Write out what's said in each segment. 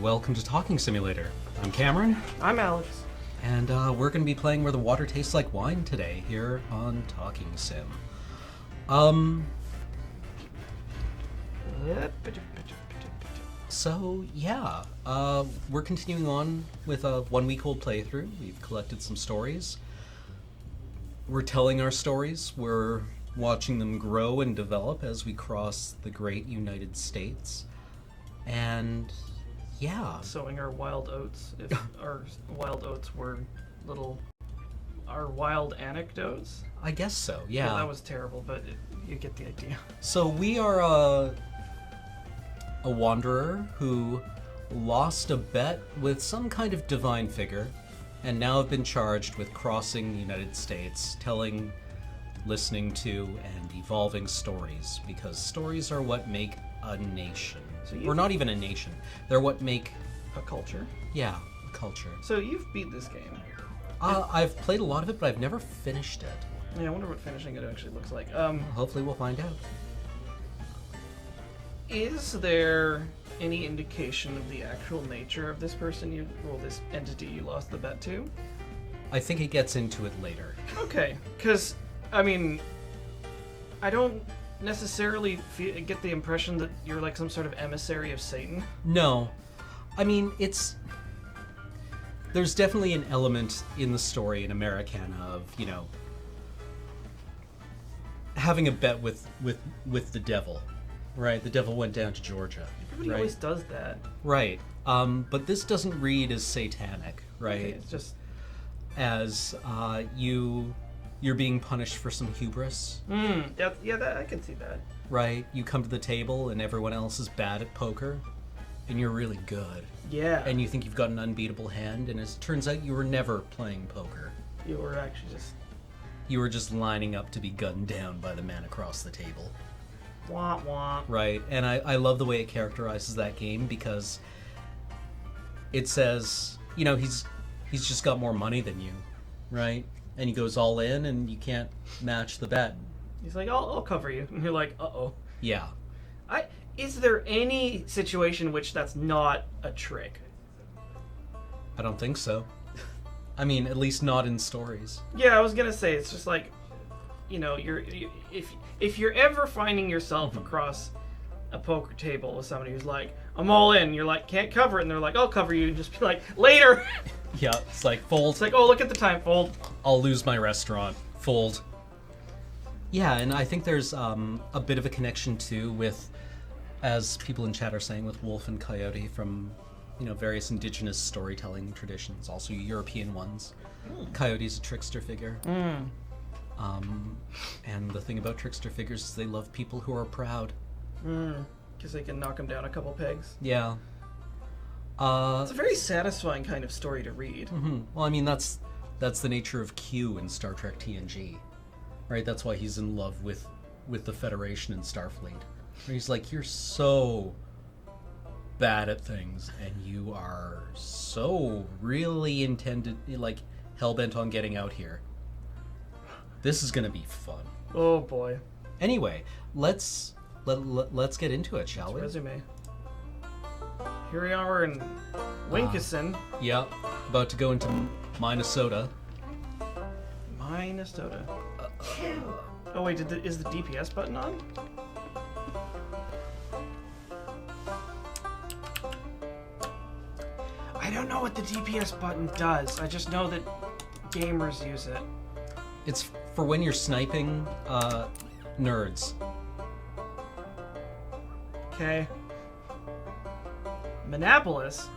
Welcome to Talking Simulator. I'm Cameron. I'm Alex. And we're going to be playing Where the Water Tastes Like Wine today here on Talking Sim. So, yeah, we're continuing on with a 1 week old playthrough. We've collected some stories. We're telling our stories. We're watching them grow and develop as we cross the great United States. And, yeah. Sowing our wild oats. If our wild oats were our wild anecdotes. I guess so, yeah. Well, that was terrible, but you get the idea. So we are a wanderer who lost a bet with some kind of divine figure and now have been charged with crossing the United States, telling, listening to, and evolving stories, because stories are what make a nation. Or not even a nation. They're what make... A culture? Yeah, a culture. So you've beat this game. I've played a lot of it, but I've never finished it. Yeah, I wonder what finishing it actually looks like. Hopefully we'll find out. Is there any indication of the actual nature of this person this entity you lost the bet to? I think it gets into it later. Okay, because, I mean, I don't necessarily get the impression that you're like some sort of emissary of Satan. No. I mean, there's definitely an element in the story in Americana of, having a bet with the devil, right? The devil went down to Georgia. Everybody right? always does that. Right. But this doesn't read as satanic, right? Okay, it's just... As you're being punished for some hubris. That I can see that. Right? You come to the table and everyone else is bad at poker, and you're really good. Yeah. And you think you've got an unbeatable hand, and as it turns out, you were never playing poker. You were actually just... You were just lining up to be gunned down by the man across the table. Wah, wah. Right, and I love the way it characterizes that game, because it says, he's just got more money than you, right? And he goes all in, and you can't match the bet. He's like, I'll cover you. And you're like, uh-oh. Yeah. Is there any situation in which that's not a trick? I don't think so. I mean, at least not in stories. Yeah, I was gonna say, it's just like, if you're ever finding yourself across a poker table with somebody who's like, I'm all in, you're like, can't cover it, and they're like, I'll cover you, and just be like, later! Yeah, it's like, fold. It's like, oh, look at the time, fold. I'll lose my restaurant. Fold. Yeah, and I think there's a bit of a connection, too, with, as people in chat are saying, with Wolf and Coyote from, various indigenous storytelling traditions, also European ones. Coyote's a trickster figure. And the thing about trickster figures is they love people who are proud. Because they can knock them down a couple pegs. Yeah. It's a very satisfying kind of story to read. Mm-hmm. Well, I mean, that's the nature of Q in Star Trek TNG, right? That's why he's in love with the Federation and Starfleet. He's like, you're so bad at things, and you are so really hell-bent on getting out here. This is gonna be fun. Oh boy. Anyway, let's get into it, shall we? Resume. Here we are in Winkison. Yeah, about to go into Minnesota. Minnesota. Oh wait, is the DPS button on? I don't know what the DPS button does. I just know that gamers use it. It's for when you're sniping nerds. Okay. Minneapolis.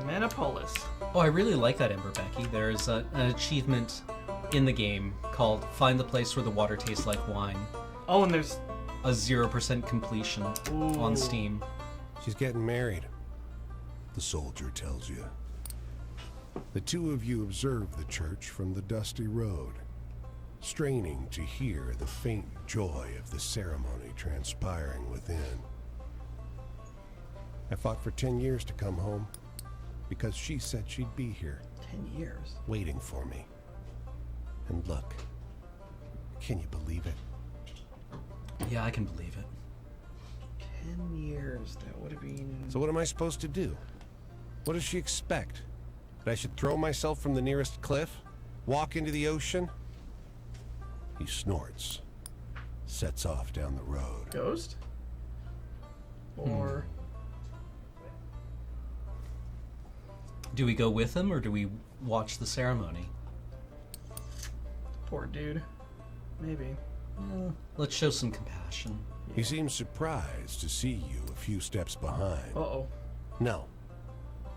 Minneapolis. Oh, I really like that, Ember Becky. There's an achievement in the game called Find the Place Where the Water Tastes Like Wine. Oh, and there's a 0% completion on Steam. She's getting married, the soldier tells you. The two of you observe the church from the dusty road, straining to hear the faint joy of the ceremony transpiring within. I fought for 10 years to come home because she said she'd be here. 10 years? Waiting for me. And look, can you believe it? Yeah, I can believe it. 10 years. That would have been... So what am I supposed to do? What does she expect? That I should throw myself from the nearest cliff? Walk into the ocean? He snorts. Sets off down the road. Ghost? Or... Do we go with him or do we watch the ceremony? Poor dude. Maybe. Let's show some compassion. He seems surprised to see you a few steps behind. Uh-oh. No.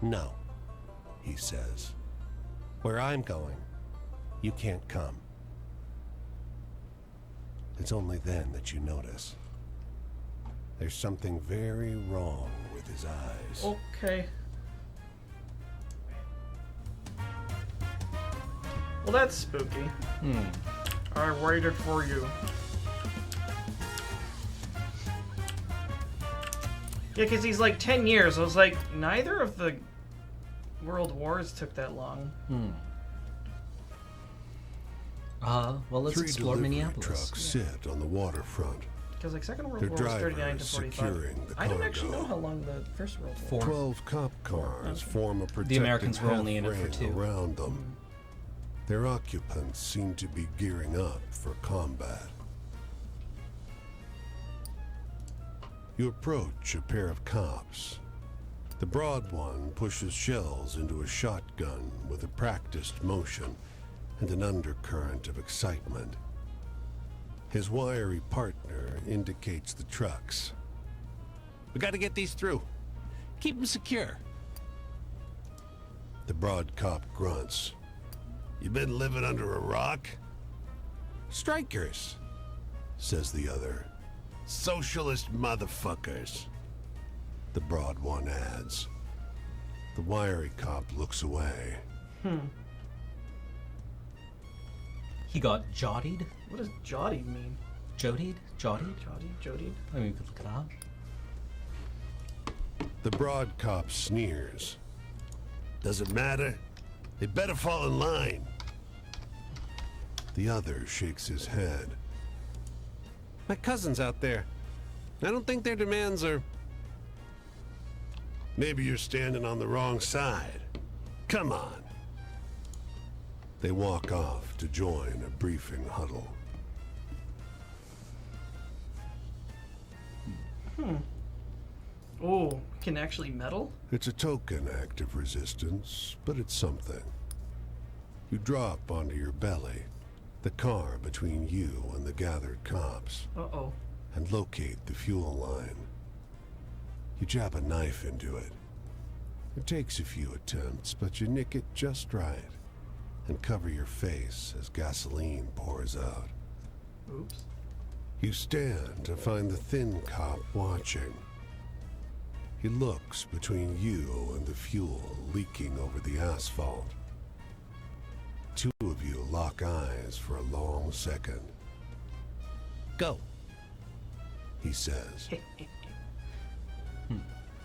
No, he says. Where I'm going, you can't come. It's only then that you notice. There's something very wrong with his eyes. Okay. Well, that's spooky. I waited for you. Yeah, because he's like 10 years. I was like, neither of the World Wars took that long. Well, let's Three explore delivery Minneapolis. trucks sit on the waterfront. Because like Second World Their War was 39 to drivers 45. securing the I don't actually cargo. know how long the First World War. 12 cop cars form a protected Americans were only in it for half-ring 2. around them. Their occupants seem to be gearing up for combat. You approach a pair of cops. The broad one pushes shells into a shotgun with a practiced motion and an undercurrent of excitement. His wiry partner indicates the trucks. We gotta get these through. Keep them secure. The broad cop grunts. You been living under a rock? Strikers, says the other. Socialist motherfuckers, the broad one adds. The wiry cop looks away. He got jotted? What does jotty mean? Jodied? Jotted? Jotty? I mean, we could look it up. The broad cop sneers. Doesn't matter. They better fall in line. The other shakes his head. My cousin's out there. I don't think their demands are... Maybe you're standing on the wrong side. Come on. They walk off to join a briefing huddle. Oh, can actually meddle? It's a token act of resistance, but it's something. You drop onto your belly, the car between you and the gathered cops, Uh-oh. and locate the fuel line. You jab a knife into it. It takes a few attempts, but you nick it just right and cover your face as gasoline pours out. Oops. You stand to find the thin cop watching. He looks between you and the fuel leaking over the asphalt. Two of you lock eyes for a long second. Go, he says.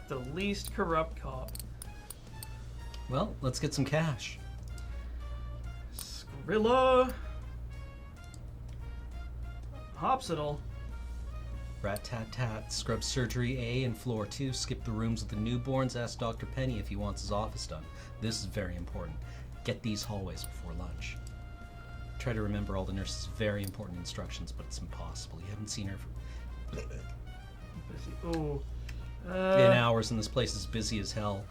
The least corrupt cop. Well, let's get some cash. Skrilla. Hopsital. Rat-tat-tat. Scrub surgery A and floor 2. Skip the rooms with the newborns. Ask Dr. Penny if he wants his office done. This is very important. Get these hallways before lunch. Try to remember all the nurses' very important instructions, but it's impossible. You haven't seen her for Oh. in hours, and this place is busy as hell.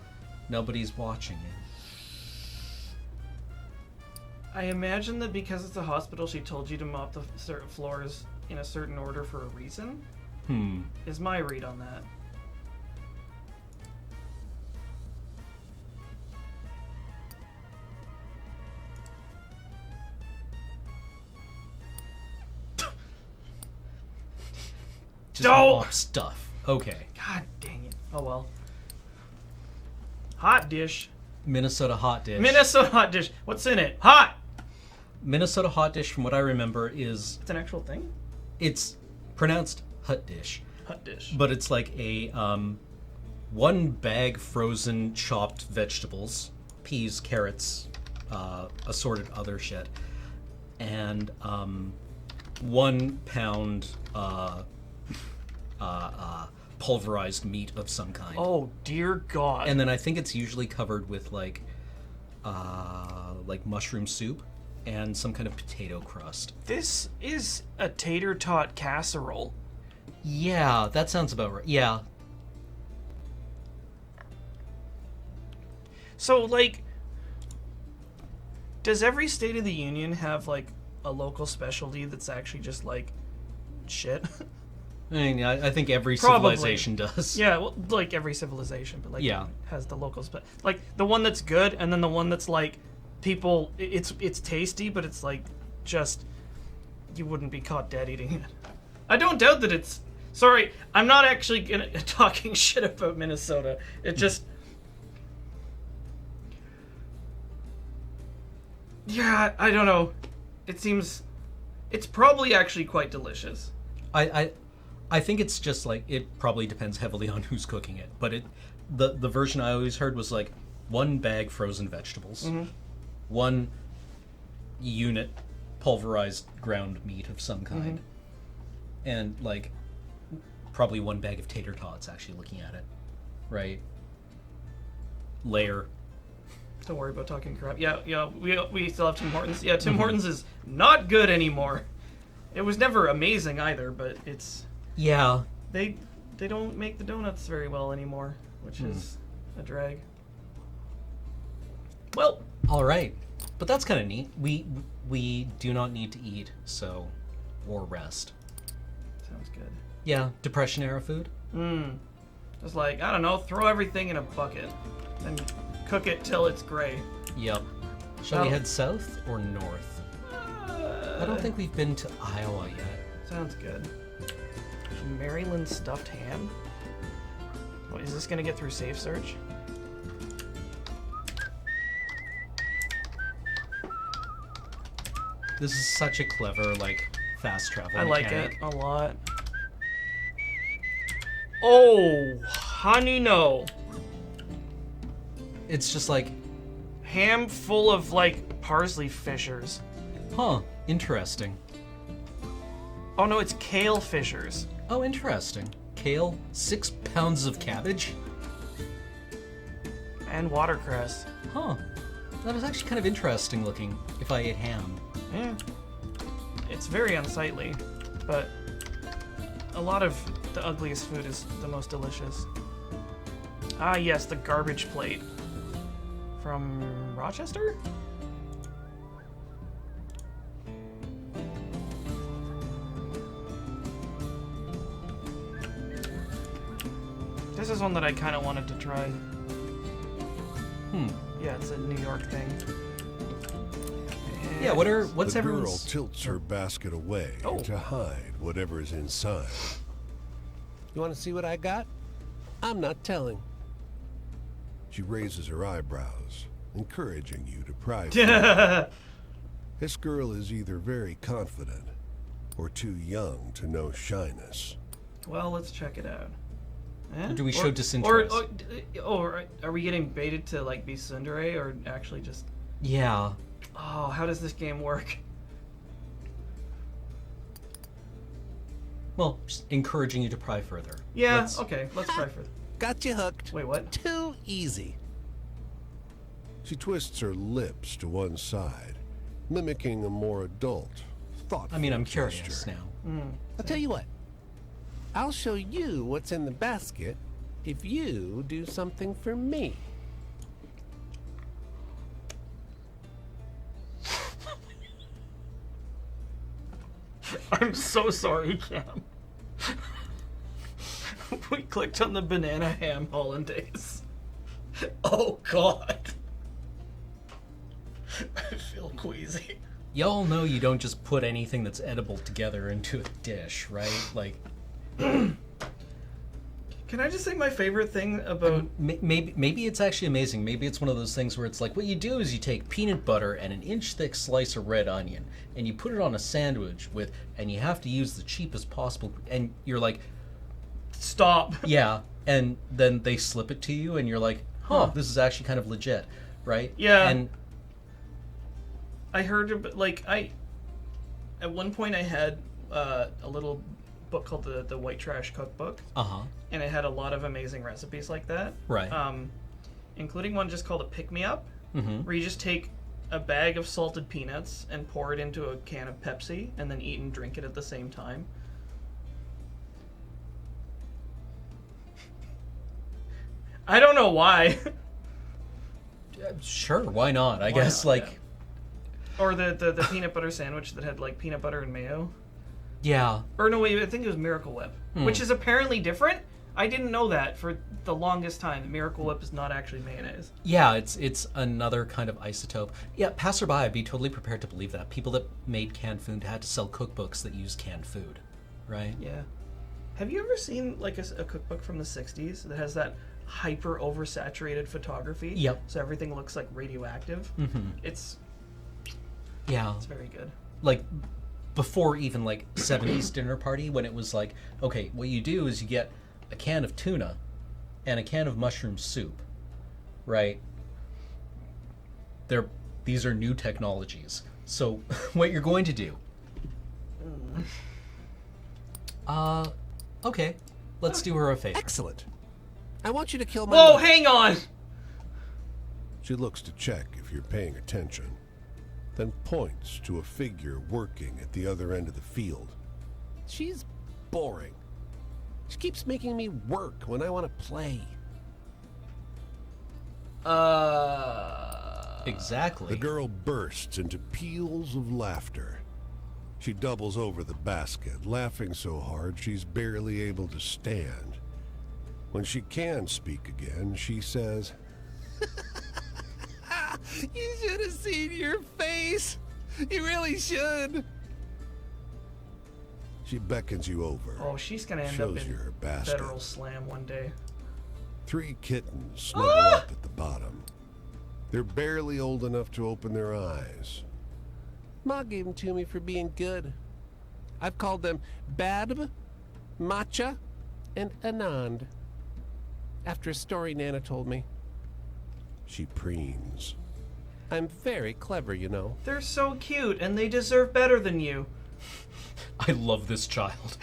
Nobody's watching it. I imagine that because it's a hospital, she told you to mop the certain floors in a certain order for a reason. Is my read on that. Just No! mop stuff. Okay. God dang it. Oh well. Hot dish. Minnesota hot dish. Minnesota hot dish. What's in it? Hot! Minnesota hot dish, from what I remember, is It's an actual thing? it's pronounced hut dish, Hot dish. but it's like a one bag frozen chopped vegetables, peas, carrots, assorted other shit, and 1 pound pulverized meat of some kind. Oh dear God! And then I think it's usually covered with like mushroom soup and some kind of potato crust. This is a tater tot casserole. Yeah, that sounds about right. Yeah. So, like, does every State of the Union have, like, a local specialty that's actually just, like, shit? I mean, I think every Probably. civilization does. Yeah, well, like, every civilization, but, like, Yeah. has the local like, the one that's good, and then the one that's, like, people... It's tasty, but it's, like, just... You wouldn't be caught dead eating it. I don't doubt that it's... Sorry, I'm not actually talking shit about Minnesota. It just... Yeah, I don't know. It seems... It's probably actually quite delicious. I think it's just like, it probably depends heavily on who's cooking it. But the version I always heard was like 1 bag frozen vegetables, 1 unit pulverized ground meat of some kind, and like probably 1 bag of tater tots, actually looking at it. Right? Layer. Don't worry about talking crap. Yeah, we still have Tim Hortons. Yeah, Tim Hortons is not good anymore. It was never amazing either, but it's... Yeah. They don't make the donuts very well anymore, which is a drag. Well... Alright. But that's kind of neat. We do not need to eat, so... Or rest. Sounds good. Yeah, Depression era food. Just like, I don't know, throw everything in a bucket. And cook it till it's gray. Yep. Shall we head south or north? I don't think we've been to Iowa yet. Sounds good. Maryland stuffed ham? What, is this gonna get through safe search? This is such a clever, like, fast travel I like mechanic. it a lot. Oh, honey, no. It's just like, Ham full of, like, parsley fissures. huh, interesting. Oh no, it's kale fissures. Oh, interesting. Kale, 6 pounds of cabbage? And watercress. Huh. That is actually kind of interesting looking, if I ate ham. Yeah. It's very unsightly, but a lot of the ugliest food is the most delicious. Ah yes, the garbage plate. From Rochester? This is one that I kind of wanted to try. Yeah, it's a New York thing. Yeah, what's the everyone's... girl tilts her basket away Oh. to hide whatever is inside. You want to see what I got? I'm not telling. She raises her eyebrows, encouraging you to pry for it. This girl is either very confident or too young to know shyness. Well, let's check it out. Eh? Or do we show disinterest? Or are we getting baited to like be tsundere or actually just... Yeah. Oh, how does this game work? Well, just encouraging you to pry further. Yeah, okay, let's try for... Got you hooked. Wait, what? Too easy. She twists her lips to one side, mimicking a more adult, thoughtful I mean, I'm curious gesture. now. I'll tell you what. I'll show you what's in the basket if you do something for me. I'm so sorry, Cam. We clicked on the banana ham hollandaise. Oh, God. I feel queasy. Y'all know you don't just put anything that's edible together into a dish, right? Like, Can I just say my favorite thing about... maybe it's actually amazing. Maybe it's one of those things where it's like, what you do is you take peanut butter and an inch-thick slice of red onion, and you put it on a sandwich with, and you have to use the cheapest possible, and you're like, Stop. yeah, and then they slip it to you, and you're like, huh, this is actually kind of legit, right? Yeah. And I heard about, like, at one point I had a little book called the White Trash Cookbook. uh-huh. and it had a lot of amazing recipes like that. Right. Including one just called a pick-me-up, Mm-hmm. where you just take a bag of salted peanuts and pour it into a can of Pepsi, and then eat and drink it at the same time. I don't know why. Sure, why not? I Why guess, not, like... yeah. Or the peanut butter sandwich that had, like, peanut butter and mayo. Yeah. Or no, wait, I think it was Miracle Whip, which is apparently different. I didn't know that for the longest time. The Miracle Whip is not actually mayonnaise. Yeah, it's another kind of isotope. Yeah, passerby, I'd be totally prepared to believe that. People that made canned food had to sell cookbooks that used canned food, right? Yeah. Have you ever seen like a cookbook from the 60s that has that hyper oversaturated photography? Yep. So everything looks like radioactive. Mm-hmm. It's Yeah. very good. Like, before even, like, 70s dinner party, when it was like, okay, what you do is you get a can of tuna and a can of mushroom soup, right? These are new technologies. So, what you're going to do... Okay. Let's do her a favor. Excellent. I want you to kill my Whoa, mother. hang on! She looks to check if you're paying attention, then points to a figure working at the other end of the field. She's boring. She keeps making me work when I want to play. Exactly. The girl bursts into peals of laughter. She doubles over the basket, laughing so hard she's barely able to stand. When she can speak again, she says, You should have seen your face. You really should. She beckons you over. Oh, she's gonna end shows up you her in basket. Federal Slam one day. 3 kittens snuggle up at the bottom. They're barely old enough to open their eyes. Ma gave them to me for being good. I've called them Badb, Matcha, and Anand. After a story Nana told me. She preens. I'm very clever, you know. They're so cute, and they deserve better than you. I love this child.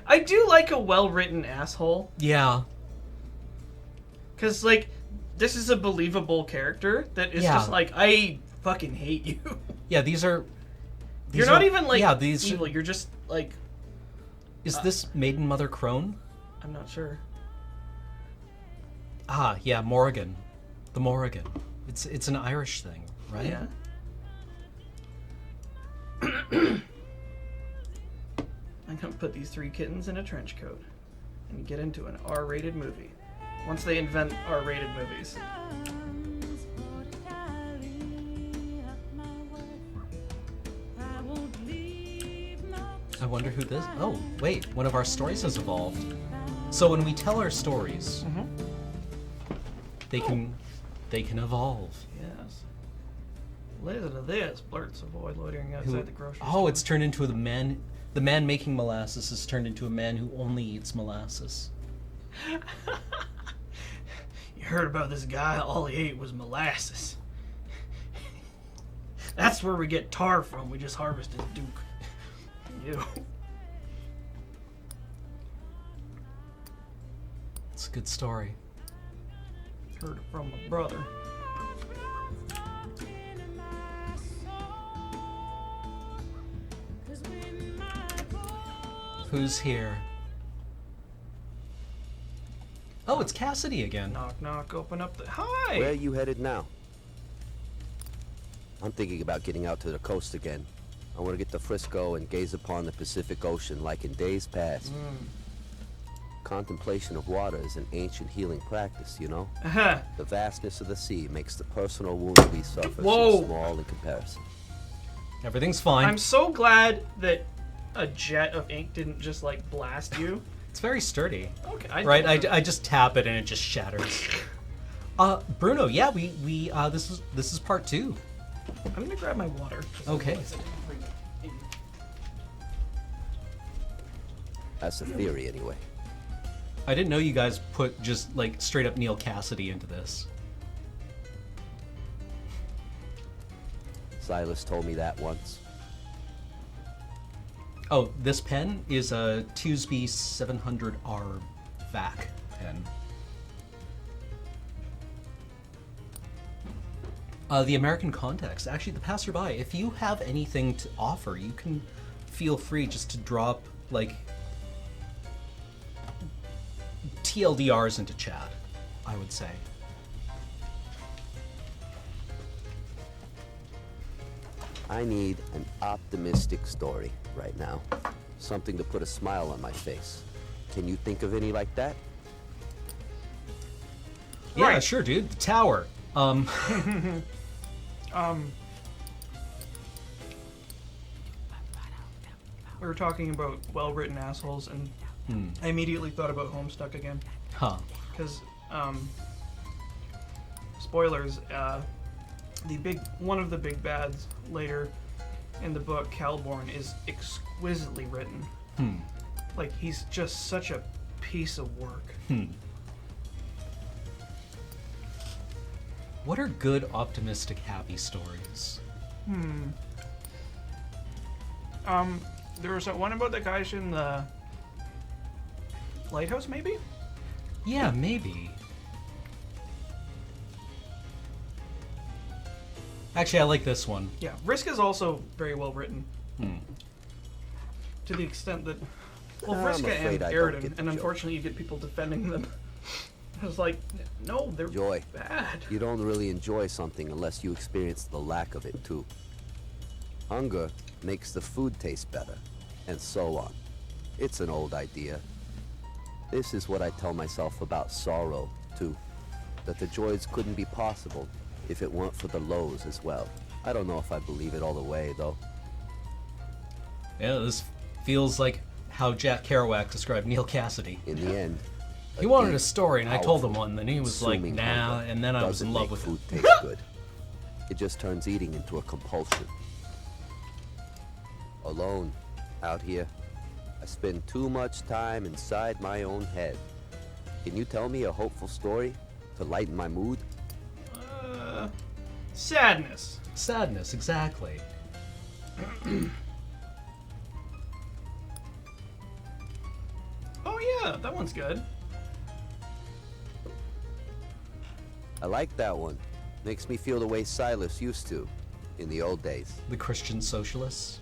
I do like a well-written asshole. Yeah. Because, like, this is a believable character that is Yeah. just like, I fucking hate you. Yeah, these are... You're not even, like, yeah, these evil. You're just, like... Is this Maiden Mother Crone? I'm not sure. Ah, yeah, Morrigan. The Morrigan. It's an Irish thing, right? Yeah. I'm gonna put these 3 kittens in a trench coat and get into an R-rated movie. Once they invent R-rated movies. I wonder who this... Oh, wait, one of our stories has evolved. So when we tell our stories, they can evolve. Yes. Listen to this, blurts a boy loitering outside the grocery store. Oh, it's turned into the man making molasses has turned into a man who only eats molasses. You heard about this guy, all he ate was molasses. That's where we get tar from, we just harvested Duke. Ew. It's a good story. Heard it from my brother. Who's here? Oh, it's Cassidy again. Knock, knock, open up the... Hi! Where are you headed now? I'm thinking about getting out to the coast again. I want to get to Frisco and gaze upon the Pacific Ocean like in days past. Contemplation of water is an ancient healing practice, you know? Uh-huh. The vastness of the sea makes the personal wounds we suffer Whoa. seem small in comparison. Everything's fine. I'm so glad that a jet of ink didn't just, like, blast you. It's very sturdy. Okay. Right? I just tap it and it just shatters. Bruno, yeah, we this is part 2. I'm gonna grab my water. Okay. That's the theory, anyway. I didn't know you guys put just like straight up Neil Cassidy into this. Silas told me that once. Oh, this pen is a Tewsby 700R VAC pen. The American context. Actually, the passerby, if you have anything to offer, you can feel free just to drop, like, TLDRs into chat, I would say. I need an optimistic story right now. Something to put a smile on my face. Can you think of any like that? Yeah, Right. sure, dude. The tower. We were talking about well-written assholes, and I immediately thought about Homestuck again. Huh. Because, spoilers, one of the big bads later in the book, Calborn, is exquisitely written. Like, he's just such a piece of work. What are good, optimistic, happy stories? There was that one about the guys in the lighthouse, maybe? Yeah, maybe. Actually, I like this one. Yeah, Risk is also very well written. To the extent that, well, I'm Vriska afraid and I don't Aridin, get the and joke. unfortunately you get people defending them. I was like, no, they're Joy. bad. You don't really enjoy something unless you experience the lack of it too. Hunger makes the food taste better, and so on. It's an old idea. This is what I tell myself about sorrow, too. That the joys couldn't be possible if it weren't for the lows as well. I don't know if I believe it all the way, though. Yeah, this feels like how Jack Kerouac described Neil Cassidy. In the end, He wanted deep, a story, and I told him powerful, one, and he was like, consuming nah, hunger and then I was in doesn't love make with food it. taste good. It just turns eating into a compulsion. Alone, out here, I spend too much time inside my own head. Can you tell me a hopeful story to lighten my mood? Sadness. Sadness, exactly. Oh yeah, that one's good. I like that one. Makes me feel the way Silas used to in the old days. The Christian Socialists.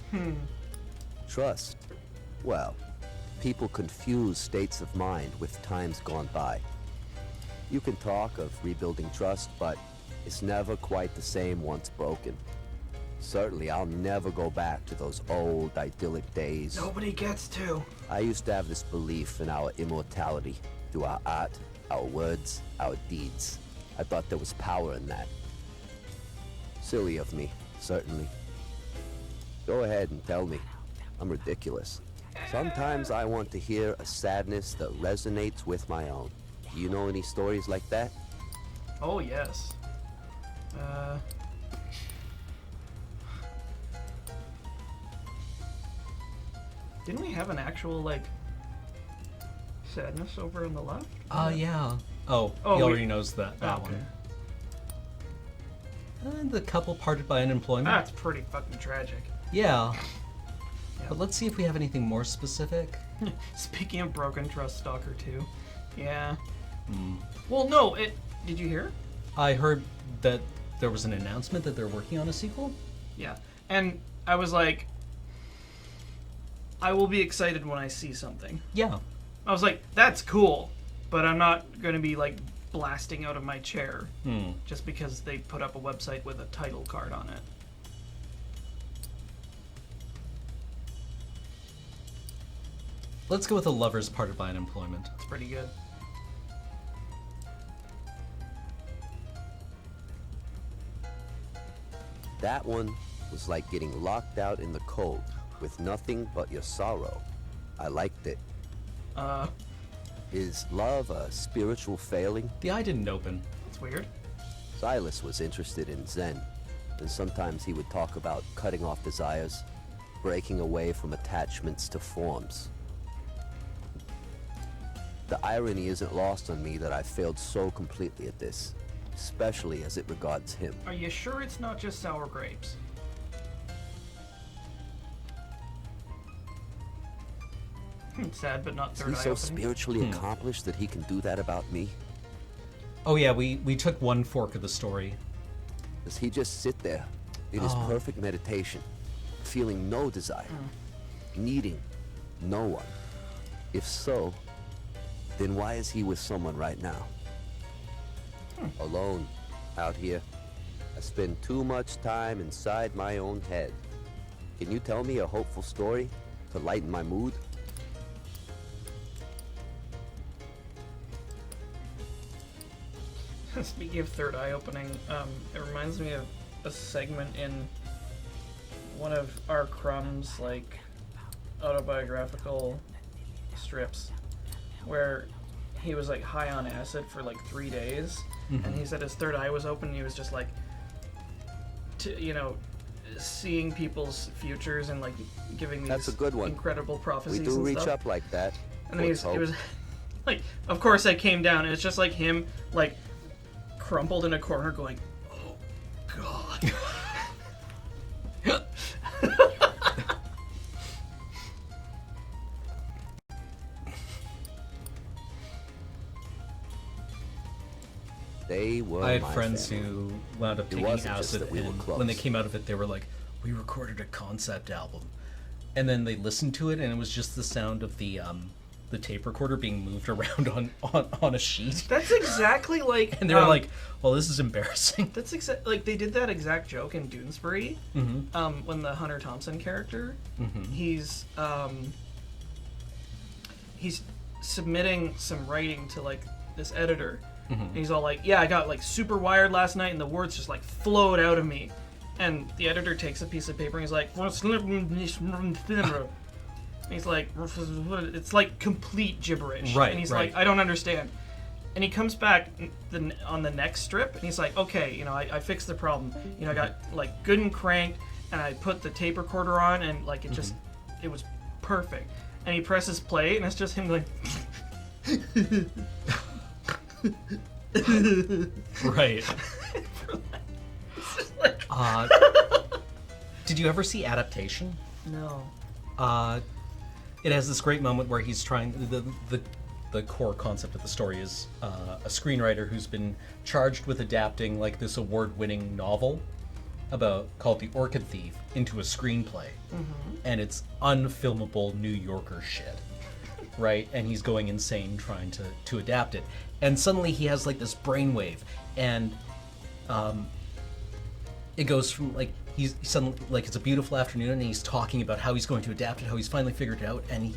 Trust. Well, people confuse states of mind with times gone by. You can talk of rebuilding trust, but it's never quite the same once broken. Certainly, I'll never go back to those old idyllic days. Nobody gets to. I used to have this belief in our immortality through our art, our words, our deeds. I thought there was power in that. Silly of me, certainly. Go ahead and tell me. I'm ridiculous. Sometimes I want to hear a sadness that resonates with my own. Do you know any stories like that? Oh yes. Didn't we have an actual, like, sadness over on the left? Yeah. Oh, Oh, he we- already knows that Okay. one. And the couple parted by unemployment. That's pretty fucking tragic. Yeah. Yeah. But let's see if we have anything more specific. Speaking of broken trust, Stalker 2. Yeah. Well, no, did you hear? I heard that there was an announcement that they're working on a sequel. Yeah. And I was like, I will be excited when I see something. Yeah. I was like, that's cool, but I'm not going to be, like, blasting out of my chair just because they put up a website with a title card on it. Let's go with the lovers parted by unemployment. It's pretty good. That one was like getting locked out in the cold with nothing but your sorrow. I liked it. Is love a spiritual failing? The eye didn't open. It's weird. Silas was interested in Zen, and sometimes he would talk about cutting off desires, breaking away from attachments to forms. The irony isn't lost on me that I failed so completely at this, especially as it regards him. Are you sure it's not just sour grapes? Sad, but not Is third he eye so opening. spiritually accomplished that he can do that about me? Oh yeah, we took one fork of the story. Does he just sit there in his perfect meditation, feeling no desire, needing no one? If so, then why is he with someone right now? Alone, out here. I spend too much time inside my own head. Can you tell me a hopeful story to lighten my mood? Speaking of third eye opening, it reminds me of a segment in one of R. Crumb's like autobiographical strips where he was like high on acid for like 3 days, and he said his third eye was open and he was just like seeing people's futures and like giving these That's a good one. incredible prophecies. We do and reach stuff. up like that. And then towards it was hope. like, of course I came down, and it's just like him, like, crumpled in a corner going, oh, God. They were I had my friends family. who wound up It taking wasn't just acid, that we were and close. when they came out of it, they were like, "We recorded a concept album," and then they listened to it, and it was just the sound of the tape recorder being moved around on a sheet, That's exactly like... and they were like, "Well, this is embarrassing." That's like they did that exact joke in Doonesbury, when the Hunter Thompson character, he's submitting some writing to like this editor, and he's all like, "Yeah, I got like super wired last night, and the words just like flowed out of me." And the editor takes a piece of paper and he's like, and he's like, it's like complete gibberish, Right, and he's right. like, "I don't understand." And he comes back on the next strip, and he's like, "Okay, I fixed the problem. I got like good and cranked, and I put the tape recorder on, and like it just, it was perfect." And he presses play, and it's just him going, Right. it's like, Did you ever see Adaptation? no. It has this great moment where he's trying the core concept of the story is a screenwriter who's been charged with adapting like this award-winning novel called The Orchid Thief into a screenplay, and it's unfilmable New Yorker shit, right? And he's going insane trying to adapt it, and suddenly he has like this brainwave, and it goes from like he's suddenly like it's a beautiful afternoon, and he's talking about how he's going to adapt it, how he's finally figured it out, and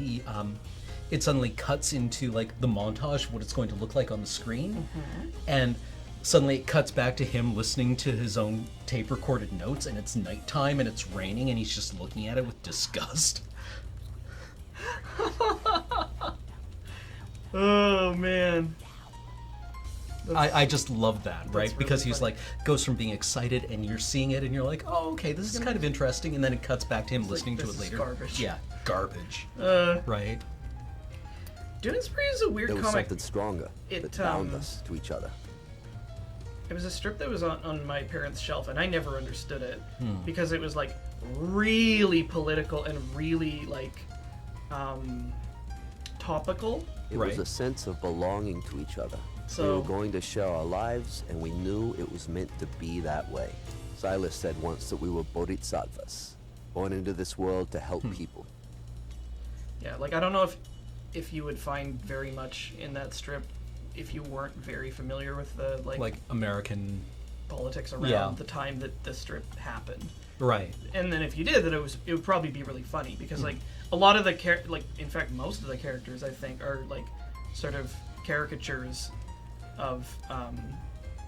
it suddenly cuts into like the montage of what it's going to look like on the screen, and suddenly it cuts back to him listening to his own tape recorded notes, and it's nighttime and it's raining, and he's just looking at it with disgust. Oh man. I just love that, right? really Because he's funny. like goes from being excited and you're seeing it and you're like, oh, okay, this is kind of interesting, and then it cuts back to him listening to this it is later. garbage. Yeah, garbage. Doonesbury Right? is a weird There was comic. something stronger It, that bound us to each other. It was a strip that was on my parents' shelf, and I never understood it because it was like really political and really like topical. It Right. was a sense of belonging to each other. We So- were going to share our lives, and we knew it was meant to be that way. Silas said once that we were bodhisattvas, born into this world to help people. Yeah, like I don't know if you would find very much in that strip if you weren't very familiar with the Like American. politics around Yeah. the time that the strip happened. Right. And then if you did, then it would probably be really funny because like a lot of the in fact most of the characters I think are like sort of caricatures of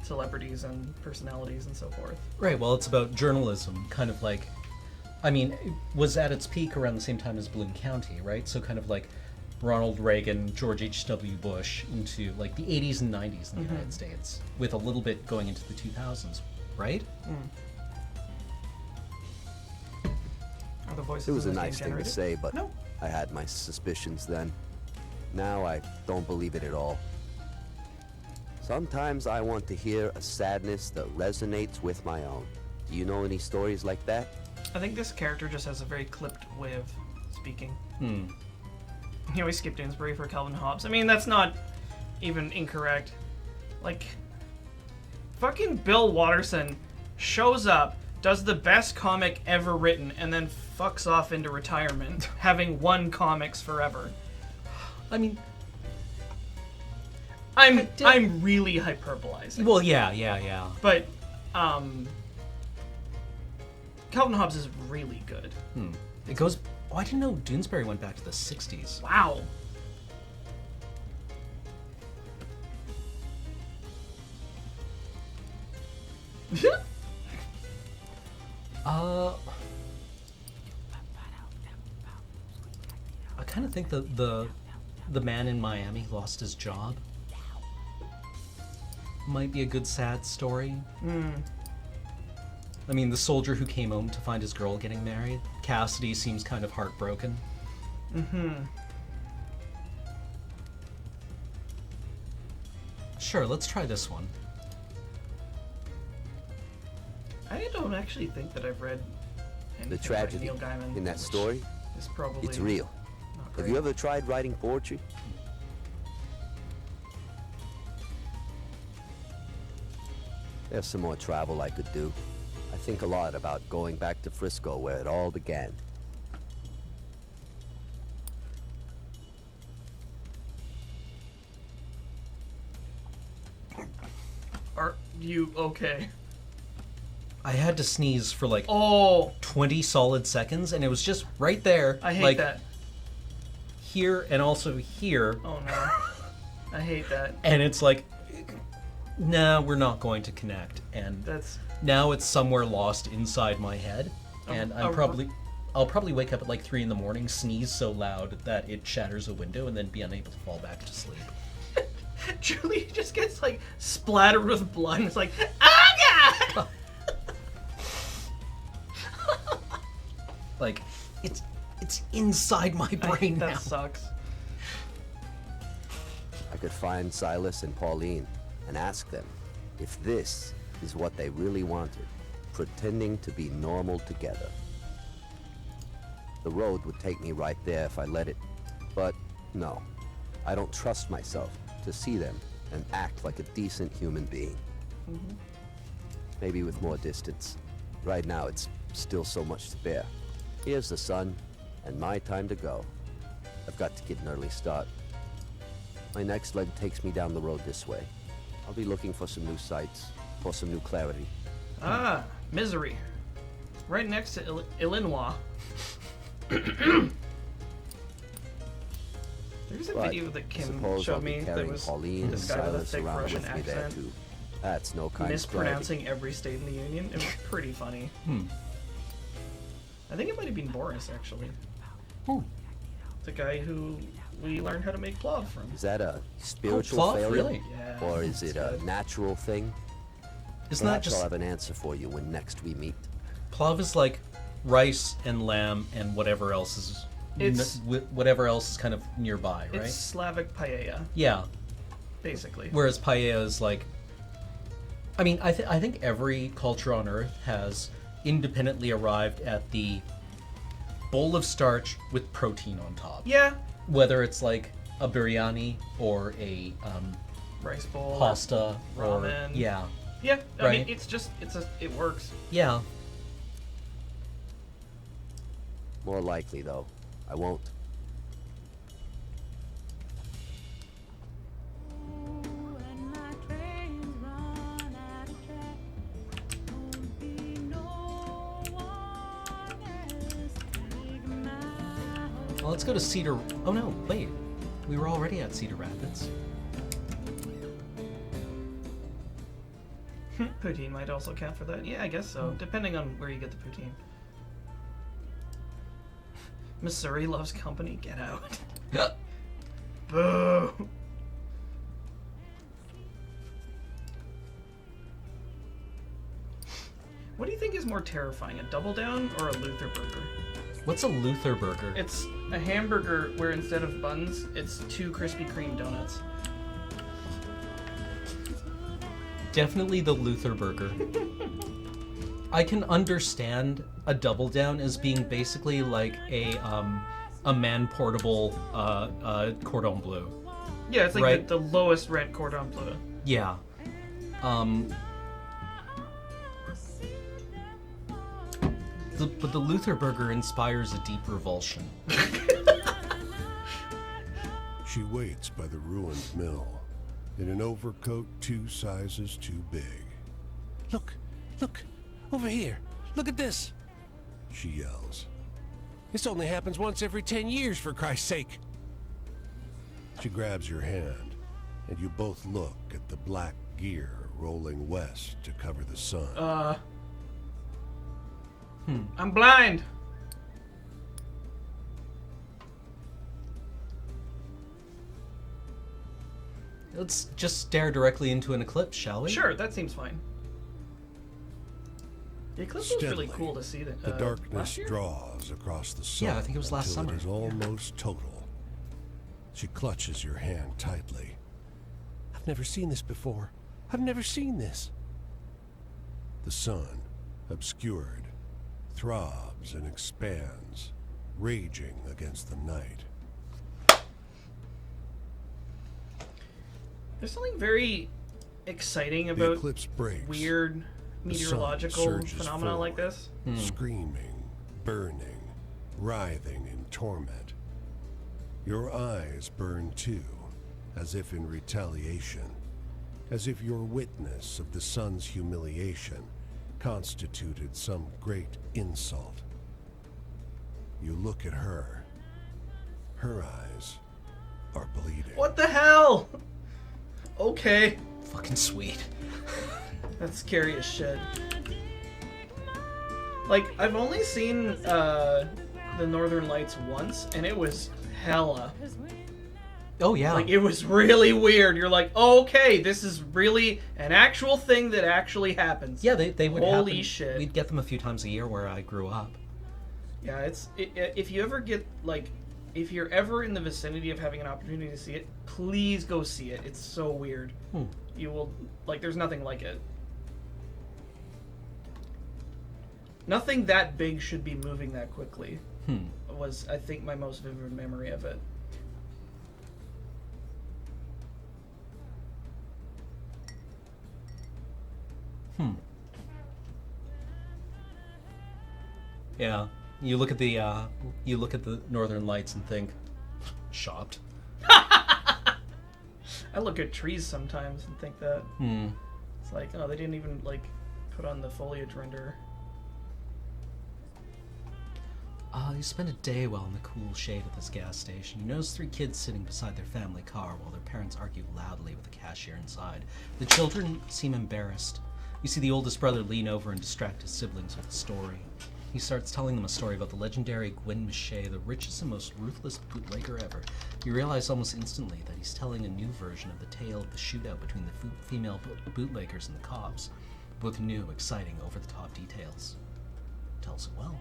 celebrities and personalities and so forth. Right. Well, it's about journalism, kind of like. I mean, it was at its peak around the same time as Bloom County, right? So kind of like Ronald Reagan, George H.W. Bush into like the 80s and 90s in the United States, with a little bit going into the 2000s, right? Are the voices It was a in this game nice thing to generated? say, but No. I had my suspicions then. Now I don't believe it at all. Sometimes I want to hear a sadness that resonates with my own. Do you know any stories like that? I think this character just has a very clipped way of speaking. He always skipped Doonesbury for Calvin Hobbes. I mean, that's not even incorrect. Like, fucking Bill Watterson shows up, does the best comic ever written, and then fucks off into retirement, having won comics forever. I mean, I'm really hyperbolizing. well, yeah. But, Calvin Hobbes is really good. It goes. Oh, I didn't know Doonesbury went back to the 60s. Wow. I kind of think the man in Miami lost his job. Might be a good sad story. I mean, the soldier who came home to find his girl getting married, Cassidy, seems kind of heartbroken. Sure, let's try this one. I don't actually think that I've read anything The by tragedy Neil Gaiman, in that which story, is probably it's real. not Have great. you ever tried writing poetry? There's some more travel I could do. I think a lot about going back to Frisco where it all began. Are you okay? I had to sneeze for like Oh, 20 solid seconds, and it was just right there. I hate like, that. Here and also here. Oh no. I hate that. And it's like, nah, we're not going to connect. And That's now it's somewhere lost inside my head. And I'll probably wake up at like 3 a.m, sneeze so loud that it shatters a window, and then be unable to fall back to sleep. Julie just gets like splattered with blood and it's like, ah God! Like, it's inside my brain That now. sucks. I could find Silas and Pauline and ask them if this is what they really wanted, pretending to be normal together. The road would take me right there if I let it, but no, I don't trust myself to see them and act like a decent human being. Maybe with more distance. Right now it's still so much to bear. Here's the sun, and my time to go. I've got to get an early start. My next leg takes me down the road this way. I'll be looking for some new sights, for some new clarity. Ah, Misery. Right next to Illinois. There's a But video that I Kim suppose showed I'll be me that carrying was Pauline and this guy with a Silas thick around Russian with me there accent too. That's no kind of strategy. mispronouncing every state in the union. It was pretty funny. I think it might have been Boris, actually. Oh, The guy who we learned how to make plov from. Is that a spiritual plov, failure? really? Yeah, Or is it it's a good. natural thing? isn't that Perhaps I'll just have an answer for you when next we meet. plov is like rice and lamb and whatever else is It's- whatever else is kind of nearby, right? It's Slavic paella, Yeah. basically. Whereas paella is like, I mean, I think every culture on Earth has independently arrived at the bowl of starch with protein on top. Yeah, Whether it's like a biryani or a rice bowl. pasta or ramen. yeah, Yeah, I mean, Right. it's just, it works. yeah. More likely, though, I won't. Well, let's go to Cedar. Oh no, wait, we were already at Cedar Rapids. Poutine might also count for that. Yeah, I guess so, depending on where you get the poutine. Missouri loves company. Get out. Boo. What do you think is more terrifying, a double down or a Luther burger? What's a Luther burger? It's a hamburger where instead of buns, it's 2 Krispy Kreme donuts. Definitely the Luther burger. I can understand a double down as being basically like a a man-portable cordon bleu. Yeah, it's like Right. the lowest rent cordon bleu. Yeah. But the Luther burger inspires a deep revulsion. She waits by the ruined mill, in an overcoat 2 sizes too big. Look, over here. Look at this. She yells. This only happens once every 10 years, for Christ's sake. She grabs your hand, and you both look at the black gear rolling west to cover the sun. I'm blind. Let's just stare directly into an eclipse, shall we? Sure, that seems fine. The eclipse was really Steadily, cool to see. The darkness last year? draws across the sun. Yeah, I think it was last until summer. It is almost total. She clutches your hand tightly. I've never seen this before. I've never seen this. The sun, obscured, throbs and expands, raging against the night. There's something very exciting The about eclipse breaks. weird The sun meteorological surges phenomena like forward, this. Screaming, burning, writhing in torment. Your eyes burn too, as if in retaliation, as if your witness of the sun's humiliation constituted some great insult. You look at her. Her eyes are bleeding. What the hell? Okay. Fucking sweet. That's scary as shit. Like, I've only seen the Northern Lights once, and it was hella. Oh, yeah. Like, it was really weird. You're like, oh, okay, this is really an actual thing that actually happens. yeah, they would Holy happen. shit. We'd get them a few times a year where I grew up. Yeah, if you ever get, like, if you're ever in the vicinity of having an opportunity to see it, please go see it. It's so weird. You will, like, there's nothing like it. Nothing that big should be moving that quickly. Was, I think, my most vivid memory of it. Yeah. You look at the Northern Lights and think, shopped. I look at trees sometimes and think that. It's like, oh, they didn't even, like, put on the foliage render. You spend a day well in the cool shade of this gas station. You notice 3 kids sitting beside their family car while their parents argue loudly with the cashier inside. The children seem embarrassed. You see the oldest brother lean over and distract his siblings with a story. He starts telling them a story about the legendary Gwen Mache, the richest and most ruthless bootlegger ever. You realize almost instantly that he's telling a new version of the tale of the shootout between the female bootleggers and the cops, with new, exciting, over-the-top details. Tells it well.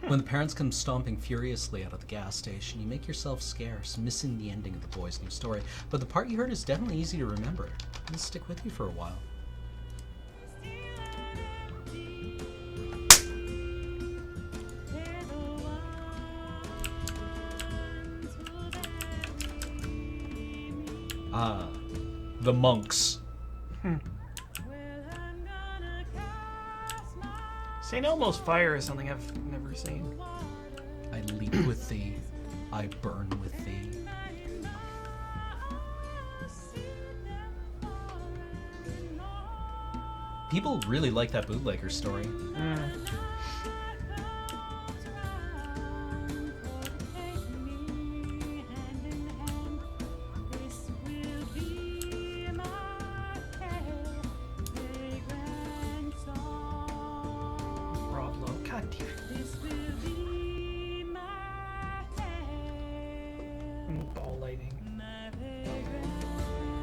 When the parents come stomping furiously out of the gas station, you make yourself scarce, missing the ending of the boy's new story. But the part you heard is definitely easy to remember. It'll stick with you for a while. The monks. St. Elmo's Fire is something I've never seen. I leap with thee, I burn with thee. People really like that bootlegger story. Rob Lowe. God damn it. Ball lighting.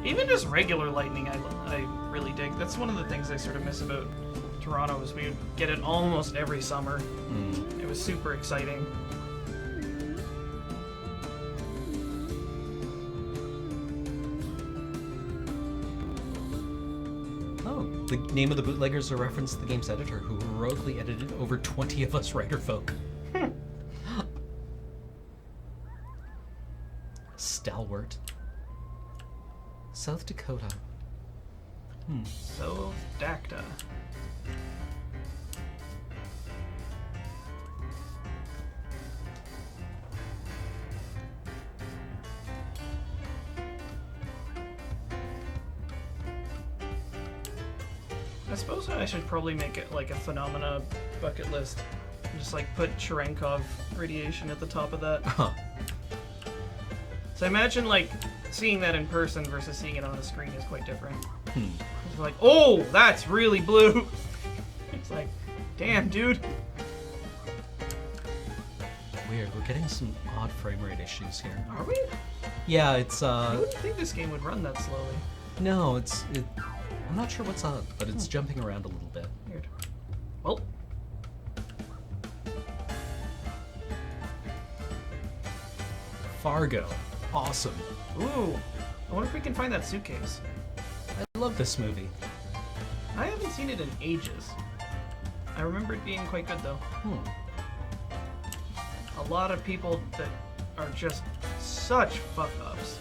Even just regular lightning, I really dig. That's one of the things I sort of miss about Toronto is we would get it almost every summer. It was super exciting. Oh, the name of the bootleggers is a reference to the game's editor, who heroically edited over 20 of us writer folk. stalwart. South Dakota. So, Dacta. I suppose I should probably make it like a phenomena bucket list. Just like put Cherenkov radiation at the top of that. Huh. So I imagine like seeing that in person versus seeing it on the screen is quite different. Hmm. It's like, oh, that's really blue. It's like, damn, dude. Weird. We're getting some odd frame rate issues here. Are we? Yeah, it's I wouldn't think this game would run that slowly. no, I'm not sure what's up, but it's jumping around a little bit. Weird. Well, Fargo. Awesome. ooh. I wonder if we can find that suitcase. I love this movie. I haven't seen it in ages. I remember it being quite good though. A lot of people that are just such fuck-ups.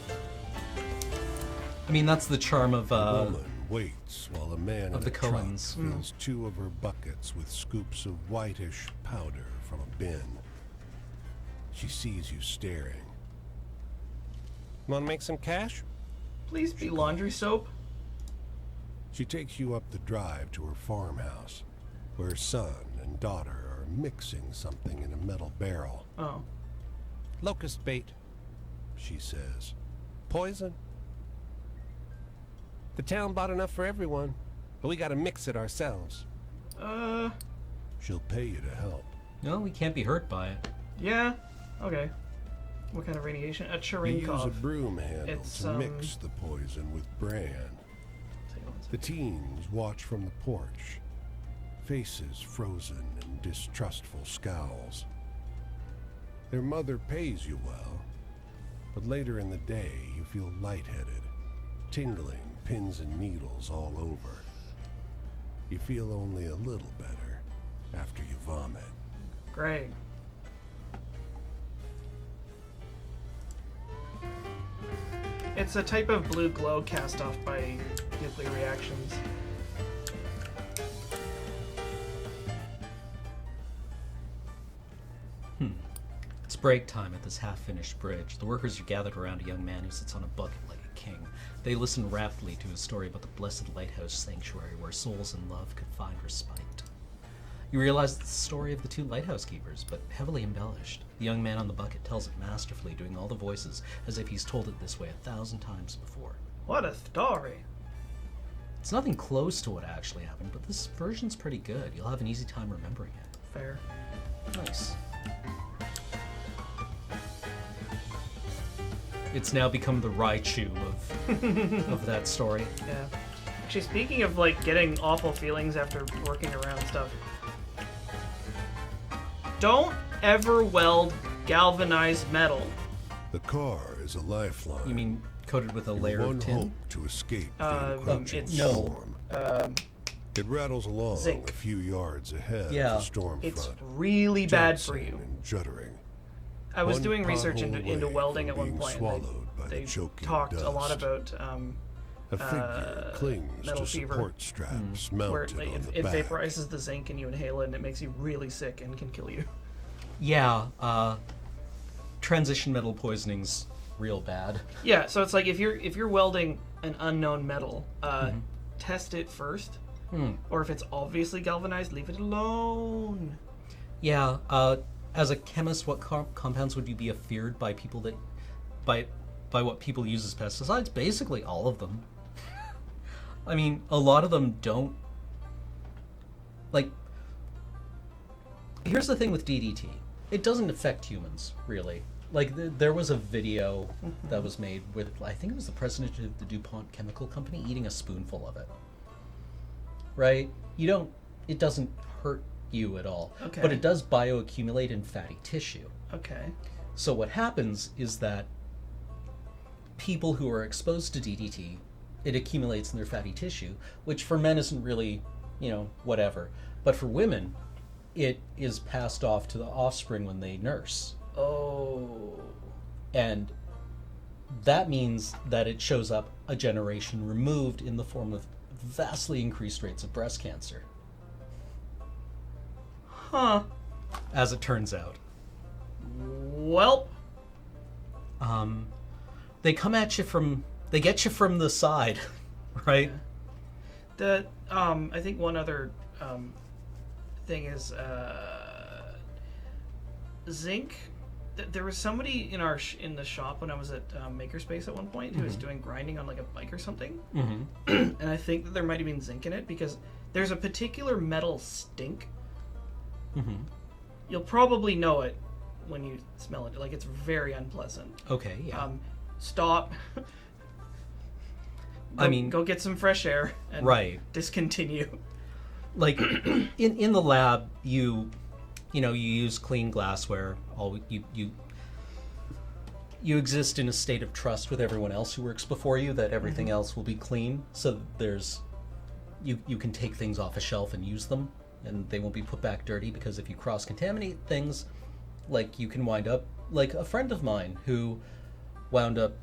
I mean, that's the charm of A woman waits while a man of in the a truck Coens. fills 2 of her buckets with scoops of whitish powder from a bin. She sees you staring. Want to make some cash? Please be laundry soap. She takes you up the drive to her farmhouse, where her son and daughter are mixing something in a metal barrel. Oh. Locust bait. She says, Poison. The town bought enough for everyone, but we gotta mix it ourselves. she'll pay you to help. no, we can't be hurt by it. Yeah. Okay. What kind of radiation? A You use a Cherenkov. broom handle It's, to mix the poison with bran. The teens watch from the porch, faces frozen in distrustful scowls. Their mother pays you well, but later in the day you feel lightheaded, tingling pins and needles all over. You feel only a little better after you vomit. Great. It's a type of blue glow cast off by nuclear reactions. It's break time at this half-finished bridge. The workers are gathered around a young man who sits on a bucket like a king. They listen raptly to his story about the blessed lighthouse sanctuary where souls in love could find respite. You realize it's the story of the 2 lighthouse keepers, but heavily embellished. The young man on the bucket tells it masterfully, doing all the voices as if he's told it this way 1,000 times before. What a story. It's nothing close to what actually happened, but this version's pretty good. You'll have an easy time remembering it. Fair. Nice. It's now become the Raichu of that story. Yeah. Actually, speaking of like getting awful feelings after working around stuff, don't ever weld galvanized metal. The car is a lifeline. You mean coated with a Your layer of one tin? hope to escape the encroaching it's- storm. Um, It rattles along zinc. a few yards ahead Yeah. of the storm it's front, really bad for jolting you. and juddering. I was One doing research pothole into away welding from at one being point. swallowed by They the choking talked a lot dust. about A figure clings metal to fever. support straps where mounted it, on the it back. vaporizes the zinc and you inhale it and it makes you really sick and can kill you. Yeah, transition metal poisoning's real bad. Yeah, so it's like if you're welding an unknown metal, test it first. Or if it's obviously galvanized, leave it alone. Yeah, as a chemist, what compounds would you be feared by people that, by what people use as pesticides? Basically all of them. I mean, a lot of them don't. Like, here's the thing with DDT. It doesn't affect humans, really. Like, there was a video that was made with, I think it was the president of the DuPont Chemical Company eating a spoonful of it. Right? It doesn't hurt you at all. Okay. But it does bioaccumulate in fatty tissue. Okay. So what happens is that people who are exposed to DDT, it accumulates in their fatty tissue, which for men isn't really, whatever. But for women, it is passed off to the offspring when they nurse. Oh. And that means that it shows up a generation removed in the form of vastly increased rates of breast cancer, Huh. as it turns out. Well, They come at you they get you from the side, right? I think one other thing is zinc. There was somebody in the shop when I was at Makerspace at one point who was doing grinding on like a bike or something, and I think that there might have been zinc in it because there's a particular metal stink. You'll probably know it when you smell it. Like, it's very unpleasant. Okay, yeah. Stop. Go get some fresh air and discontinue. Like in the lab, you use clean glassware. You exist in a state of trust with everyone else who works before you that everything else will be clean. So you can take things off a shelf and use them, and they won't be put back dirty, because if you cross-contaminate things, like, you can wind up like a friend of mine who wound up,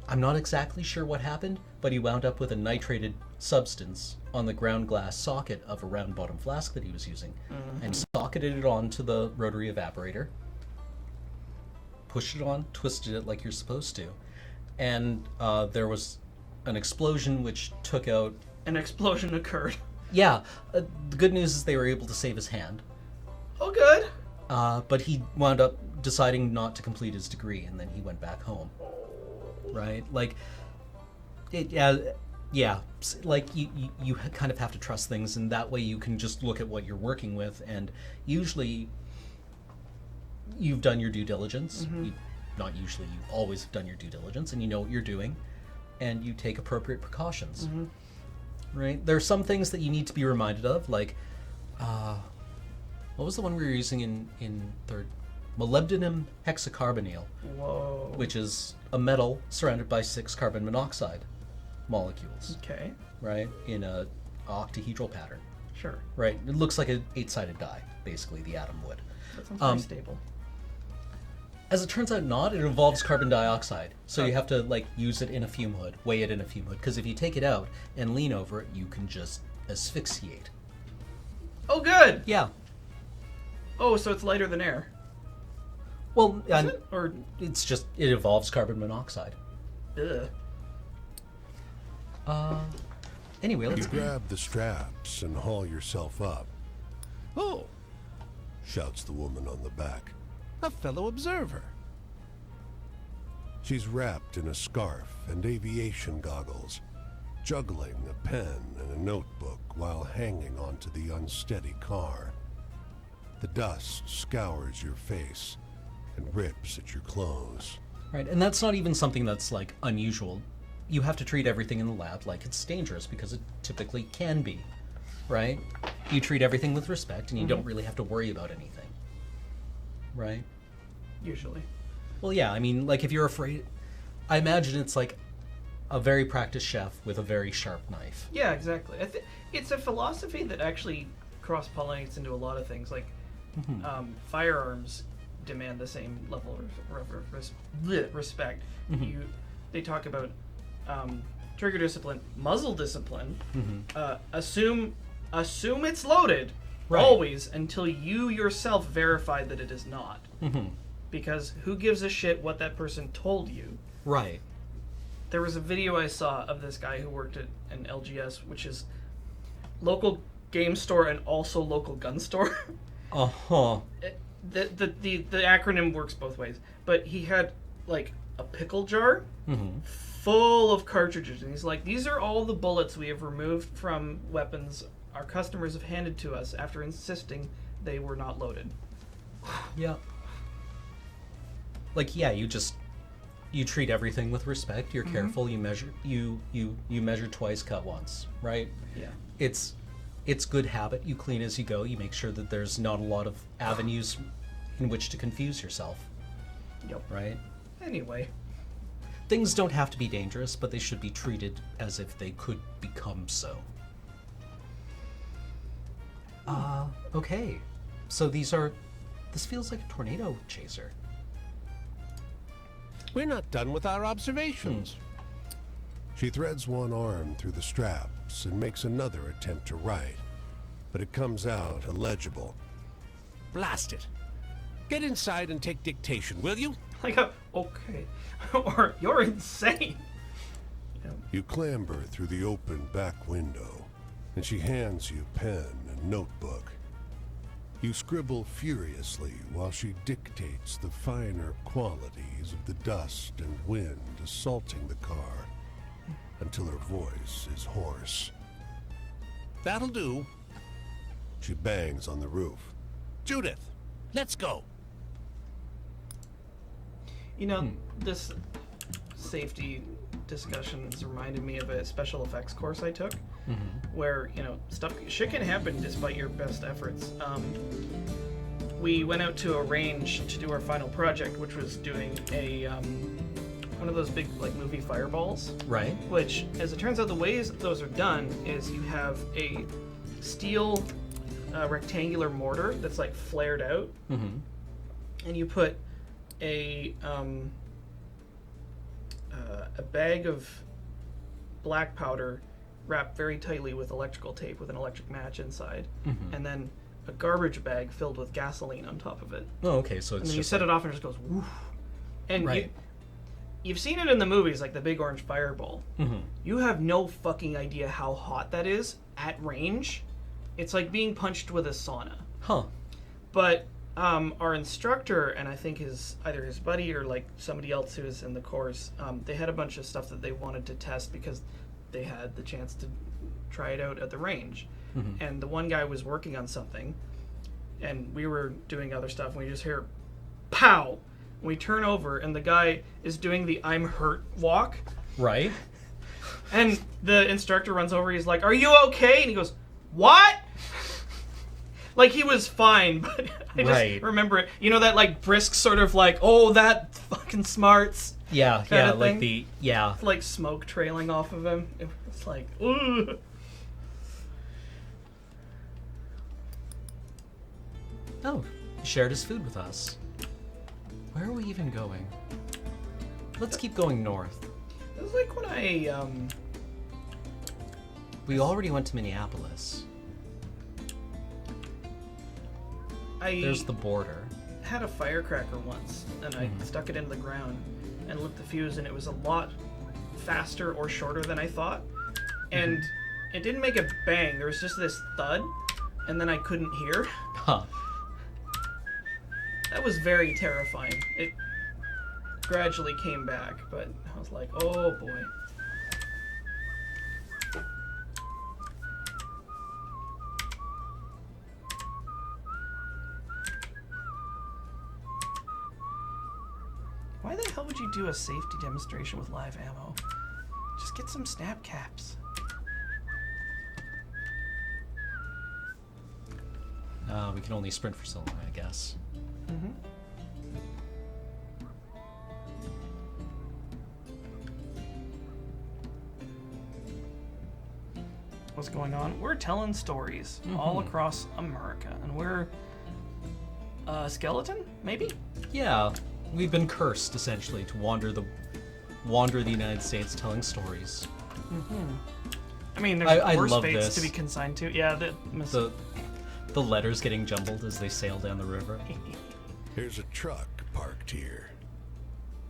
I'm not exactly sure what happened, but he wound up with a nitrated substance on the ground glass socket of a round bottom flask that he was using, and socketed it onto the rotary evaporator, pushed it on, twisted it like you're supposed to, and there was an explosion which took out... An explosion occurred. Yeah. The good news is they were able to save his hand. Oh, good. But he wound up deciding not to complete his degree, and then he went back home. Right? Like, like, you kind of have to trust things, and that way you can just look at what you're working with, and usually you've done your due diligence. Not usually, you always have done your due diligence, and you know what you're doing, and you take appropriate precautions. Right? There are some things that you need to be reminded of, like, what was the one we were using in third? Molybdenum hexacarbonyl. Whoa. Which is a metal surrounded by 6 carbon monoxide molecules. Okay. Right? In a octahedral pattern. Sure. Right? It looks like an 8-sided die, basically, the atom would. That sounds very stable. As it turns out, not. It involves carbon dioxide. So you have to, like, use it in a fume hood, weigh it in a fume hood, because if you take it out and lean over it, you can just asphyxiate. Oh, good! Yeah. Oh, so it's lighter than air. Well, Or it's just, it involves carbon monoxide. ugh. Anyway, You let's... grab the straps and haul yourself up. Oh, Shouts the woman on the back. a fellow observer. She's wrapped in a scarf and aviation goggles, juggling a pen and a notebook while hanging onto the unsteady car. The dust scours your face and rips at your clothes. Right, and that's not even something that's, like, unusual. You have to treat everything in the lab like it's dangerous, because it typically can be, right? You treat everything with respect, and you don't really have to worry about anything, right? Usually. Well, yeah, I mean, like, if you're afraid... I imagine it's like a very practiced chef with a very sharp knife. Yeah, exactly. It's a philosophy that actually cross-pollinates into a lot of things. Like, firearms demand the same level of respect. They talk about trigger discipline, muzzle discipline. Assume it's loaded, always, until you yourself verify that it is not. Because who gives a shit what that person told you? Right. There was a video I saw of this guy who worked at an LGS, which is local game store and also local gun store. Uh-huh. The acronym works both ways, but he had like a pickle jar full of cartridges, and he's like, these are all the bullets we have removed from weapons our customers have handed to us after insisting they were not loaded. Yeah. Like, yeah, you treat everything with respect, you're careful, you measure you measure twice, cut once, right? Yeah. It's good habit. You clean as you go. You make sure that there's not a lot of avenues in which to confuse yourself. Yep. Right? Anyway. Things don't have to be dangerous, but they should be treated as if they could become so. Okay. So this feels like a tornado chaser. We're not done with our observations. She threads one arm through the straps and makes another attempt to write, but it comes out illegible. Blast it. Get inside and take dictation, will you? Like, okay. Or, you're insane. You clamber through the open back window, and she hands you pen and notebook. You scribble furiously while she dictates the finer qualities of the dust and wind assaulting the car until her voice is hoarse. That'll do. She bangs on the roof. Judith, let's go. You know, this safety discussion has reminded me of a special effects course I took, where, you know, shit can happen despite your best efforts. We went out to a range to do our final project, which was doing a one of those big, like, movie fireballs. Right. Which, as it turns out, the ways those are done is you have a steel rectangular mortar that's, like, flared out, and you put a bag of black powder wrapped very tightly with electrical tape with an electric match inside, and then a garbage bag filled with gasoline on top of it. Oh, okay. So it's And then you just set it off and it just goes woof. And Right. you've seen it in the movies, like the big orange fireball. You have no fucking idea how hot that is at range. It's like being punched with a sauna. Huh. But our instructor, and I think either his buddy or like somebody else who was in the course, they had a bunch of stuff that they wanted to test because they had the chance to try it out at the range. And the one guy was working on something, and we were doing other stuff, and we just hear pow. We turn over, and the guy is doing the I'm hurt walk. Right. And the instructor runs over, he's like, "Are you okay?" And he goes, "What?" Like, he was fine, but I just Right. remember it. You know, that, like, brisk sort of, like, oh, that fucking smarts. Yeah. Kinda Yeah. Like thing. Like, smoke trailing off of him. It was like, ooh. Oh, he shared his food with us. Where are we even going? Let's keep going north. It was like when I, We already went to Minneapolis. There's the border. had a firecracker once, and I stuck it into the ground and lit the fuse, and it was a lot faster or shorter than I thought. And it didn't make a bang. There was just this thud, and then I couldn't hear. Huh. That was very terrifying. It gradually came back, but I was like, oh boy. Why the hell would you do a safety demonstration with live ammo? Just get some snap caps. We can only sprint for so long, I guess. Mm-hmm. What's going on? We're telling stories all across America, and we're a skeleton, maybe? Yeah, we've been cursed essentially to wander the United States telling stories. I mean, there's I worse love fates this. to be consigned to. Yeah, The letters getting jumbled as they sail down the river. There's a truck parked here.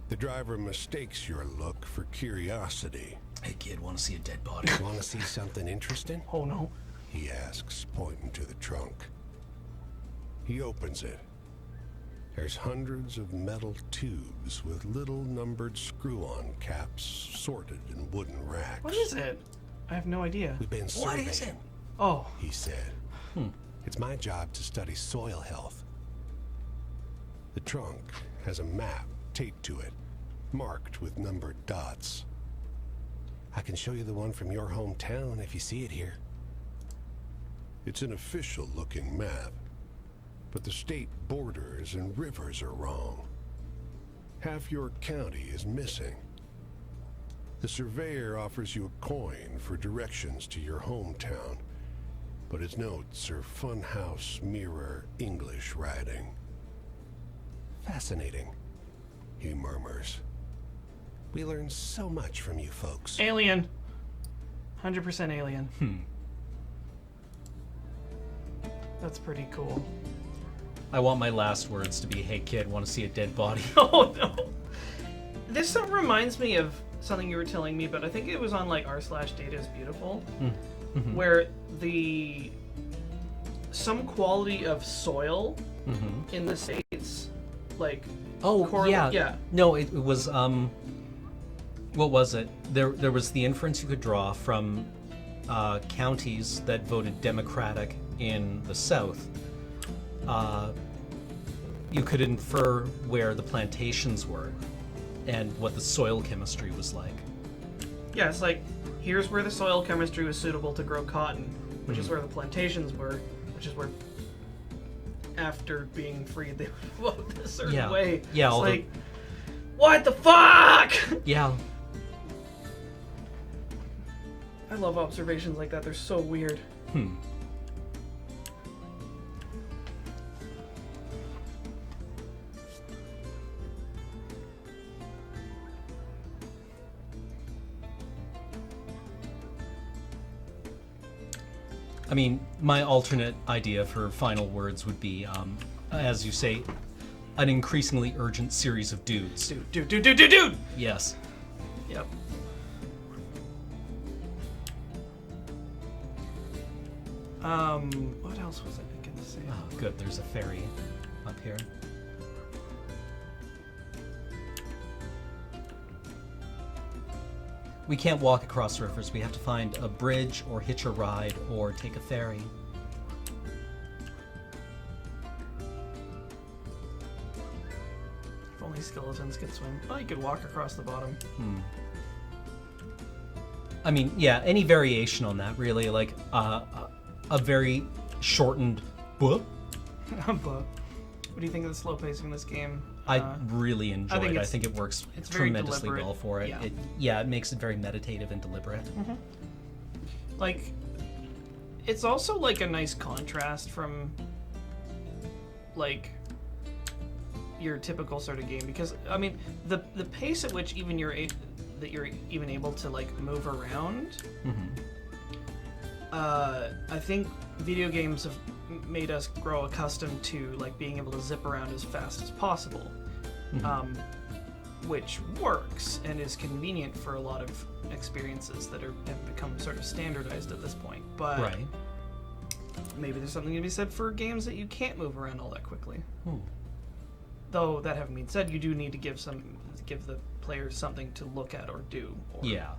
The driver mistakes your look for curiosity. Hey kid, want to see a dead body? Want to see something interesting? Oh no. He asks, pointing to the trunk. He opens it. There's hundreds of metal tubes with little numbered screw-on caps sorted in wooden racks. What is it? I have no idea. We've been surveying, What is it? Oh, he said. It's my job to study soil health. The trunk has a map taped to it, marked with numbered dots. I can show you the one from your hometown if you see it here. It's an official-looking map, but the state borders and rivers are wrong. Half your county is missing. The surveyor offers you a coin for directions to your hometown, but his notes are funhouse mirror English writing. Fascinating, he murmurs. We learn so much from you folks. Alien. 100% alien. That's pretty cool. I want my last words to be, "Hey kid, want to see a dead body?" Oh no. This song reminds me of something you were telling me, but I think it was on like r/Data is Beautiful, where some quality of soil in the States, like yeah. No, it was what was it? There was the inference you could draw from counties that voted Democratic in the South. You could infer where the plantations were and what the soil chemistry was like. Yeah, it's like, here's where the soil chemistry was suitable to grow cotton, which is where the plantations were, which is where, after being freed, they voted a certain way. Yeah, it's like, what the fuck? Yeah. I love observations like that. They're so weird. I mean, my alternate idea for final words would be, as you say, an increasingly urgent series of dudes. Dude! Yes. Yep. What else was I going to say? Oh, good. There's a ferry up here. We can't walk across rivers. We have to find a bridge or hitch a ride or take a ferry. If only skeletons could swim. Oh, you could walk across the bottom. I mean, yeah, any variation on that, really, like a very shortened book. But what do you think of the slow pacing in this game? I really enjoy it. I it's think it works very tremendously deliberate. well for it. Yeah. It makes it very meditative and deliberate. Like, it's also like a nice contrast from like your typical sort of game, because I mean the pace at which even you're even able to like move around. I think video games have made us grow accustomed to like being able to zip around as fast as possible, which works and is convenient for a lot of experiences that have become sort of standardized at this point. But Right. maybe there's something to be said for games that you can't move around all that quickly. Though that having been said, you do need to give the players something to look at or do. Yeah.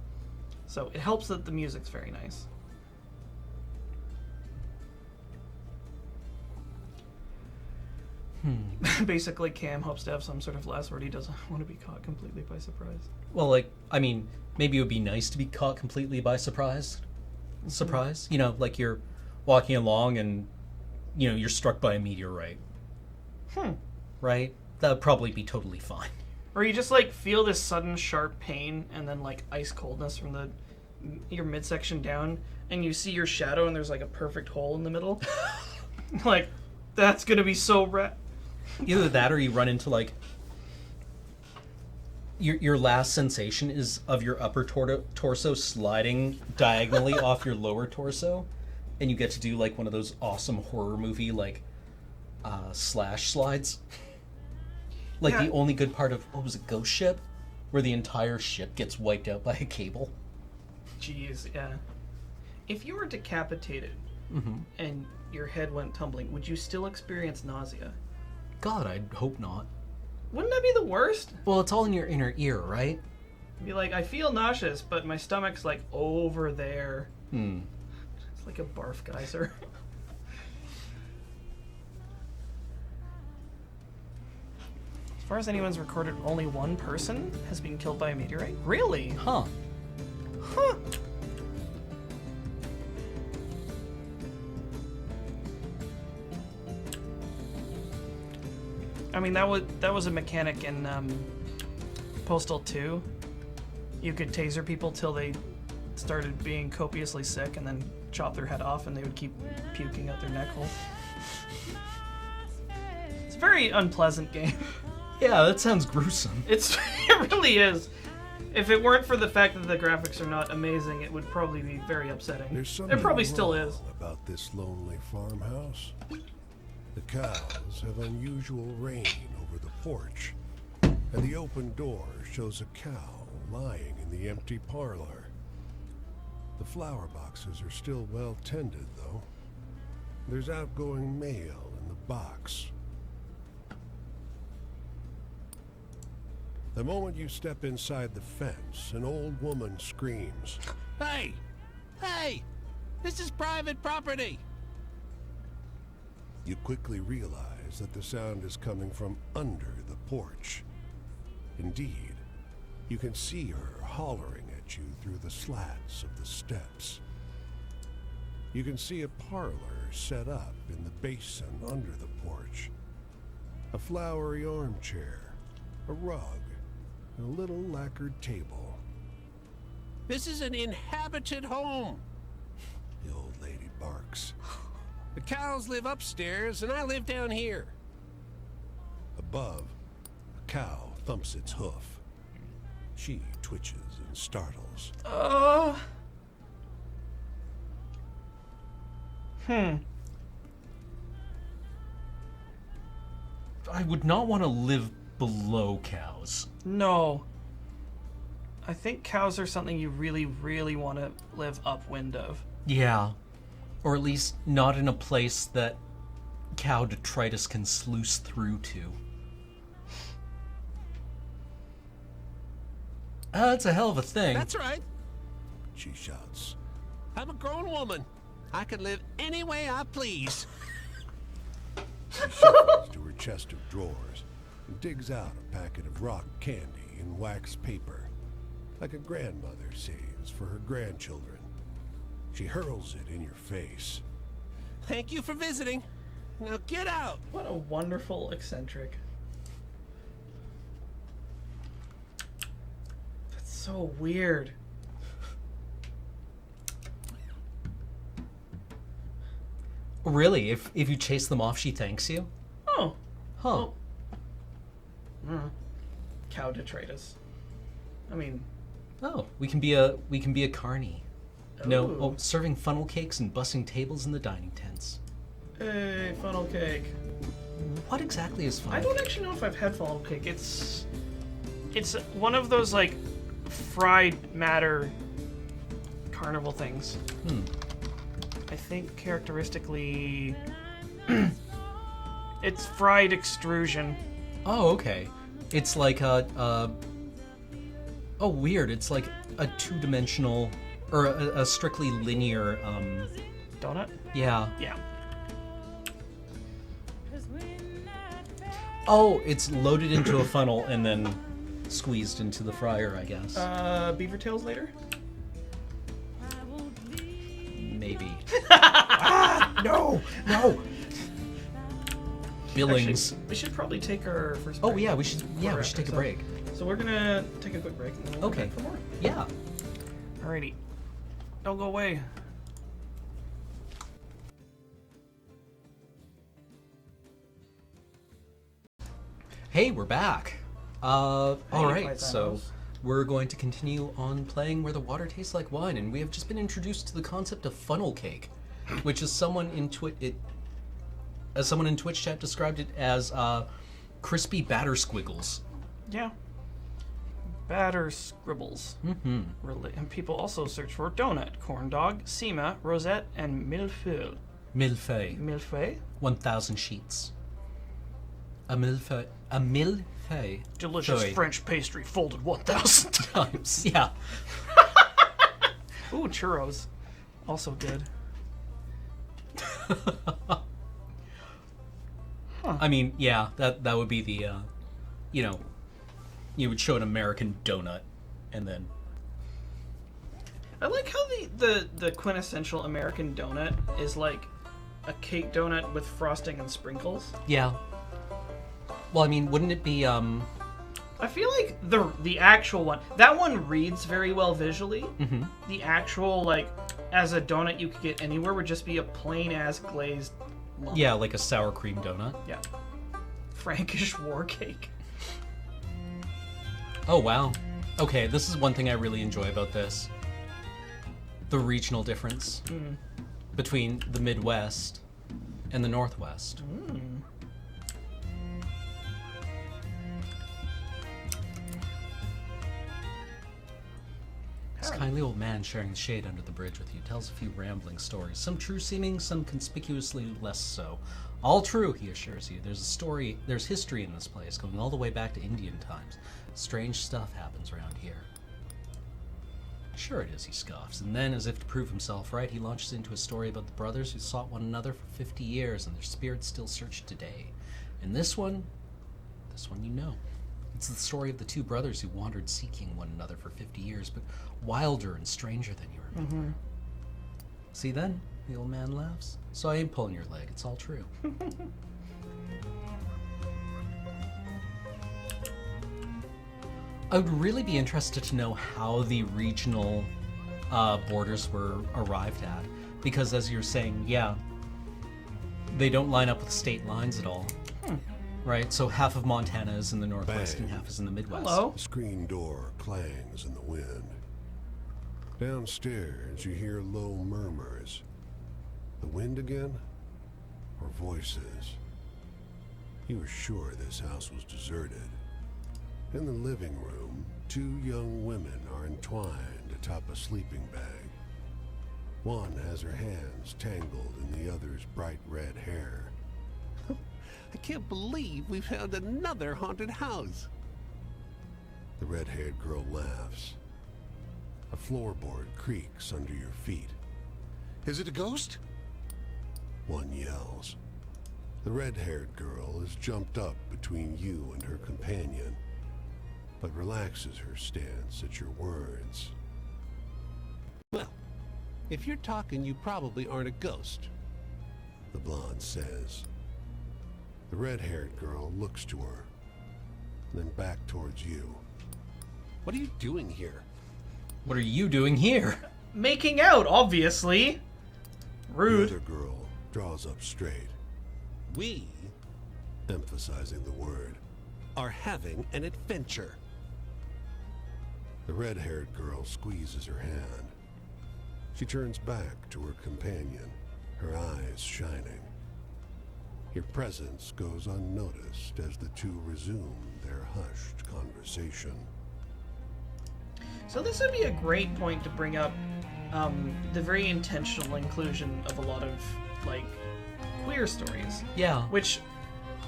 So it helps that the music's very nice. Basically, Cam hopes to have some sort of last word. He doesn't want to be caught completely by surprise. Well, like, I mean, maybe it would be nice to be caught completely by surprise. You know, like you're walking along and, you know, you're struck by a meteorite. Right? That would probably be totally fine. Or you just like feel this sudden sharp pain and then like ice coldness from your midsection down, and you see your shadow and there's like a perfect hole in the middle. Like, that's gonna be so rad. Either that or you run into like your last sensation is of your upper torso sliding diagonally off your lower torso, and you get to do like one of those awesome horror movie like slash slides. Like the only good part of, what was it, Ghost Ship? Where the entire ship gets wiped out by a cable. Jeez, yeah. If you were decapitated and your head went tumbling, would you still experience nausea? God, I'd hope not. Wouldn't that be the worst? Well, it's all in your inner ear, right? Be like, I feel nauseous, but my stomach's like over there. It's like a barf geyser. As far as anyone's recorded, only one person has been killed by a meteorite? Really? Huh. I mean, that was a mechanic in Postal 2. You could taser people till they started being copiously sick, and then chop their head off, and they would keep puking out their neck hole. It's a very unpleasant game. Yeah, that sounds gruesome. It really is. If it weren't for the fact that the graphics are not amazing, it would probably be very upsetting. There's something It probably still wrong is. about this lonely farmhouse. The cows have unusual rain over the porch, and the open door shows a cow lying in the empty parlor. The flower boxes are still well tended, though. There's outgoing mail in the box. The moment you step inside the fence, an old woman screams. Hey! Hey! This is private property! You quickly realize that the sound is coming from under the porch. Indeed, you can see her hollering at you through the slats of the steps. You can see a parlor set up in the basin under the porch. A flowery armchair, a rug, and a little lacquered table. This is an inhabited home! The old lady barks. The cows live upstairs, and I live down here. Above, a cow thumps its hoof. She twitches and startles. I would not want to live below cows. No. I think cows are something you really, really want to live upwind of. Yeah. Or at least not in a place that cow detritus can sluice through to. That's a hell of a thing. That's right. She shouts. I'm a grown woman. I can live any way I please. She shuffles to her chest of drawers and digs out a packet of rock candy in wax paper, like a grandmother saves for her grandchildren. She hurls it in your face. Thank you for visiting. Now get out. What a wonderful eccentric. That's so weird. Really? If you chase them off, she thanks you? Oh. Huh. Cow detritus. I mean, Oh, we can be a carny. No, Ooh. serving funnel cakes and bussing tables in the dining tents. hey, funnel cake. What exactly is funnel I don't cake? actually know if I've had funnel cake. It's one of those like fried matter carnival things. I think characteristically it's fried extrusion. Oh, okay. It's like oh, weird. It's like a two-dimensional or a strictly linear. Donut? Yeah. Yeah. Oh, it's loaded into a funnel and then squeezed into the fryer, I guess. Beaver tails later? Maybe. No. Billings. Actually, we should probably take our first Oh break. yeah, we should take a So- break. So we're gonna take a quick break and then we'll Okay. come back for more. Yeah. Alrighty. Don't go away. Hey, we're back. All right, paisanos. so we're going to continue on playing Where the Water Tastes Like Wine, and we have just been introduced to the concept of funnel cake, which is someone in Twitch chat described it as crispy batter squiggles. Yeah. Batter scribbles. Mm-hmm. And people also search for donut, corn dog, sema, rosette, and millefeuille. Millefeuille. Millefeuille? 1,000 sheets. A millefeuille. A millefeuille. Delicious Feuille. French pastry folded 1,000 times. Yeah. Ooh, churros. Also good. I mean, yeah, that would be the, you would show an American donut, and then I like how the quintessential American donut is like a cake donut with frosting and sprinkles. yeah. Well, I mean, wouldn't it be I feel like the actual one, that one reads very well visually. Mhm. The actual, like, as a donut you could get anywhere would just be a plain ass glazed lump. yeah, like a sour cream donut? Yeah. Frankish war cake. Oh wow. Okay, this is one thing I really enjoy about this. The regional difference between the Midwest and the Northwest. This kindly old man sharing the shade under the bridge with you tells a few rambling stories, some true seeming, some conspicuously less so. All true, he assures you. There's history in this place, going all the way back to Indian times. Strange stuff happens around here. Sure it is, he scoffs, and then, as if to prove himself right, he launches into a story about the brothers who sought one another for 50 years, and their spirits still search today. And this one you know. It's the story of the two brothers who wandered seeking one another for 50 years, but wilder and stranger than you remember. See then? The old man laughs. So I ain't pulling your leg, it's all true. I would really be interested to know how the regional borders were arrived at. Because as you're saying, yeah, they don't line up with state lines at all. Right? So half of Montana is in the Northwest and half is in the Midwest. Hello? The screen door clangs in the wind. Downstairs, you hear low murmurs. The wind again? Or voices? You were sure this house was deserted. In the living room, two young women are entwined atop a sleeping bag. One has her hands tangled in the other's bright red hair. I can't believe we found another haunted house. The red-haired girl laughs. A floorboard creaks under your feet. Is it a ghost? One yells. The red-haired girl is jumped up between you and her companion, but relaxes her stance at your words. Well, if you're talking, you probably aren't a ghost. The blonde says. The red-haired girl looks to her, then back towards you. What are you doing here? What are you doing here? Making out, obviously. The Rude. other girl draws up straight, We emphasizing the word. are having an adventure. The red-haired girl squeezes her hand. She turns back to her companion, her eyes shining. Your presence goes unnoticed as the two resume their hushed conversation. So this would be a great point to bring up the very intentional inclusion of a lot of, like, queer stories. Yeah. Which,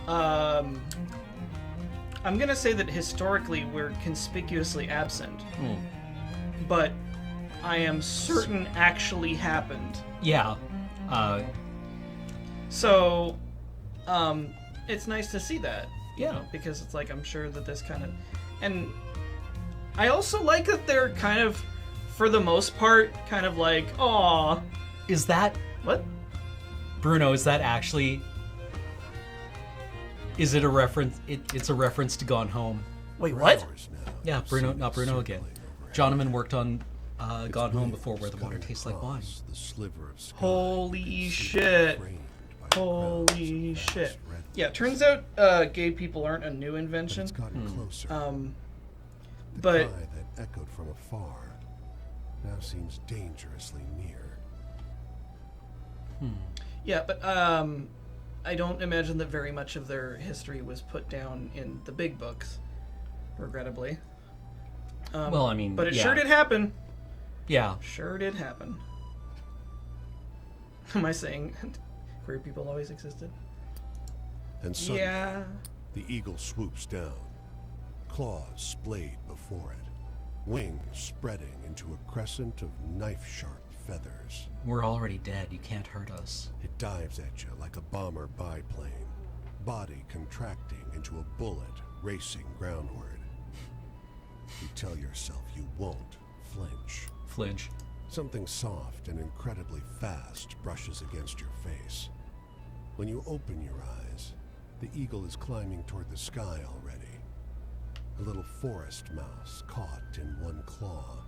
I'm gonna say that historically we're conspicuously absent. But I am certain actually happened. Yeah. So, it's nice to see that. You Yeah. know, because it's like, I'm sure that this kind of... And I also like that they're kind of, for the most part, kind of like, aw. Is that... What? Bruno, is that actually... Is it a reference? It's a reference to Gone Home. Wait, For what? hours now, Yeah, you've Bruno, seen not it Bruno again. circling overhead. Jonathan worked on Its Gone Home wings before, where the water cutting tastes like wine. across the sliver of sky Holy you can see shit. framed by the Holy crowds of shit. vast red Yeah, turns out gay people aren't a new But invention. it's gotten closer. Um, The but- cry that echoed from afar now seems dangerously near. yeah, but I don't imagine that very much of their history was put down in the big books, regrettably. Well, I mean, But it yeah. sure did happen. Yeah. Sure did happen. Am I saying queer people always existed? And suddenly, Yeah. the eagle swoops down, claws splayed before it, wings spreading into a crescent of knife-sharp feathers. We're already dead. You can't hurt us. It dives at you like a bomber biplane, body contracting into a bullet racing groundward. You tell yourself you won't flinch. Flinch. Something soft and incredibly fast brushes against your face. When you open your eyes, the eagle is climbing toward the sky already. A little forest mouse caught in one claw,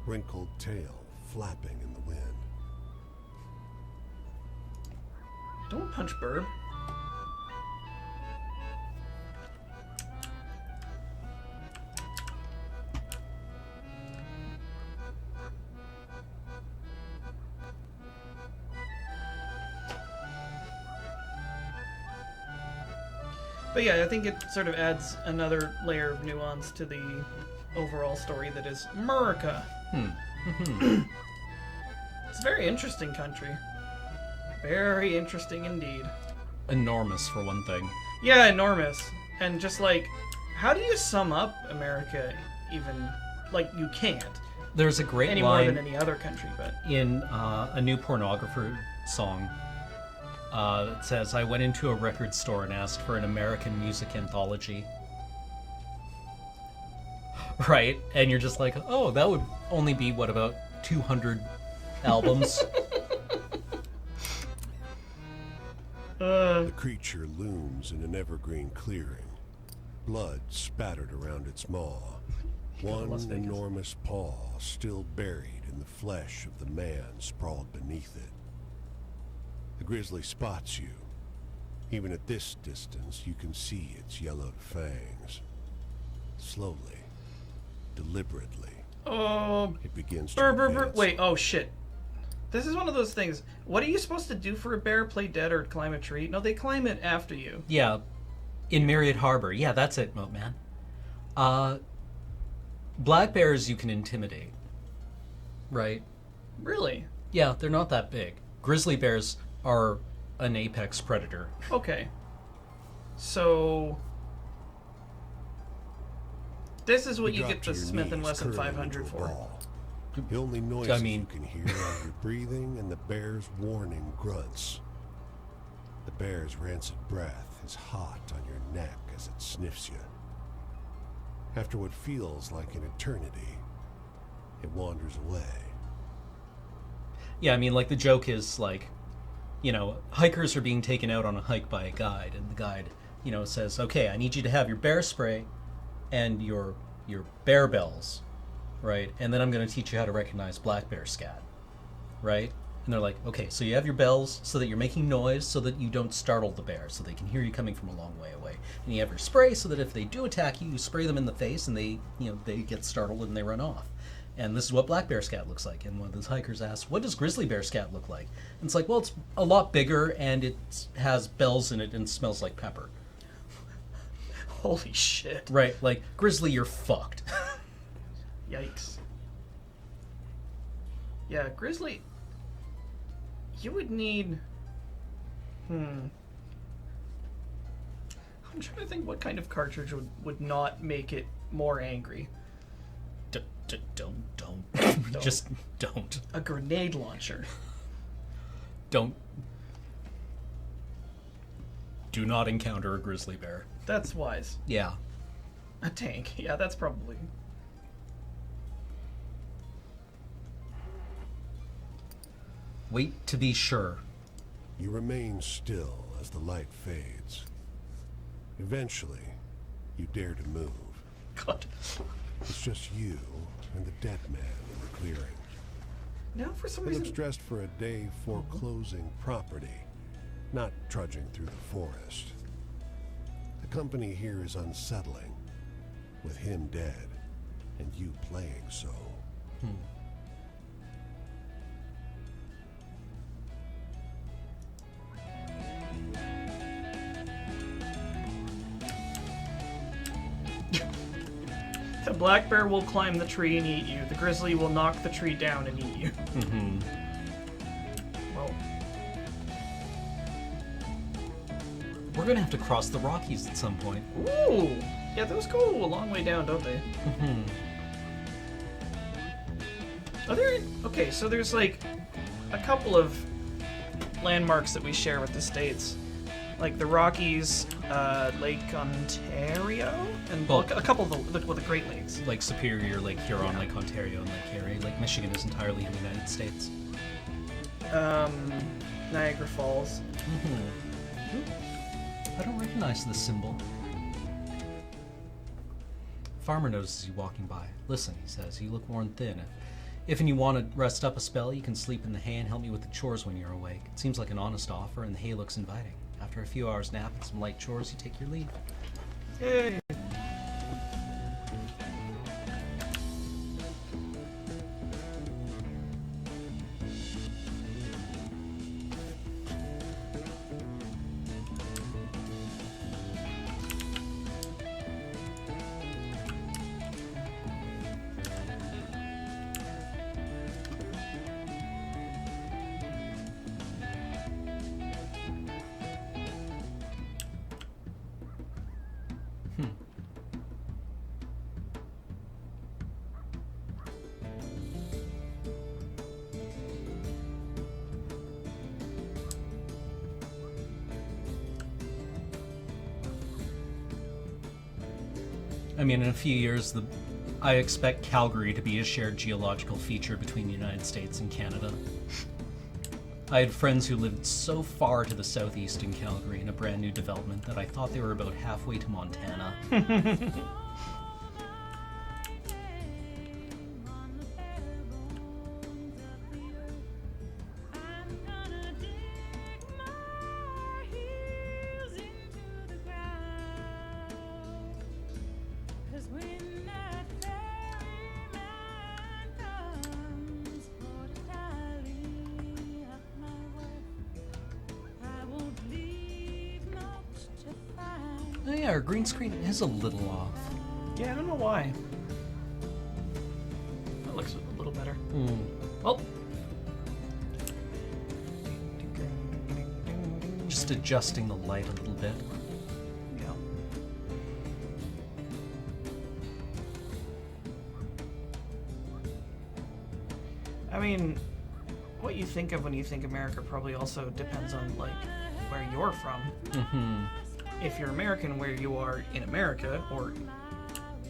wrinkled tail flapping in the wind. Don't punch Burb. But yeah, I think it sort of adds another layer of nuance to the overall story that is America. It's a very interesting country. Very interesting indeed. Enormous, for one thing. Yeah, enormous. And just like, how do you sum up America even? Like, you can't. There's a great Any line more than any other country, but... in a new pornographer song that says, I went into a record store and asked for an American music anthology. Right? And you're just like, oh, that would only be, what, about 200 albums? The creature looms in an evergreen clearing, blood spattered around its maw. One Las Vegas. enormous paw still buried in the flesh of the man sprawled beneath it. The grizzly spots you. Even at this distance, you can see its yellowed fangs. Slowly, deliberately, it begins to advance. Wait, oh shit. This is one of those things. What are you supposed to do for a bear? Play dead or climb a tree? No, they climb it after you. Yeah, in Myriad Harbor. Yeah, that's it, Moatman. Black bears you can intimidate, right? Really? Yeah, they're not that big. Grizzly bears are an apex predator. Okay. So... this is what you drop get to the your Smith & knees, Wesson curling 500 into a for. ball. The only noises you can hear are your breathing and the bear's warning grunts. The bear's rancid breath is hot on your neck as it sniffs you. After what feels like an eternity, it wanders away. Yeah, I mean, like, the joke is, like, you know, hikers are being taken out on a hike by a guide, and the guide, you know, says, okay, I need you to have your bear spray and your bear bells, right? And then I'm going to teach you how to recognize black bear scat, right? And they're like, okay, so you have your bells so that you're making noise so that you don't startle the bear, so they can hear you coming from a long way away. And you have your spray so that if they do attack you, you spray them in the face and they, you know, they get startled and they run off. And this is what black bear scat looks like. And one of those hikers asks, what does grizzly bear scat look like? And it's like, well, it's a lot bigger and it has bells in it and smells like pepper. Holy shit. Right, like, grizzly, you're fucked. Yikes. Yeah, grizzly... you would need... I'm trying to think what kind of cartridge would not make it more angry. Don't. Just don't. A grenade launcher. Don't. Do not encounter a grizzly bear. That's wise. Yeah. A tank. Yeah, that's probably... Wait to be sure. You remain still as the light fades. Eventually, you dare to move. God. It's just you and the dead man in the clearing. Now for some He looks reason... dressed for a day foreclosing property, not trudging through the forest. The company here is unsettling, with him dead and you playing so. The black bear will climb the tree and eat you. The grizzly will knock the tree down and eat you. Well, We're gonna have to cross the Rockies at some point. ooh! Yeah, those go a long way down, don't they? Are there... okay, so there's like a couple of landmarks that we share with the States. Like the Rockies, Lake Ontario, and Well, a couple of the Great Lakes. Lake Superior, Lake Huron, Lake Ontario, and Lake Erie. Lake Michigan is entirely in the United States. Niagara Falls. I don't recognize this symbol. Farmer notices you walking by. Listen, he says, you look worn thin. If and you want to rest up a spell, you can sleep in the hay and help me with the chores when you're awake. It seems like an honest offer, and the hay looks inviting. After a few hours nap and some light chores, you take your leave. Yay! I mean, in a few years, I expect Calgary to be a shared geological feature between the United States and Canada. I had friends who lived so far to the southeast in Calgary in a brand new development that I thought they were about halfway to Montana. Oh yeah, our green screen is a little off. Yeah, I don't know why. That looks a little better. Well. Just adjusting the light a little bit. Yeah. I mean, what you think of when you think America probably also depends on, like, where you're from. Mm-hmm. If you're American, where you are in America, or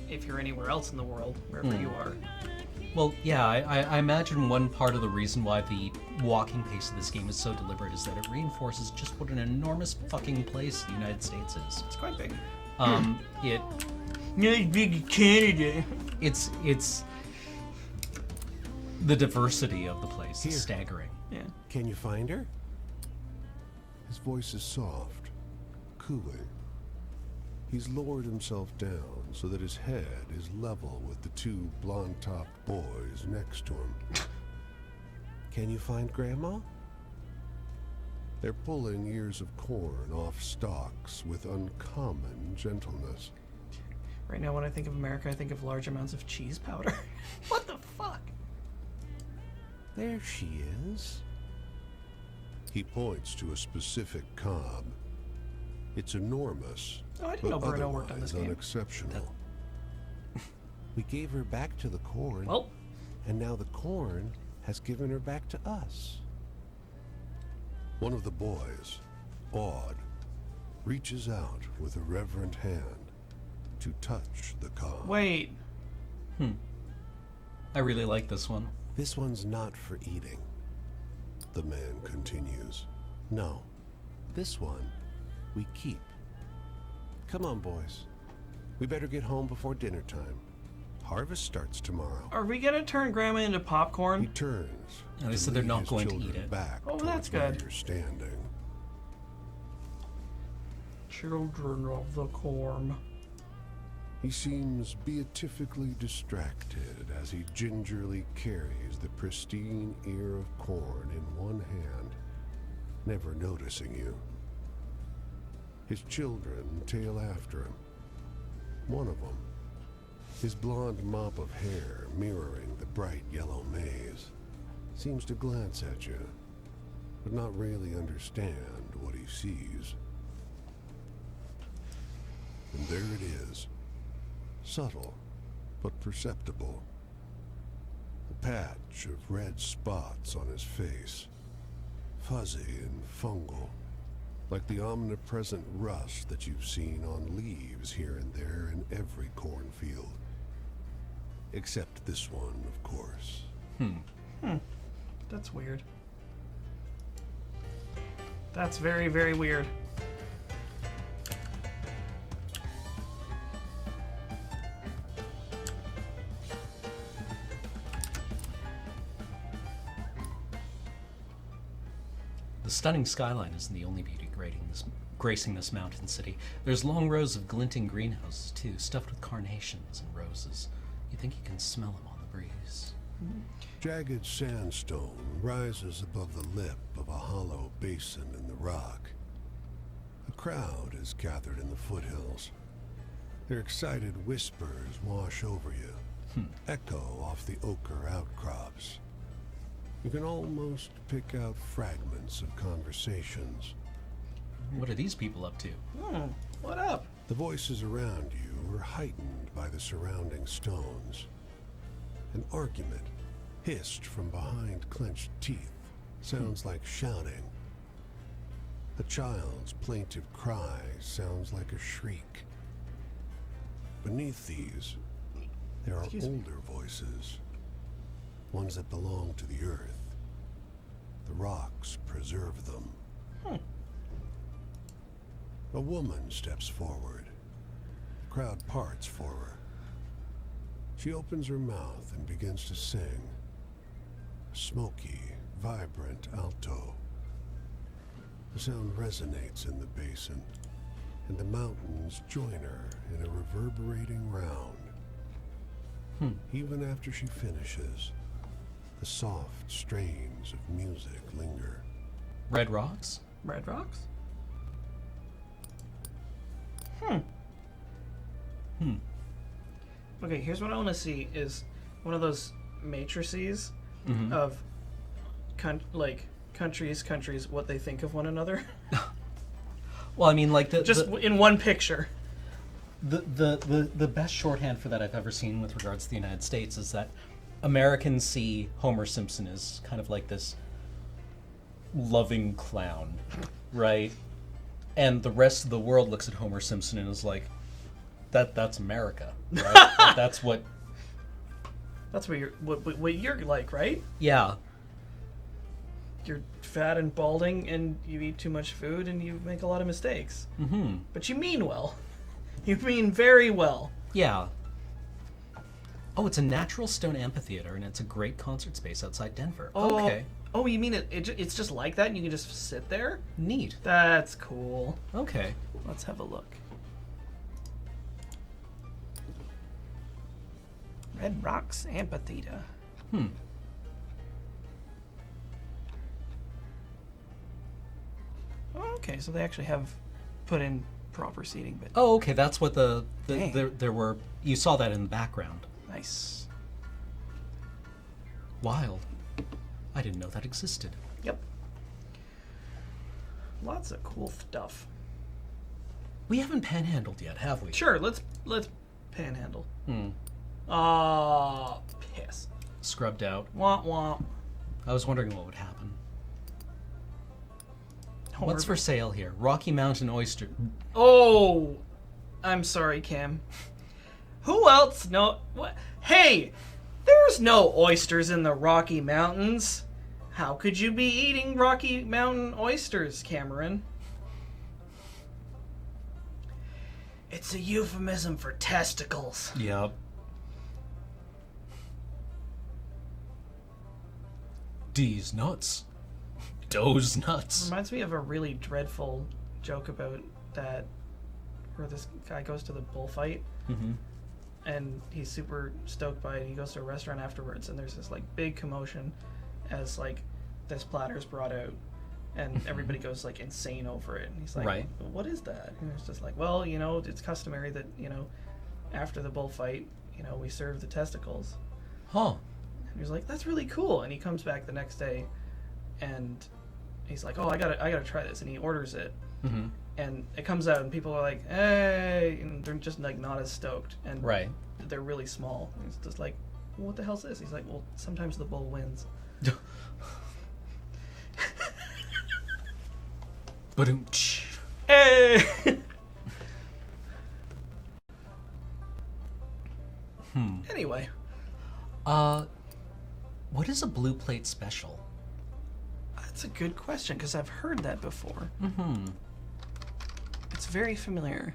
if you're anywhere else in the world, wherever you are. Well, yeah, I imagine one part of the reason why the walking pace of this game is so deliberate is that it reinforces just what an enormous fucking place the United States is. It's quite big. It Not as big as Canada. it's the diversity of the place Here. is staggering. Yeah. Can you find her? His voice is soft, cooling. He's lowered himself down so that his head is level with the two blonde-topped boys next to him. Can you find Grandma? They're pulling ears of corn off stalks with uncommon gentleness. Right now, when I think of America, I think of large amounts of cheese powder. What the fuck? There she is. He points to a specific cob. It's enormous, Oh, I didn't know but Bruno worked on this otherwise game. unexceptional. We gave her back to the corn, Well, and now the corn has given her back to us. One of the boys, awed, reaches out with a reverent hand to touch the cob. wait. I really like this one. This one's not for eating, the man continues. No, this one we keep. Come on, boys. We better get home before dinner time. Harvest starts tomorrow. Are we gonna turn Grandma into He popcorn? turns. And they to said they're lead not his going to children eat it. Back Oh, towards that's where good. you're standing. Children of the corn. He seems beatifically distracted as he gingerly carries the pristine ear of corn in one hand, never noticing you. His children tail after him. One of them, his blonde mop of hair mirroring the bright yellow maze, seems to glance at you, but not really understand what he sees. And there it is. Subtle, but perceptible. A patch of red spots on his face. Fuzzy and fungal, like the omnipresent rust that you've seen on leaves here and there in every cornfield. Except this one, of course. That's weird. That's very, very weird. The stunning skyline isn't the only beauty gracing this mountain city. There's long rows of glinting greenhouses, too, stuffed with carnations and roses. You think you can smell them on the breeze. Jagged sandstone rises above the lip of a hollow basin in the rock. A crowd is gathered in the foothills. Their excited whispers wash over you, echo off the ochre outcrops. You can almost pick out fragments of conversations. What are these people up to? What up? The voices around you are heightened by the surrounding stones. An argument, hissed from behind clenched teeth, sounds like shouting. A child's plaintive cry sounds like a shriek. Beneath these, there are Excuse me. older voices, ones that belong to the earth. The rocks preserve them. A woman steps forward. The crowd parts for her. She opens her mouth and begins to sing. A smoky, vibrant alto. The sound resonates in the basin, and the mountains join her in a reverberating round. Even after she finishes, the soft strains of music linger. Red rocks? Red rocks? Okay, here's what I want to see is one of those matrices of countries, what they think of one another. Well, I mean, like Just in one picture. the best shorthand for that I've ever seen with regards to the United States is that Americans see Homer Simpson as kind of like this loving clown, right? And the rest of the world looks at Homer Simpson and is like, that's America, right? Like, that's what. That's what you're like, right? Yeah. You're fat and balding, and you eat too much food, and you make a lot of mistakes. Mm-hmm. But you mean well. You mean very well. Yeah. Oh, it's a natural stone amphitheater, and it's a great concert space outside Denver. Oh, Okay. Oh, you mean it's just like that, and you can just sit there? Neat. That's cool. Okay. Let's have a look. Red Rocks Amphitheater. Okay, so they actually have put in proper seating, but Oh, okay. That's what Dang. there were. You saw that in the background. nice. Wild. I didn't know that existed. Yep. Lots of cool stuff. We haven't panhandled yet, have we? Sure, let's panhandle. Ah, piss. Scrubbed out. Womp womp. I was wondering what would happen. Homer- What's for sale here? Rocky Mountain oyster. Oh, I'm sorry, Cam. Who else know? What? Hey, there's no oysters in the Rocky Mountains. How could you be eating Rocky Mountain oysters, Cameron? It's a euphemism for testicles. Yep. D's nuts. Doe's nuts. Reminds me of a really dreadful joke about that, where this guy goes to the bullfight, and he's super stoked by it. He goes to a restaurant afterwards, and there's this like big commotion as like this platter's brought out, and everybody goes like insane over it. And he's like, Right. "What is that?" And it's just like, "Well, you know, it's customary that after the bullfight, we serve the testicles." Huh. And he's like, "That's really cool." And he comes back the next day, and he's like, "Oh, I gotta try this," and he orders it. And it comes out, and people are like, "Hey," and they're just like not as stoked, and Right. they're really small. And it's just like, well, "What the hell's this?" He's like, "Well, sometimes the bull wins." Ba-doom-tsh. Hey. Anyway, What is a blue plate special? that's a good question because I've heard that before. It's very familiar.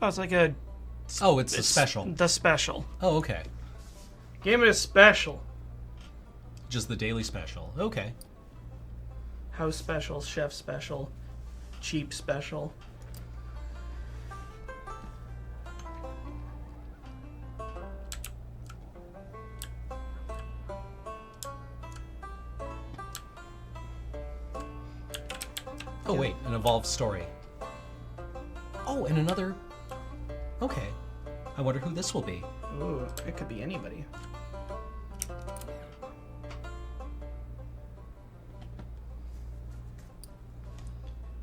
Oh, it's like a Oh, it's a special. The special. Oh, okay. Give me a special. Just the daily special. Okay. House special, chef special, cheap special. Oh, wait. An evolved story. Oh, and another... Okay. I wonder who this will be. Ooh, it could be anybody.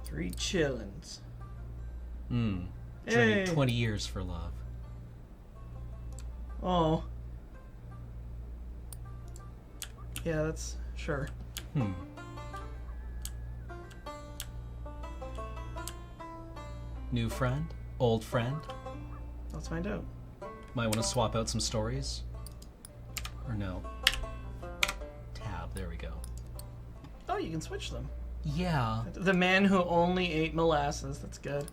Three chillins. Journey Hey. 20 years for love. Oh. Yeah, that's sure. New friend? Old friend? Let's find out. Might want to swap out some stories? Or no? Tab, there we go. Oh, you can switch them. Yeah. The man who only ate molasses. That's good.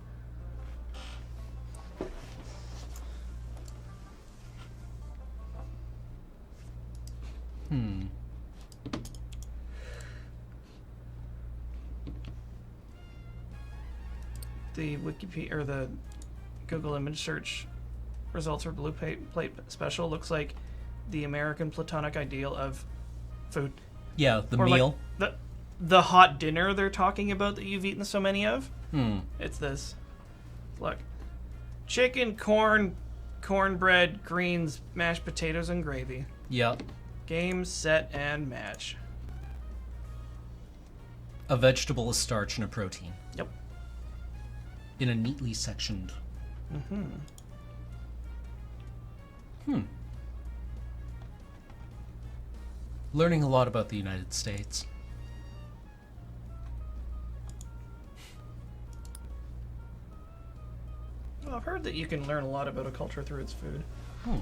The Wikipedia or the Google image search results for Blue Plate Special looks like the American platonic ideal of food. Yeah, the Or meal. like the hot dinner they're talking about that you've eaten so many of. It's this. Look. Chicken, corn, cornbread, greens, mashed potatoes, and gravy. Yep. Game, set, and match. A vegetable, a starch, and a protein. Yep. In a neatly sectioned. Learning a lot about the United States. Well, I've heard that you can learn a lot about a culture through its food. Hmm.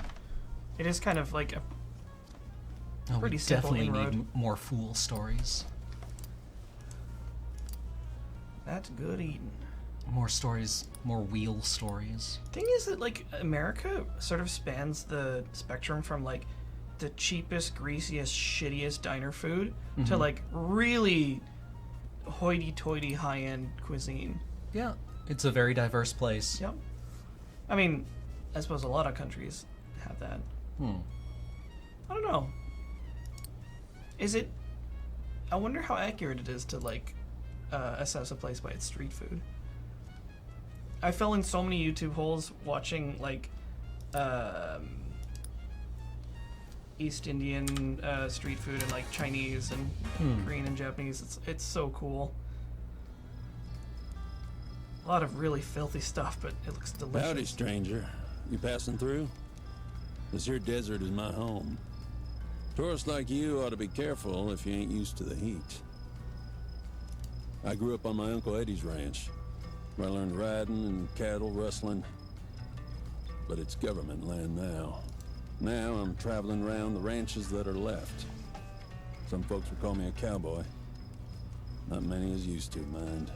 It is kind of like a Oh, pretty we simple definitely inroad. need more fool stories. that's good eating. More stories, more wheel stories. Thing is that like America sort of spans the spectrum from like the cheapest, greasiest, shittiest diner food to like really hoity-toity high-end cuisine. Yeah, it's a very diverse place. Yep. I mean, I suppose a lot of countries have that. I don't know. Is it? I wonder how accurate it is to like assess a place by its street food. I fell in so many YouTube holes watching like East Indian street food and like Chinese and Korean and Japanese. It's so cool. A lot of really filthy stuff, but it looks delicious. Howdy, stranger. You passing through? This here desert is my home. Tourists like you ought to be careful if you ain't used to the heat. I grew up on my Uncle Eddie's ranch, where I learned riding and cattle rustling. But it's government land now. Now I'm traveling around the ranches that are left. Some folks would call me a cowboy. Not many is used to, mind.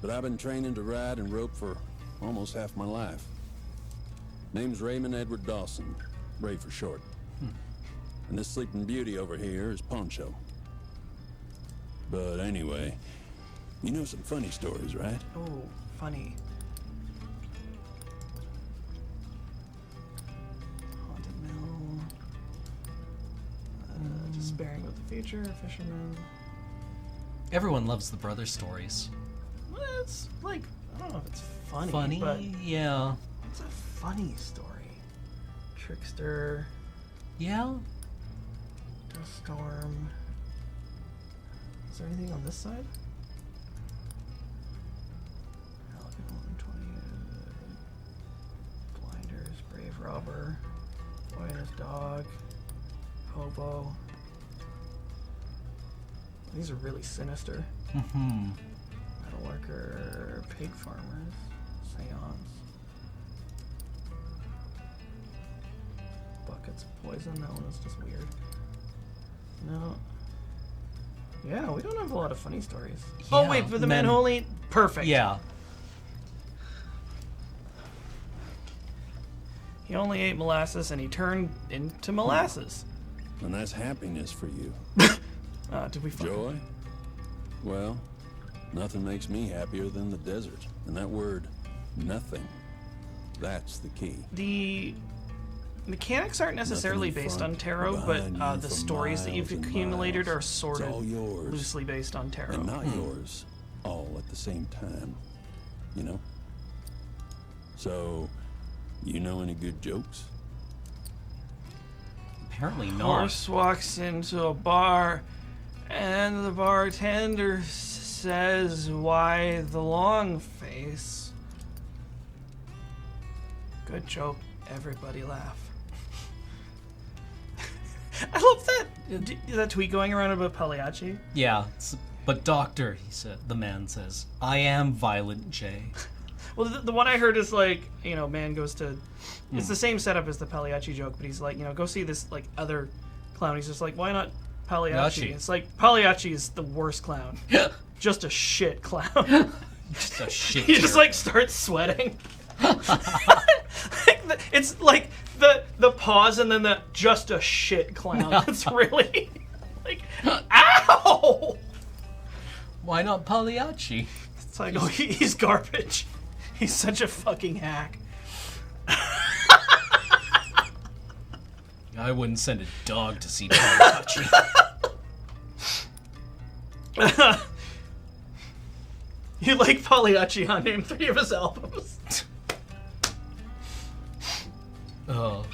But I've been training to ride and rope for almost half my life. Name's Raymond Edward Dawson, Ray for short. And this sleeping beauty over here is Poncho. But anyway, you know some funny stories, right? Oh, funny. Haunted mill. Despairing with the future, fisherman. Everyone loves the brother stories. Well, it's like, I don't know if it's funny, Funny? but Yeah. it's a funny story. Trickster, Yeah? Dust Storm. Is there anything on this side? Elegant 120. Blinders, Brave Robber, Boy and His Dog, Hobo. These are really sinister. Metal Worker, Pig Farmers, Seance. Buckets of Poison, that one is just weird. No. Yeah, we don't have a lot of funny stories. Oh Yeah, wait, but the man who only perfect. Yeah. He only ate molasses and he turned into molasses. And that's happiness for you. Did we fuck him? Joy? Well, nothing makes me happier than the desert. And that word, nothing, that's the key. The mechanics aren't necessarily Nothing in based front on tarot, or but behind the you for stories that you've miles and accumulated miles. are sort It's of all yours. loosely based on tarot. And not yours, all at the same time. You know? So, you know any good jokes? Apparently not. Horse walks into a bar, and the bartender says, "Why the long face?" Good joke. Everybody laugh. I love that. That tweet going around about Pagliacci. Yeah. But doctor, the man says, I am Violent J. Well, the one I heard is like, man goes to... It's the same setup as the Pagliacci joke, but he's like, go see this like other clown. He's just like, why not Pagliacci? Pagliacci. It's like, Pagliacci is the worst clown. Just a shit clown. Just a shit. He just like starts sweating. It's like the pause and then the just a shit clown. It's really like, ow! Why not Pagliacci? It's like, oh, he's garbage. He's such a fucking hack. I wouldn't send a dog to see Pagliacci. You like Pagliacci on name 3 of his albums. Oh.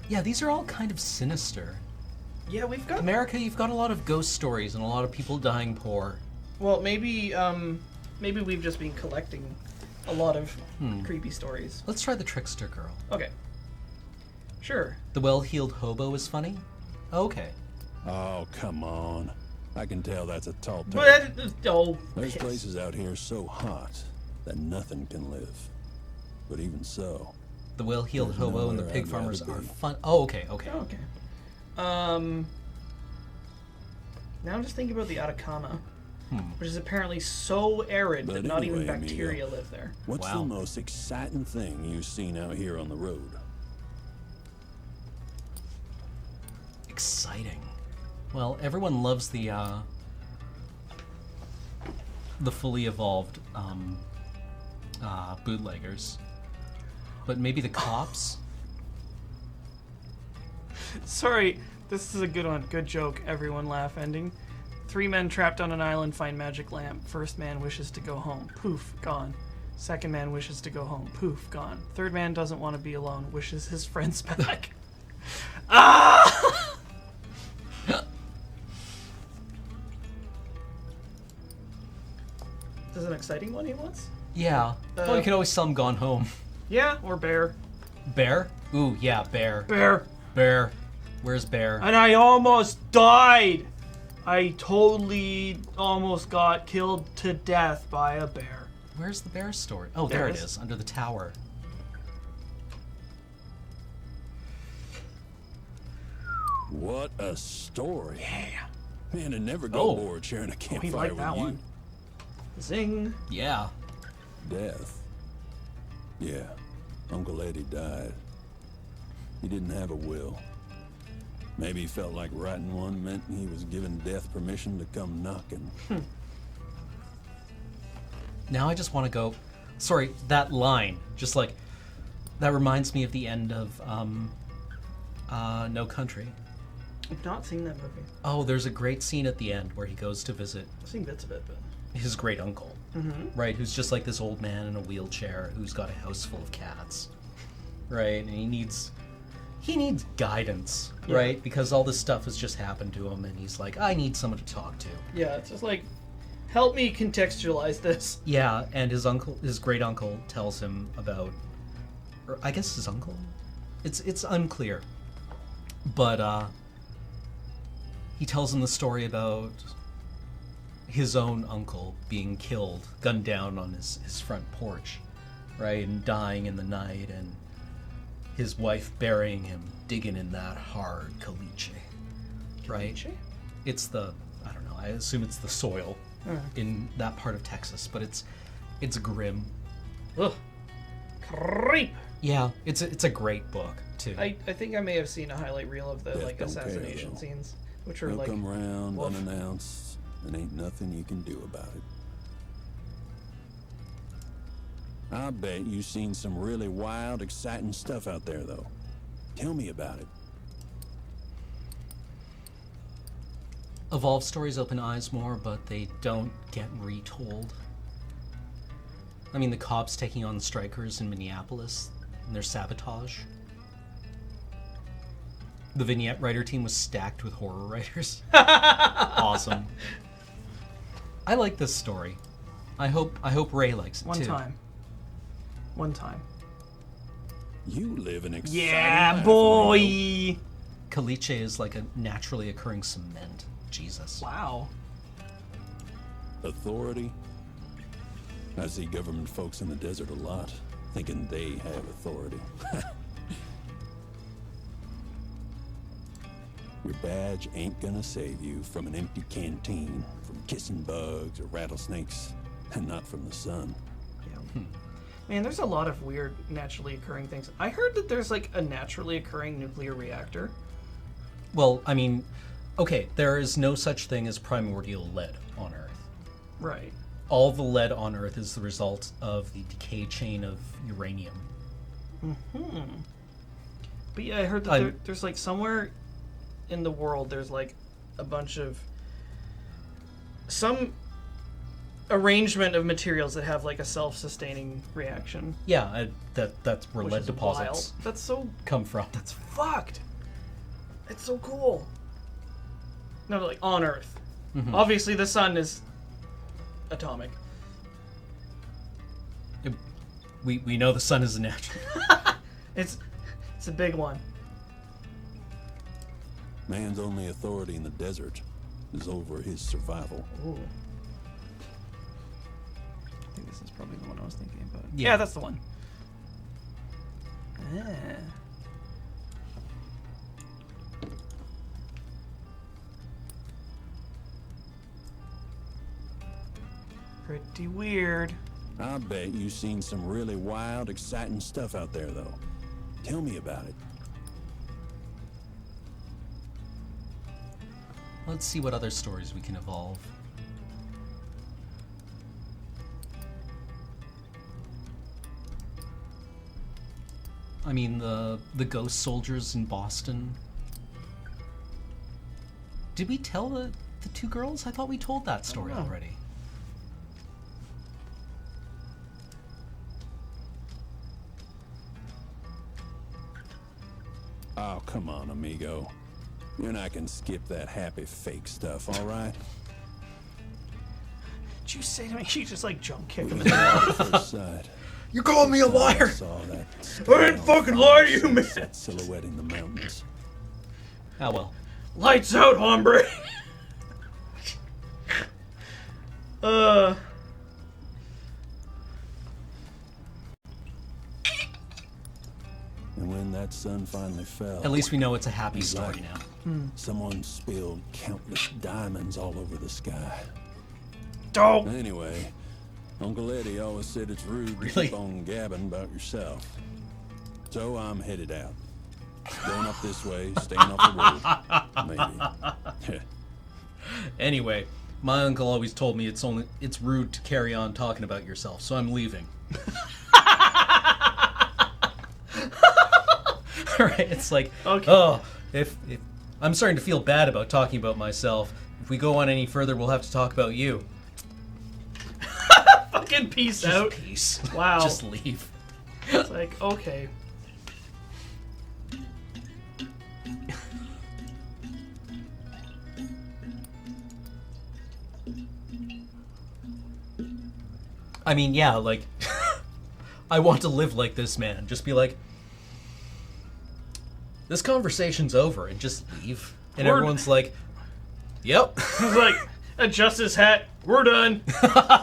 Yeah, these are all kind of sinister. Yeah, we've got... America, you've got a lot of ghost stories and a lot of people dying poor. Well, maybe we've just been collecting a lot of creepy stories. Let's try the trickster girl. Okay. Sure. The well-heeled hobo is funny? Okay. Oh, come on. I can tell that's a tall tale. But, There's places out here so hot that nothing can live. But even so... The well-heeled There's hobo and the nowhere pig I'd farmers rather are be. fun. Oh, okay. Okay. Now I'm just thinking about the Atacama, which is apparently so arid But that not even anyway, bacteria Miguel, live there. What's Wow. the most exciting thing you've seen out here on the road? Exciting. Well, everyone loves the fully evolved bootleggers. But maybe the cops? Sorry, this is a good one. Good joke. Everyone laugh ending. 3 men trapped on an island find magic lamp. First man wishes to go home. Poof, gone. Second man wishes to go home. Poof, gone. Third man doesn't want to be alone. Wishes his friends back. Ah! This is an exciting one he wants? Yeah. Well, you can always sell them Gone Home. Yeah, or bear. Bear? Ooh, yeah, bear. Bear. Bear. Where's Bear? And I almost died. I totally almost got killed to death by a bear. Where's the bear story? Oh, There there it it is. is, under the tower. What a story. Yeah. Man, I never go Oh. bored sharing a We campfire like with that you. one. Zing. Yeah. Death. Yeah, Uncle Eddie died. He didn't have a will. Maybe he felt like writing one meant he was giving death permission to come knocking. Now I just want to go... Sorry, that line. Just like... That reminds me of the end of, No Country. I've not seen that movie. Oh, there's a great scene at the end where he goes to visit I've seen bits of it, but... his great uncle, right? Who's just like this old man in a wheelchair who's got a house full of cats, right? And he needs guidance, right? Because all this stuff has just happened to him, and he's like, I need someone to talk to. Yeah, it's just like, help me contextualize this. Yeah, and his great uncle, tells him about, or I guess his uncle. It's unclear, but he tells him the story about his own uncle being killed, gunned down on his front porch, right, and dying in the night, and his wife burying him, digging in that hard caliche, right? Caliche? It's the, I don't know, I assume it's the soil in that part of Texas, but it's grim. Ugh. Creep. Yeah, it's a great book too. I think I may have seen a highlight reel of the Death like don't care, assassination though. scenes, which are He'll like, come round woof. unannounced, and ain't nothing you can do about it. I bet you've seen some really wild, exciting stuff out there, though. Tell me about it. Evolved stories open eyes more, but they don't get retold. I mean, the cops taking on strikers in Minneapolis and their sabotage. The vignette writer team was stacked with horror writers. Awesome. I like this story. I hope Ray likes it one too. time. One time. You live an exciting Yeah, life, boy! amigo. Caliche is like a naturally occurring cement. Jesus. Wow. Authority? I see government folks in the desert a lot, thinking they have authority. Your badge ain't gonna save you from an empty canteen, from kissing bugs or rattlesnakes, and not from the sun. Yeah. Man, there's a lot of weird naturally occurring things. I heard that there's like a naturally occurring nuclear reactor. Well, I mean, okay, there is no such thing as primordial lead on Earth. Right. All the lead on Earth is the result of the decay chain of uranium. But yeah, I heard that there's like somewhere in the world there's like a bunch of some arrangement of materials that have like a self-sustaining reaction. Yeah, that's where Which lead is deposits wild. That's so come from. That's fucked. It's so cool. No, like on Earth. Obviously, the sun is atomic. We know the sun is a natural. It's a big one. Man's only authority in the desert is over his survival. Ooh. I think this is probably the one I was thinking about. Yeah. Yeah, that's the one. Yeah. Pretty weird. I bet you've seen some really wild, exciting stuff out there, though. Tell me about it. Let's see what other stories we can evolve. I mean, the ghost soldiers in Boston. Did we tell the two girls? I thought we told that story already. Oh, come on, amigo. You and I can skip that happy fake stuff, all right? Did you say to me you just like jump kick him? First sight. You called me a liar! Saw that I didn't fucking lie to you, man. That silhouette in the mountains. Ah, well. Lights out, hombre. And when that sun finally fell, At least we know it's a happy story now. someone spilled countless diamonds all over the sky. Dope. Anyway, Uncle Eddie always said it's rude to Really? keep on gabbing about yourself. So I'm headed out. Going up this way, staying off the road. Maybe. Anyway, my uncle always told me it's rude to carry on talking about yourself, so I'm leaving. Right? It's like, Okay. oh, if I'm starting to feel bad about talking about myself. If we go on any further, we'll have to talk about you. Fucking peace Just out. peace. Wow. Just leave. It's like, okay. I mean, yeah, like, I want to live like this man. Just be like, this conversation's over, and just leave. And Word. everyone's like, yep. He's like, adjust his hat. We're done.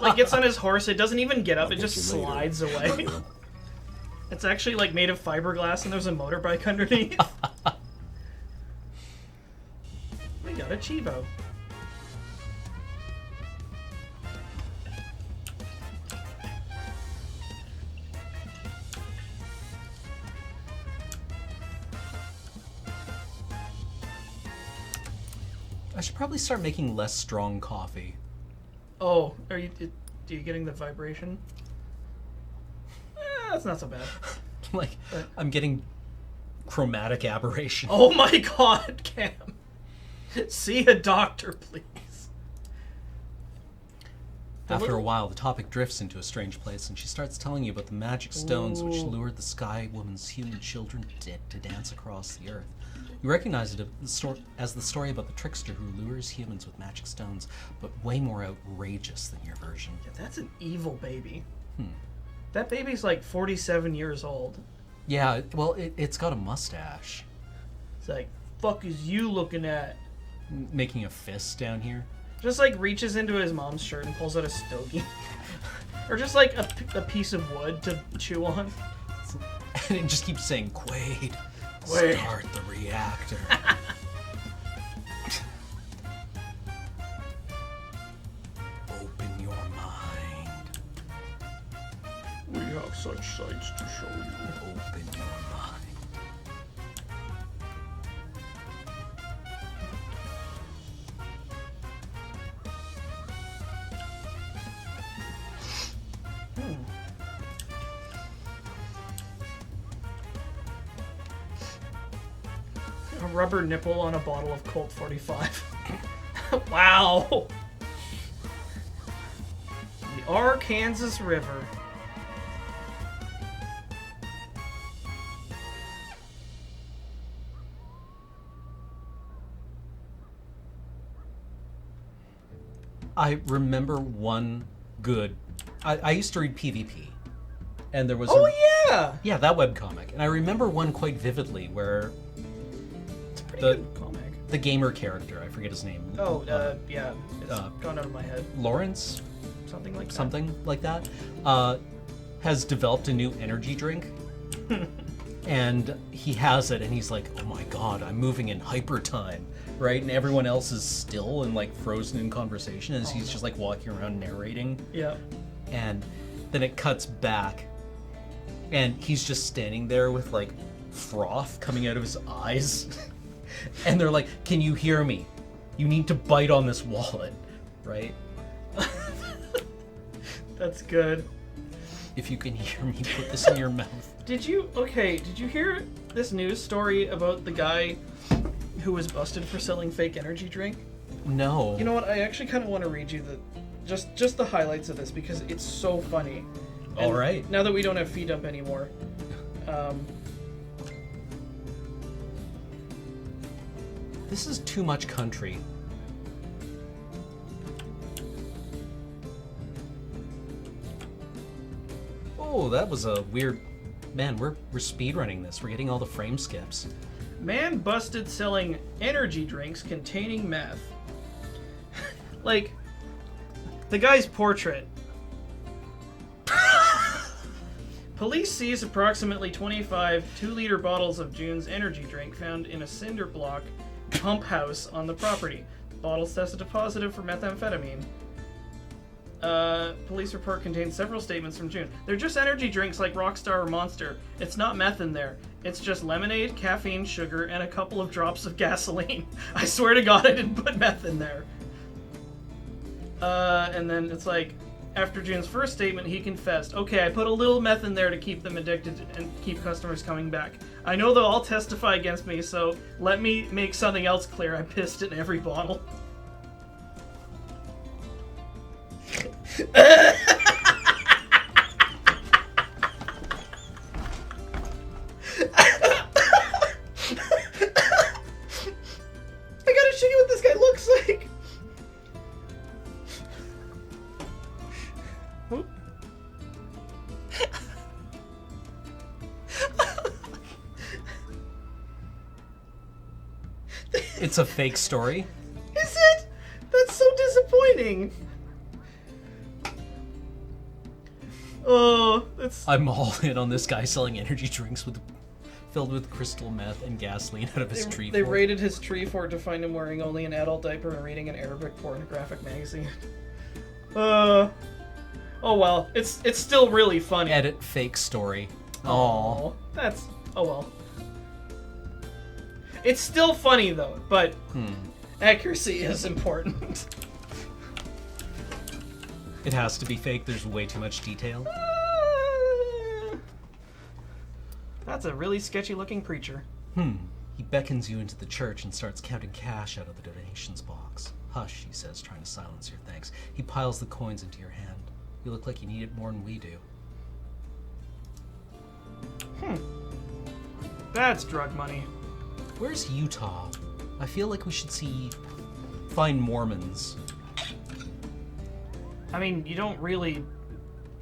Like, gets on his horse. It doesn't even get up. It I'll just get you later. slides away. It's actually, like, made of fiberglass, and there's a motorbike underneath. We got a Chivo. I should probably start making less strong coffee. Oh, are you getting the vibration? That's not so bad. Like, I'm getting chromatic aberration. Oh my god, Cam. See a doctor, please. After a while, the topic drifts into a strange place, and she starts telling you about the magic stones which Ooh. lured the Sky Woman's human children to dance across the earth. You recognize it as the story about the trickster who lures humans with magic stones, but way more outrageous than your version. Yeah, that's an evil baby. That baby's like 47 years old. Yeah, well, it's got a mustache. It's like, fuck is you looking at? Making a fist down here. Just like reaches into his mom's shirt and pulls out a stogie. Or just like a piece of wood to chew on. And it just keeps saying, Quaid, Quaid. start the reactor. Open your mind. We have such sights to show you. Open your mind. A rubber nipple on a bottle of Colt 45. Wow! The Arkansas River. I remember one good... I used to read PvP. And there was Oh, yeah! Yeah, that webcomic. And I remember one quite vividly where It's a pretty The- good comic. the gamer character, I forget his name. Oh, yeah. It's uh, gone out of my head. Lawrence? Something like that. Something like that. Has developed a new energy drink. And he has it, and he's like, oh my god, I'm moving in hyper time, right? And everyone else is still and like frozen in conversation as he's just like walking around narrating. Yeah. And then it cuts back, and he's just standing there with like froth coming out of his eyes. And they're like, can you hear me? You need to bite on this wallet, right? That's good. If you can hear me, put this in your mouth. Did you hear this news story about the guy who was busted for selling fake energy drink? No. You know what? I actually kind of want to read you just the highlights of this because it's so funny. All right. Now that we don't have feed dump anymore. This is too much country. Oh, that was a weird... Man, we're speedrunning this. We're getting all the frame skips. Man busted selling energy drinks containing meth. Like, the guy's portrait. Police seize approximately 25 2-liter bottles of June's energy drink found in a cinder block pump house on the property. The bottles tested positive for methamphetamine. Police report contains several statements from June. They're just energy drinks like Rockstar or Monster. It's not meth in there. It's just lemonade, caffeine, sugar, and a couple of drops of gasoline. I swear to God I didn't put meth in there. And then it's like, after June's first statement, he confessed, okay, I put a little meth in there to keep them addicted and keep customers coming back. I know they'll all testify against me, so let me make something else clear. I pissed in every bottle. I gotta show you what this guy looks like. Oop. It's a fake story. Is it? That's so disappointing. Oh, it's... I'm all in on this guy selling energy drinks filled with crystal meth and gasoline out of his tree They fort. raided his tree fort to find him wearing only an adult diaper and reading an Arabic pornographic magazine. Oh well, it's still really funny. Edit fake story. Oh, that's... Oh well. It's still funny though, but accuracy is important. It has to be fake. There's way too much detail. That's a really sketchy looking preacher. He beckons you into the church and starts counting cash out of the donations box. Hush, he says, trying to silence your thanks. He piles the coins into your hand. You look like you need it more than we do. That's drug money. Where's Utah? I feel like we should find Mormons. I mean, you don't really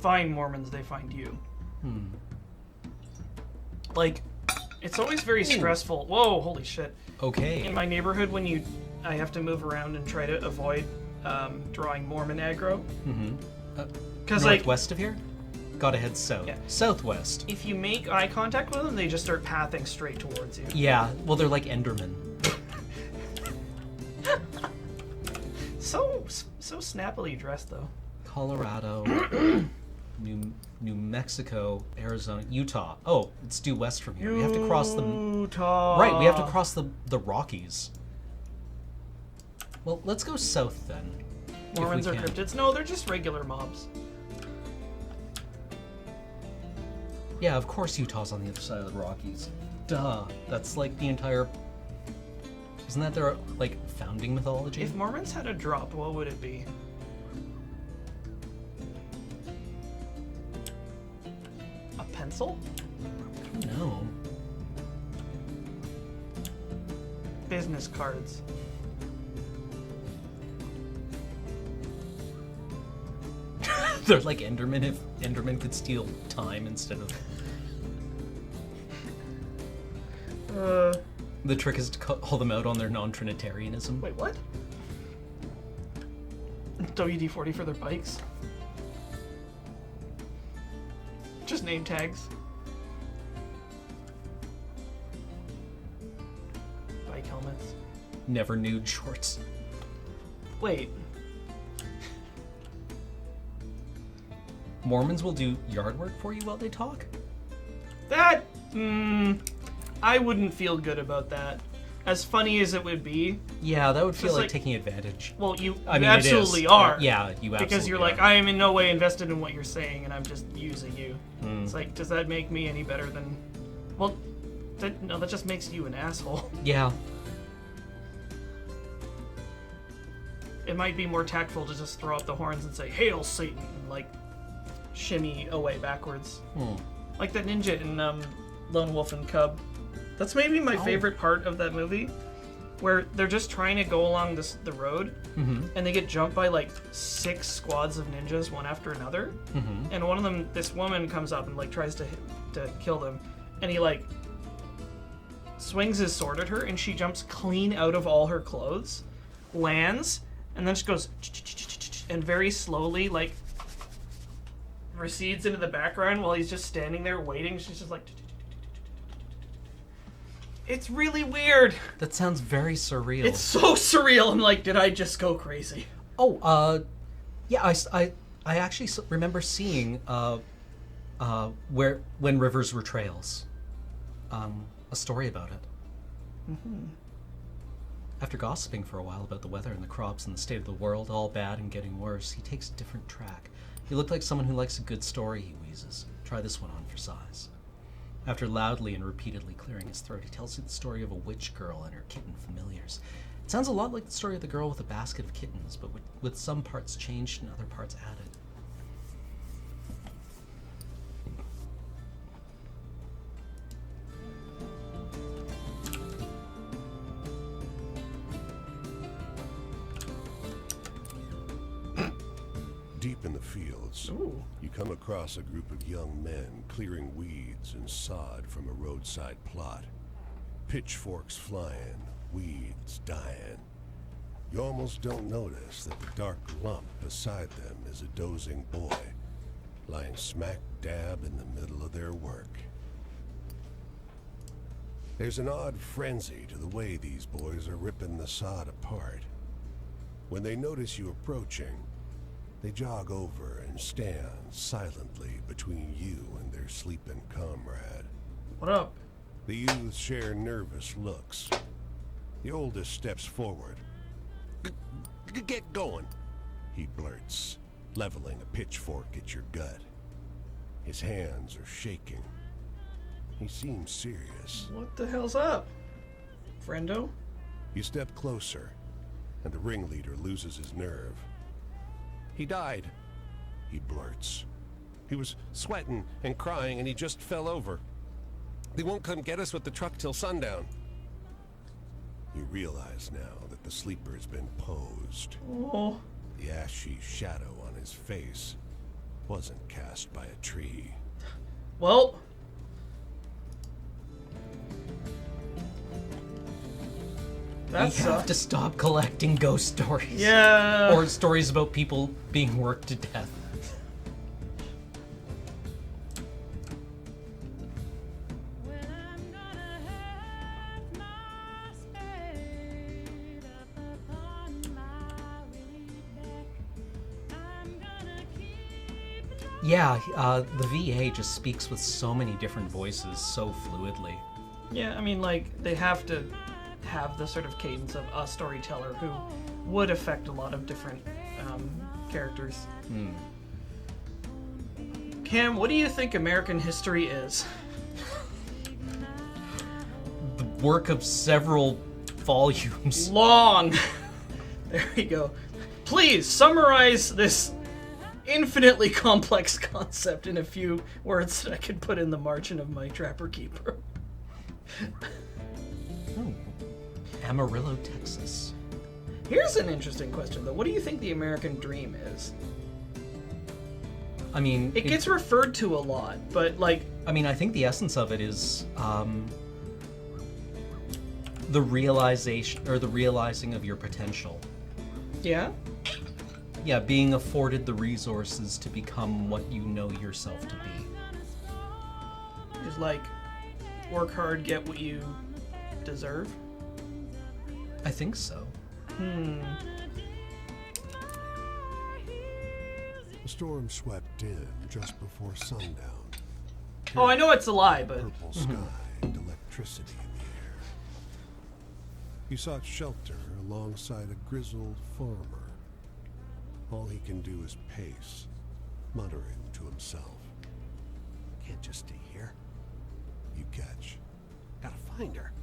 find Mormons, they find you. Like, it's always very stressful. Whoa, holy shit. Okay. In my neighborhood, when I have to move around and try to avoid drawing Mormon aggro. Because, like, Northwest of here? Gotta head south. Yeah. Southwest. if you make eye contact with them, they just start pathing straight towards you. Yeah, well, they're like Endermen. So snappily dressed, though. Colorado, New Mexico, Arizona, Utah. Oh, it's due west from here. We have to cross the... Utah. Right, we have to cross the Rockies. Well, let's go south then. if we Mormons are can. cryptids. No, they're just regular mobs. Yeah, of course Utah's on the other side of the Rockies. Duh. That's like the entire... Isn't that their, like, founding mythology? If Mormons had a drop, what would it be? A pencil? No. Business cards. They're like Endermen if Endermen could steal time instead of... The trick is to call them out on their non-Trinitarianism. Wait, what? WD-40 for their bikes? Just name tags. Bike helmets. Never nude shorts. Wait. Mormons will do yard work for you while they talk? That... I wouldn't feel good about that. As funny as it would be. Yeah, that would feel Just like like- taking advantage. Well, you I mean, absolutely it is. are. Yeah, you absolutely Because you're are. like, I am in no way invested in what you're saying, and I'm just using you. Hmm. It's like, does that make me any better than... Well, that just makes you an asshole. Yeah. It might be more tactful to just throw up the horns and say, "Hail Satan," and, like, shimmy away backwards. Like that ninja in Lone Wolf and Cub. That's maybe my favorite part of that movie, where they're just trying to go along the road, and they get jumped by like 6 squads of ninjas, one after another. And one of them, this woman comes up and like tries to kill them, and he like swings his sword at her, and she jumps clean out of all her clothes, lands, and then just goes and very slowly like recedes into the background while he's just standing there waiting. She's just like, it's really weird. That sounds very surreal. It's so surreal. I'm like, did I just go crazy? Oh, yeah, I actually remember seeing when rivers were trails, a story about it. After gossiping for a while about the weather and the crops and the state of the world, all bad and getting worse, he takes a different track. He looked like someone who likes a good story, he wheezes. Try this one on for size. After loudly and repeatedly clearing his throat, he tells you the story of a witch girl and her kitten familiars. It sounds a lot like the story of the girl with a basket of kittens, but with some parts changed and other parts added. Deep in the fields, you come across a group of young men clearing weeds and sod from a roadside plot. Pitchforks flying, weeds dying. You almost don't notice that the dark lump beside them is a dozing boy, lying smack dab in the middle of their work. There's an odd frenzy to the way these boys are ripping the sod apart. When they notice you approaching, they jog over and stand silently between you and their sleeping comrade. What up? The youths share nervous looks. The oldest steps forward. Get going, he blurts, leveling a pitchfork at your gut. His hands are shaking. He seems serious. What the hell's up, friendo? You step closer, and the ringleader loses his nerve. He died, he blurts. He was sweating and crying, and he just fell over. They won't come get us with the truck till sundown. You realize now that the sleeper's been posed. Oh, The ashy shadow on his face wasn't cast by a tree. Well, We that's have to stop collecting ghost stories. yeah. Or stories about people being worked to death. Yeah, the VA just speaks with so many different voices so fluidly. Yeah, I mean, like, they have to have the sort of cadence of a storyteller who would affect a lot of different characters. Cam, what do you think American history is? The work of several volumes. Long! There we go. Please, summarize this infinitely complex concept in a few words that I could put in the margin of my Trapper Keeper. Amarillo, Texas. Here's an interesting question, though. What do you think the American dream is? I mean, It gets referred to a lot, but, like... I mean, I think the essence of it is the realization or the realizing of your potential. Yeah? Yeah, being afforded the resources to become what you know yourself to be. Just, like, work hard, get what you deserve? I think so. The storm swept in just before sundown. Oh, I know it's a lie, but... Purple sky and electricity in the air. He sought shelter alongside a grizzled farmer. All he can do is pace, muttering to himself. Can't just stay here. You catch. Gotta find her.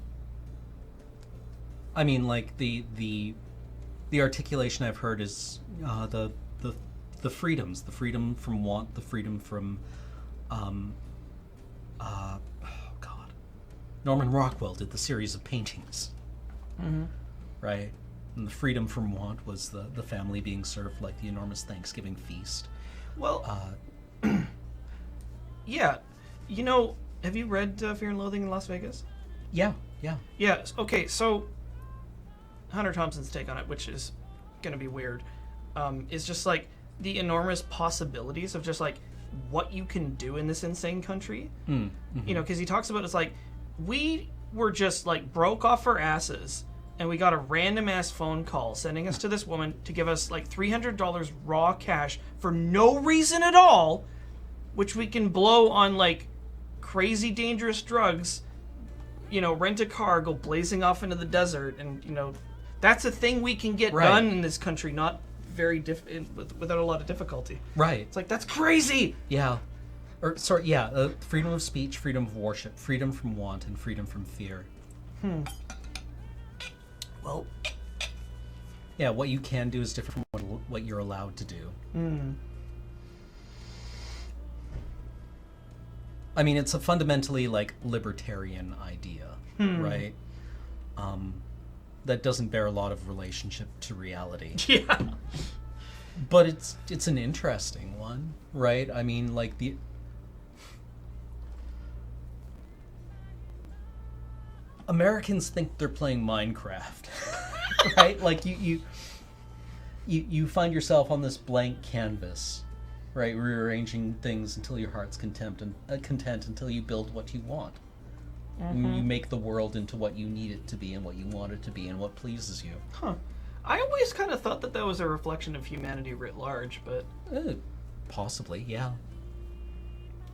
I mean, like the articulation I've heard is the freedoms, the freedom from want, the freedom from, oh God, Norman Rockwell did the series of paintings, right? And the freedom from want was the family being served like the enormous Thanksgiving feast. Well, yeah. You know, have you read Fear and Loathing in Las Vegas? Yeah. Yeah, okay, so Hunter Thompson's take on it, which is going to be weird, is just like the enormous possibilities of just like what you can do in this insane country. You know, because he talks about it's like we were just like broke off our asses and we got a random ass phone call sending us to this woman to give us like $300 raw cash for no reason at all, which we can blow on like crazy dangerous drugs, you know, rent a car, go blazing off into the desert, and you know, that's a thing we can get done in this country, not very without a lot of difficulty. Right. It's like, that's crazy. Yeah. Or sorry, yeah, freedom of speech, freedom of worship, freedom from want, and freedom from fear. Well, yeah, what you can do is different from what you're allowed to do. I mean, it's a fundamentally like libertarian idea, right? That doesn't bear a lot of relationship to reality. yeah. But it's an interesting one, right? I mean, like Americans think they're playing Minecraft, right? Like you find yourself on this blank canvas, right? Rearranging things until your heart's content until you build what you want. And you make the world into what you need it to be and what you want it to be and what pleases you. Huh. I always kind of thought that was a reflection of humanity writ large, but... Possibly, yeah.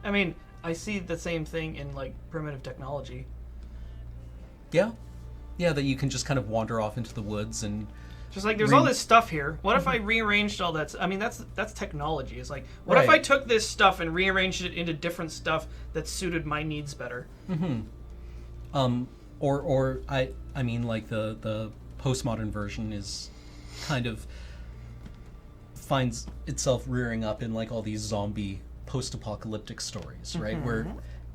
I mean, I see the same thing in, like, primitive technology. Yeah. Yeah, that you can just kind of wander off into the woods and... Just like, there's all this stuff here. What if I rearranged all that? I mean, that's technology. It's like, what if I took this stuff and rearranged it into different stuff that suited my needs better? Or I mean, like the postmodern version is kind of finds itself rearing up in like all these zombie post-apocalyptic stories, right? Where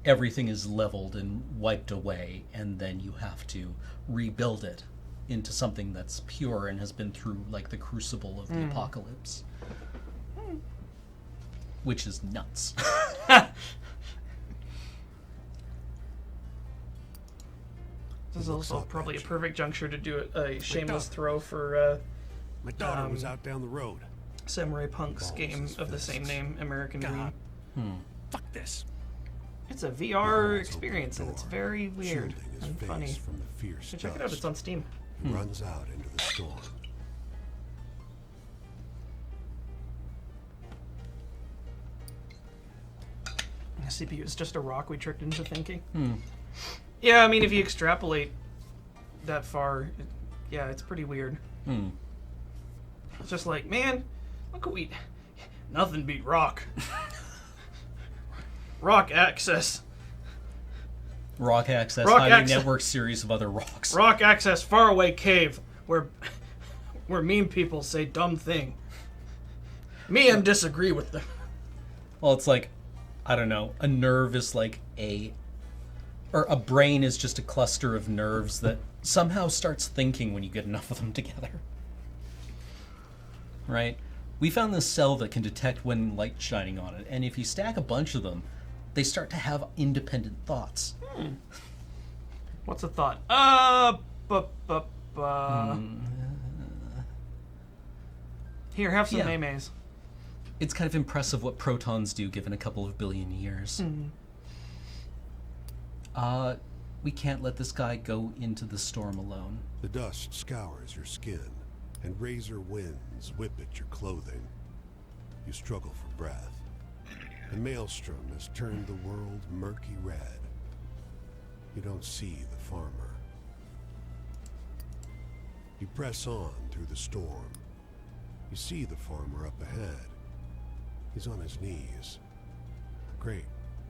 everything is leveled and wiped away, and then you have to rebuild it into something that's pure and has been through like the crucible of the apocalypse. which is nuts. This is looks also up probably a at you. perfect juncture to do a shameless dog. throw for My daughter was out down the road. Samurai Punk's Balls game his of the same fists. name, American God. Dream. Fuck this. It's a VR He holds open experience, the and it's door, very weird shielding his and face funny. from the fierce So check it out, it's dust. on Steam. He runs out into the storm. CPU is just a rock we tricked into thinking. Yeah, I mean, if you extrapolate that far, yeah, it's pretty weird. It's just like, man, look what we... Nothing beat rock. Rock access. Rock access, Rock highly access. network series of other rocks. Rock access, faraway cave, where mean people say dumb thing. Me and disagree with them. Well, it's like, I don't know, a nerve is like or a brain is just a cluster of nerves that somehow starts thinking when you get enough of them together. Right? We found this cell that can detect when light's shining on it, and if you stack a bunch of them, they start to have independent thoughts. What's a thought? Here, have some Yeah. maymays. It's kind of impressive what protons do given a couple of billion years. We can't let this guy go into the storm alone. The dust scours your skin, and razor winds whip at your clothing. You struggle for breath. The maelstrom has turned the world murky red. You don't see the farmer. You press on through the storm. You see the farmer up ahead. He's on his knees. A great,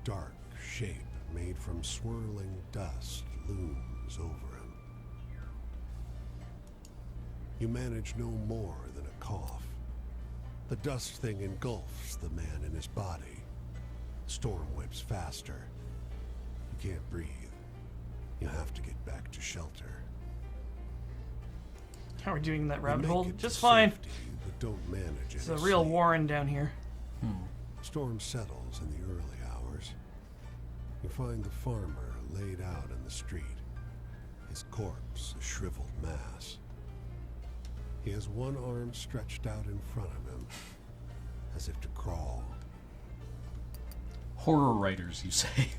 dark shape made from swirling dust looms over him. You manage no more than a cough. The dust thing engulfs the man in his body. The storm whips faster. You can't breathe. You have to get back to shelter. How are we doing in that You rabbit make hole? it to Just fine. safety, but don't manage It's any a real sleep. Warren down here. Storm settles in the early hours. You find the farmer laid out in the street, his corpse a shriveled mass. He has one arm stretched out in front of him, as if to crawl. Horror writers, you say.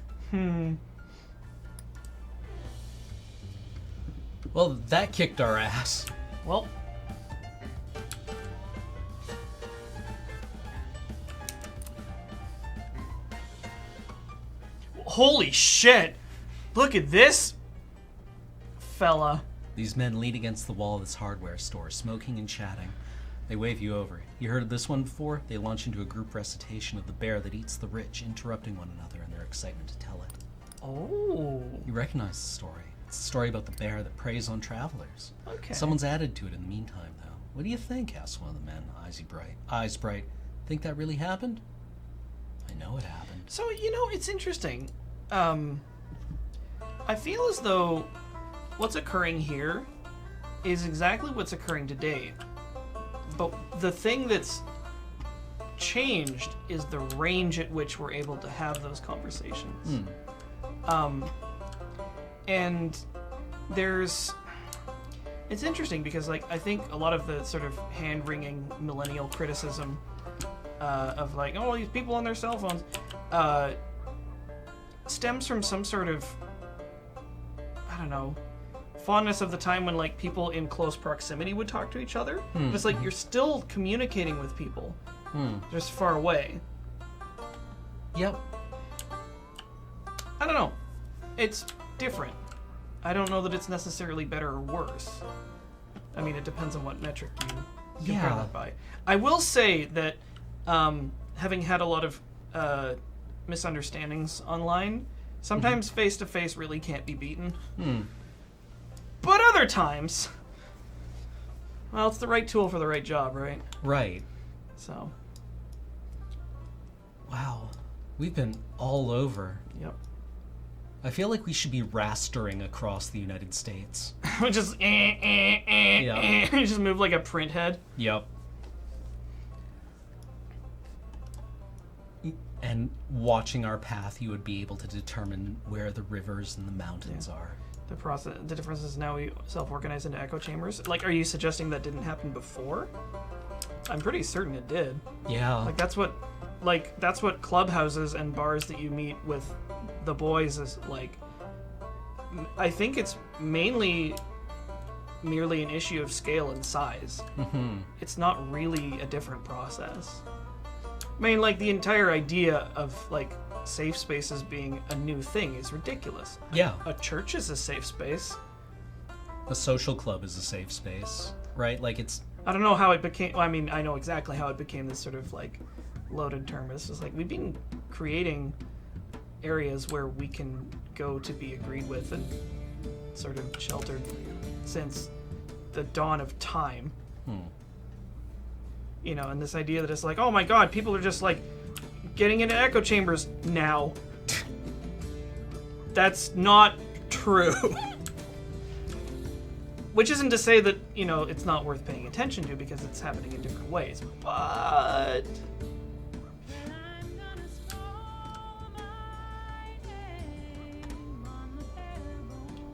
Well, that kicked our ass. Well, holy shit! Look at this fella. These men lean against the wall of this hardware store, smoking and chatting. They wave you over. You heard of this one before? They launch into a group recitation of the bear that eats the rich, interrupting one another in their excitement to tell it. Oh, You recognize the story. It's a story about the bear that preys on travelers. okay. Someone's added to it in the meantime, though. What do you think? Asked one of the men, eyes bright. Think that really happened? I know it happened. So, it's interesting. I feel as though what's occurring here is exactly what's occurring today. But the thing that's changed is the range at which we're able to have those conversations. And it's interesting because, like, I think a lot of the sort of hand-wringing millennial criticism of, like, oh, these people on their cell phones, stems from some sort of, I don't know, fondness of the time when, like, people in close proximity would talk to each other. But it's like you're still communicating with people just far away. Yep. I don't know. It's different. I don't know that it's necessarily better or worse. I mean, it depends on what metric you compare Yeah. that by. I will say that having had a lot of misunderstandings online, sometimes face-to-face really can't be beaten. But other times, well, it's the right tool for the right job, right? Right. So, Wow. We've been all over. yep. I feel like we should be rastering across the United States. Just, Yeah. just move like a print head. Yep. And watching our path, you would be able to determine where the rivers and the mountains are. The difference is now we self-organize into echo chambers. Like, are you suggesting that didn't happen before? I'm pretty certain it did. Yeah. Like that's what clubhouses and bars that you meet with the boys is like. I think it's mainly merely an issue of scale and size. Mm-hmm. It's not really a different process. I mean, like, the entire idea of, like, safe spaces being a new thing is ridiculous. Yeah. A church is a safe space. A social club is a safe space, right? Like, it's... I don't know how it became... Well, I mean, I know exactly how it became this sort of, like, loaded term. It's just, like, we've been creating areas where we can go to be agreed with and sort of sheltered since the dawn of time. You know, and this idea that it's like, oh my god, people are just like getting into echo chambers now. That's not true. Which isn't to say that, you know, it's not worth paying attention to because it's happening in different ways, but...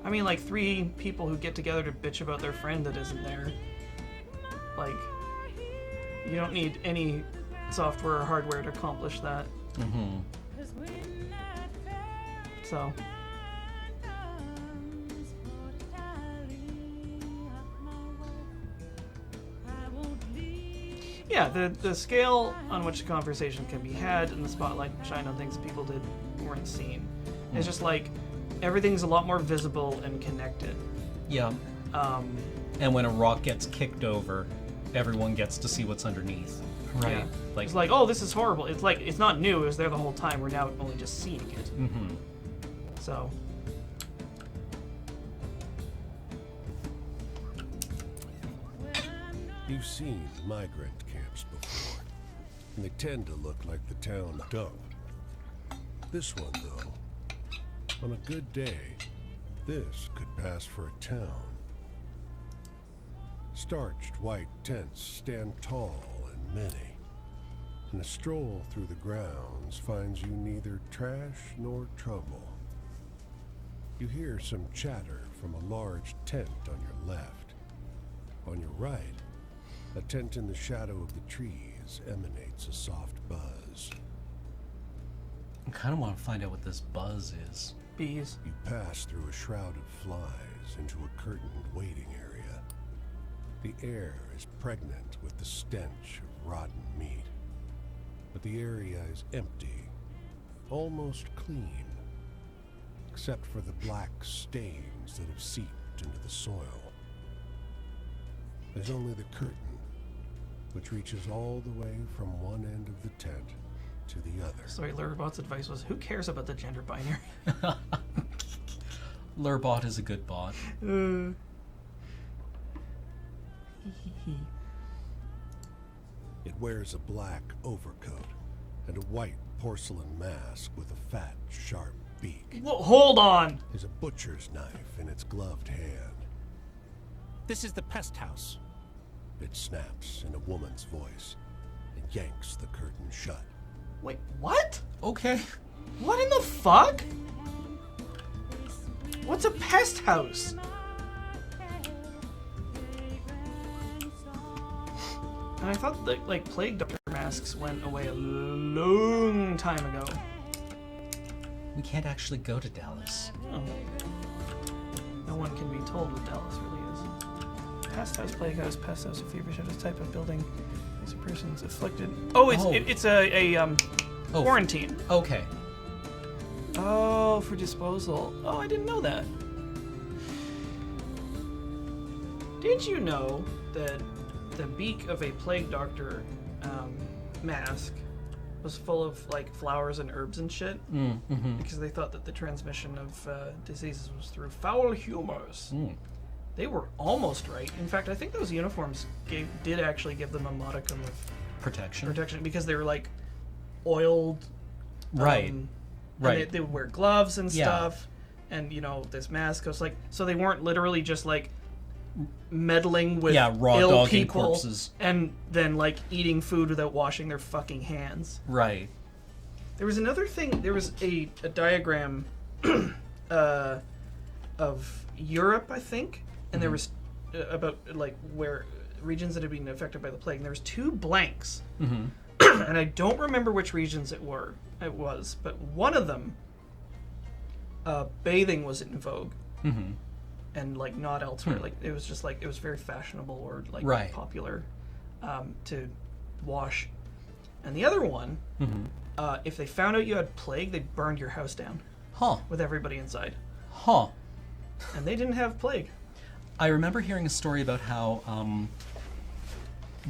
I mean, like, 3 people who get together to bitch about their friend that isn't there. Like... You don't need any software or hardware to accomplish that. Mm-hmm. So. Yeah, the scale on which the conversation can be had and the spotlight shine on things people weren't seen. It's just like everything's a lot more visible and connected. Yeah. And when a rock gets kicked over, everyone gets to see what's underneath, right? Yeah. Like, it's like, oh, this is horrible. It's like, it's not new. It was there the whole time. We're now only just seeing it. Mm-hmm. So. You've seen migrant camps before, and they tend to look like the town dump. This one, though, on a good day, this could pass for a town. Starched white tents stand tall and many, and a stroll through the grounds finds you neither trash nor trouble. You hear some chatter from a large tent on your left. On your right, a tent in the shadow of the trees emanates a soft buzz. I kind of want to find out what this buzz is. Bees. You pass through a shroud of flies into a curtained waiting area. The air is pregnant with the stench of rotten meat, but the area is empty, almost clean, except for the black stains that have seeped into the soil. There's only the curtain, which reaches all the way from one end of the tent to the other. Sorry, Lurbot's advice was, who cares about the gender binary? Lurbot is a good bot. It wears a black overcoat and a white porcelain mask with a fat, sharp beak. Whoa, hold on! There's a butcher's knife in its gloved hand. This is the pest house. It snaps in a woman's voice and yanks the curtain shut. Wait, what? Okay. What in the fuck? What's a pest house? And I thought that, like, plague doctor masks went away a long time ago. We can't actually go to Dallas. Oh. No one can be told what Dallas really is. Pest house, plague house, pest house, a fever shadows, type of building. These are persons afflicted. Oh, it's a quarantine. Okay. Oh, for disposal. Oh, I didn't know that. Did you know that the beak of a plague doctor mask was full of, like, flowers and herbs and shit? Mm-hmm. Because they thought that the transmission of diseases was through foul humors. They were almost right. In fact, I think those uniforms did actually give them a modicum of Protection. because they were, like, oiled. Right. Right. And they would wear gloves and Yeah. stuff. And, you know, this mask was like, so they weren't literally just, like, meddling with raw ill dog and people corpses. and then, like, eating food without washing their fucking hands. Right. There was another thing. There was a diagram of Europe, I think, and there was about like where regions that had been affected by the plague. And there was 2 blanks, and I don't remember which regions it was, but one of them, bathing was in vogue, and like not elsewhere. Like it was just like it was very fashionable or like popular to wash. And the other one, if they found out you had plague, they burned your house down. With everybody inside. And they didn't have plague. I remember hearing a story about how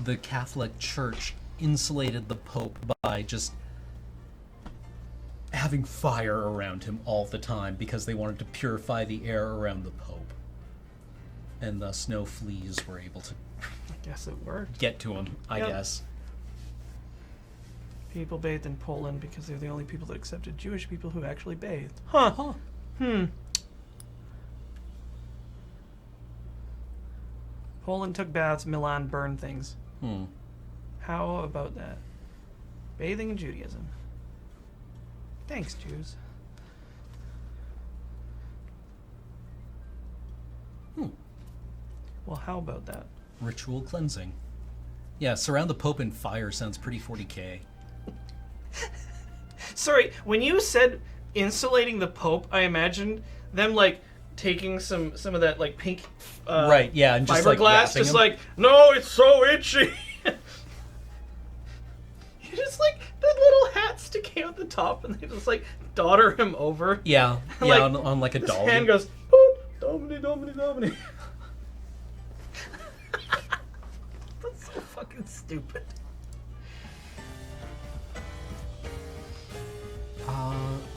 the Catholic Church insulated the Pope by just having fire around him all the time because they wanted to purify the air around the Pope. And thus no fleas were able to I guess it worked. Get to him, I guess. People bathed in Poland because they're the only people that accepted Jewish people who actually bathed. Poland took baths, Milan burned things. How about that? Bathing in Judaism. Thanks, Jews. Well, how about that? Ritual cleansing. Yeah, surround the Pope in fire sounds pretty 40K. Sorry, when you said insulating the Pope, I imagined them like taking some of that like pink right, yeah, and just fiberglass, just like, no, it's so itchy. You just like that little hat sticking out the top, and they just like daughter him over. Yeah, like, on like a his dolly. hand goes, boop, domini, domini, domini. That's so fucking stupid.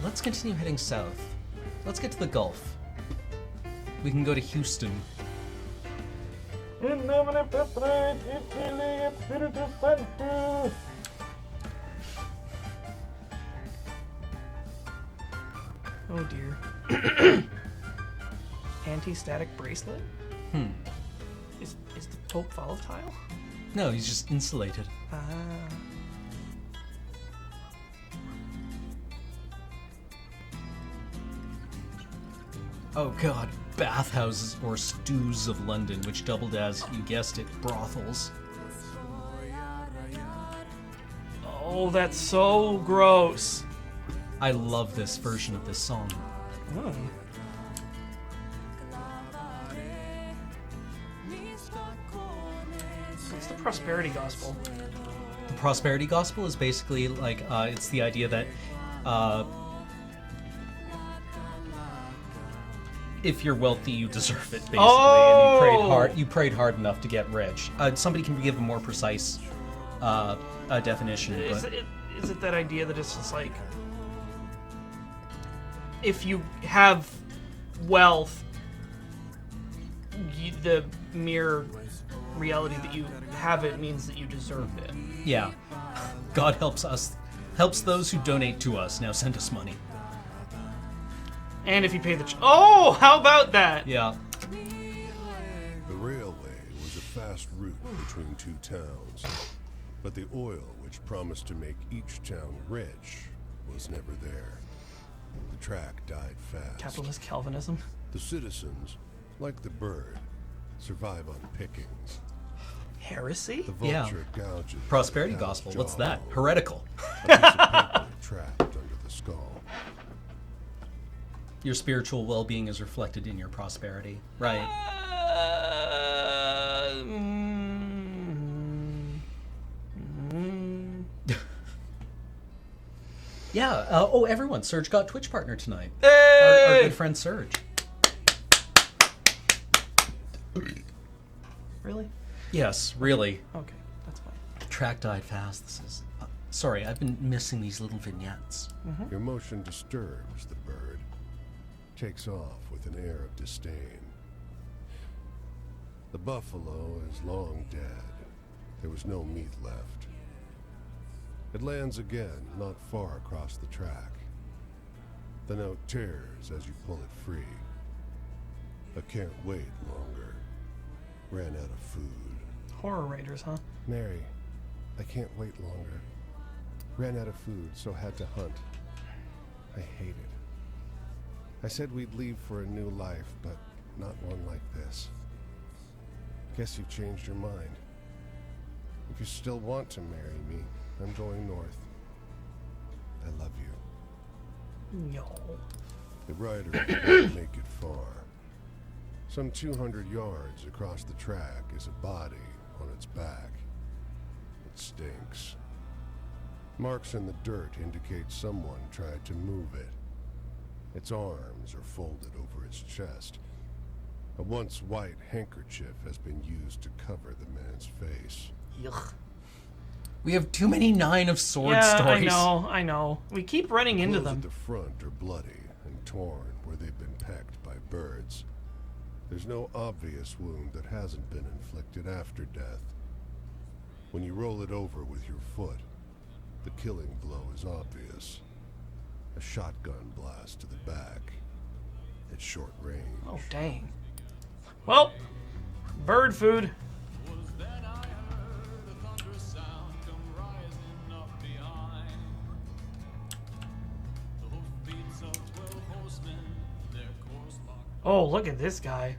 Let's continue heading south. Let's get to the Gulf. We can go to Houston. Oh dear. Anti-static bracelet? Is the Pope volatile? No, he's just insulated. Oh god, bathhouses or stews of London, which doubled as, you guessed it, brothels. Oh, that's so gross. I love this version of this song. Oh. What's the prosperity gospel? The prosperity gospel is basically like, it's the idea that if you're wealthy, you deserve it, basically, and you prayed hard enough to get rich. Somebody can give a more precise definition. Is it that idea that it's just like, if you have wealth, the mere reality that you have it means that you deserved it. Yeah. God helps those who donate to us. Now send us money. And if you pay the... Oh, how about that? Yeah. The railway was a fast route between 2 towns, but the oil which promised to make each town rich was never there. The track died fast. Capitalist Calvinism. The citizens, like the bird, survive on pickings. Heresy? The vulture gouges. Prosperity the gospel. cow's What's jaw. that? Heretical. A piece of paper trapped under the skull. Your spiritual well-being is reflected in your prosperity. Right. Yeah. Oh, everyone. Serge got Twitch partner tonight. Hey! Our good friend Serge. Really? Yes, really. Okay, that's fine. Track died fast. This is... sorry, I've been missing these little vignettes. Your motion disturbs the bird. Takes off with an air of disdain. The buffalo is long dead. There was no meat left. It lands again, not far across the track. The note tears as you pull it free. I can't wait longer. Ran out of food. Horror writers, huh? Mary, I can't wait longer. Ran out of food, so had to hunt. I hate it. I said we'd leave for a new life, but not one like this. Guess you've changed your mind. If you still want to marry me, I'm going north. I love you. No. The rider won't make it far. Some 200 yards across the track is a body on its back. It stinks. Marks in the dirt indicate someone tried to move it. Its arms are folded over its chest. A once white handkerchief has been used to cover the man's face. Yuck. We have too many 9 of Swords Yeah, stories. I know. We keep running into Clothes them. at the front are bloody and torn where they've been pecked by birds. There's no obvious wound that hasn't been inflicted after death. When you roll it over with your foot, the killing blow is obvious. A shotgun blast to the back at short range. Oh, dang. Well, bird food. Oh, look at this guy.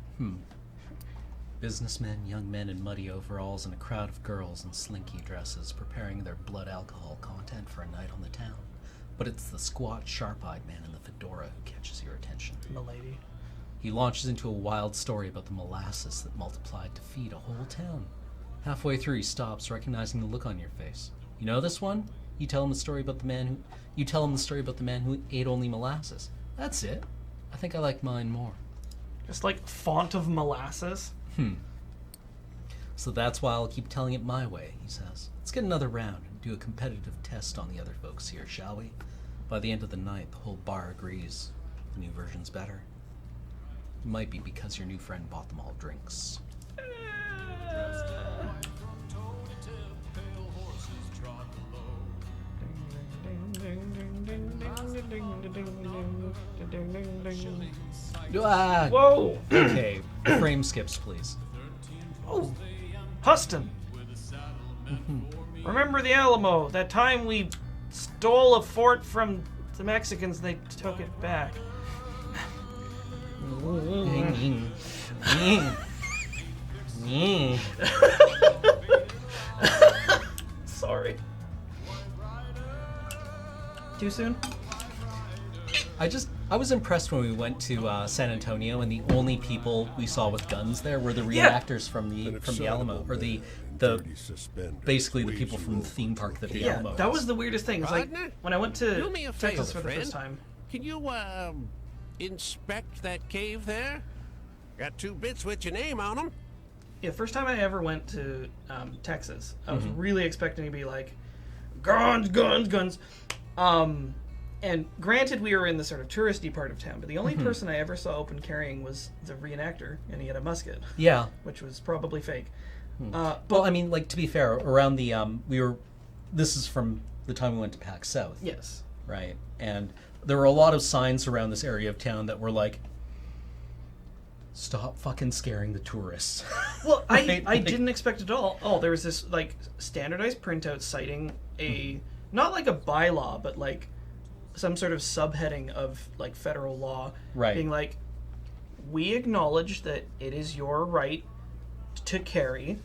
Businessmen, young men in muddy overalls, and a crowd of girls in slinky dresses preparing their blood alcohol content for a night on the town. But it's the squat, sharp-eyed man in the fedora who catches your attention. Milady. He launches into a wild story about the molasses that multiplied to feed a whole town. Halfway through, he stops, recognizing the look on your face. You know this one? You tell him the story about the man who ate only molasses. That's it. I think I like mine more. Just like font of molasses. So that's why I'll keep telling it my way, he says. Let's get another round and do a competitive test on the other folks here, shall we? By the end of the night, the whole bar agrees. The new version's better. It might be because your new friend bought them all drinks. Ah, Whoa! okay, frame skips, please. Oh, Huston. Remember the Alamo? That time we stole a fort from the Mexicans and they took it back. Sorry. Too soon? I was impressed when we went to San Antonio, and the only people we saw with guns there were the reenactors from the Alamo, or the basically the people from the theme park that the Alamo. That was the weirdest thing. It's like Partner, when I went do to me a Texas favor, for the friend. first time. Can you, inspect that cave there? Got 2 bits with your name on them. Yeah, first time I ever went to Texas, I was really expecting to be like, guns, guns, guns. And granted, we were in the sort of touristy part of town, but the only person I ever saw open carrying was the reenactor, and he had a musket, Yeah. which was probably fake. Well, I mean, like, to be fair, around the this is from the time we went to PAX South, Yes. right? And there were a lot of signs around this area of town that were like, "Stop fucking scaring the tourists." Well, Right? I didn't expect it at all. Oh, there was this like standardized printout citing a not like a bylaw, but like some sort of subheading of like federal law, Right. being like, we acknowledge that it is your right to carry.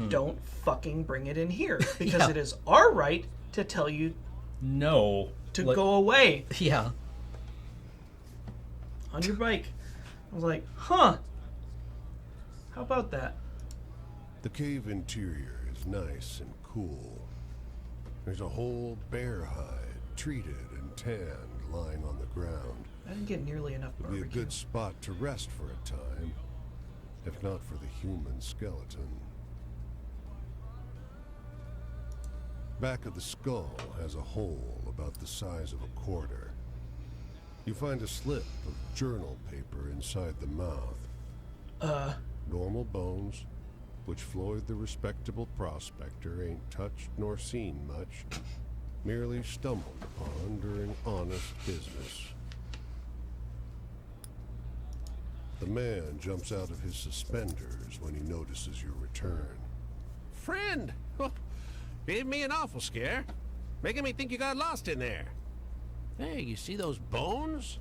Don't fucking bring it in here because Yeah. it is our right to tell you No. to Like- go away Yeah. on your bike. I was like, huh? How about that? The cave interior is nice and cool. There's a whole bear hide, treated and tanned, lying on the ground. I didn't get nearly enough It'd be a barbecue. good spot to rest for a time, if not for the human skeleton. Back of the skull has a hole about the size of a quarter. You find a slip of journal paper inside the mouth. Normal bones, which Floyd the respectable prospector ain't touched nor seen much, merely stumbled upon during honest business. The man jumps out of his suspenders when he notices your return. Friend! Oh, gave me an awful scare. Making me think you got lost in there. Hey, you see those bones?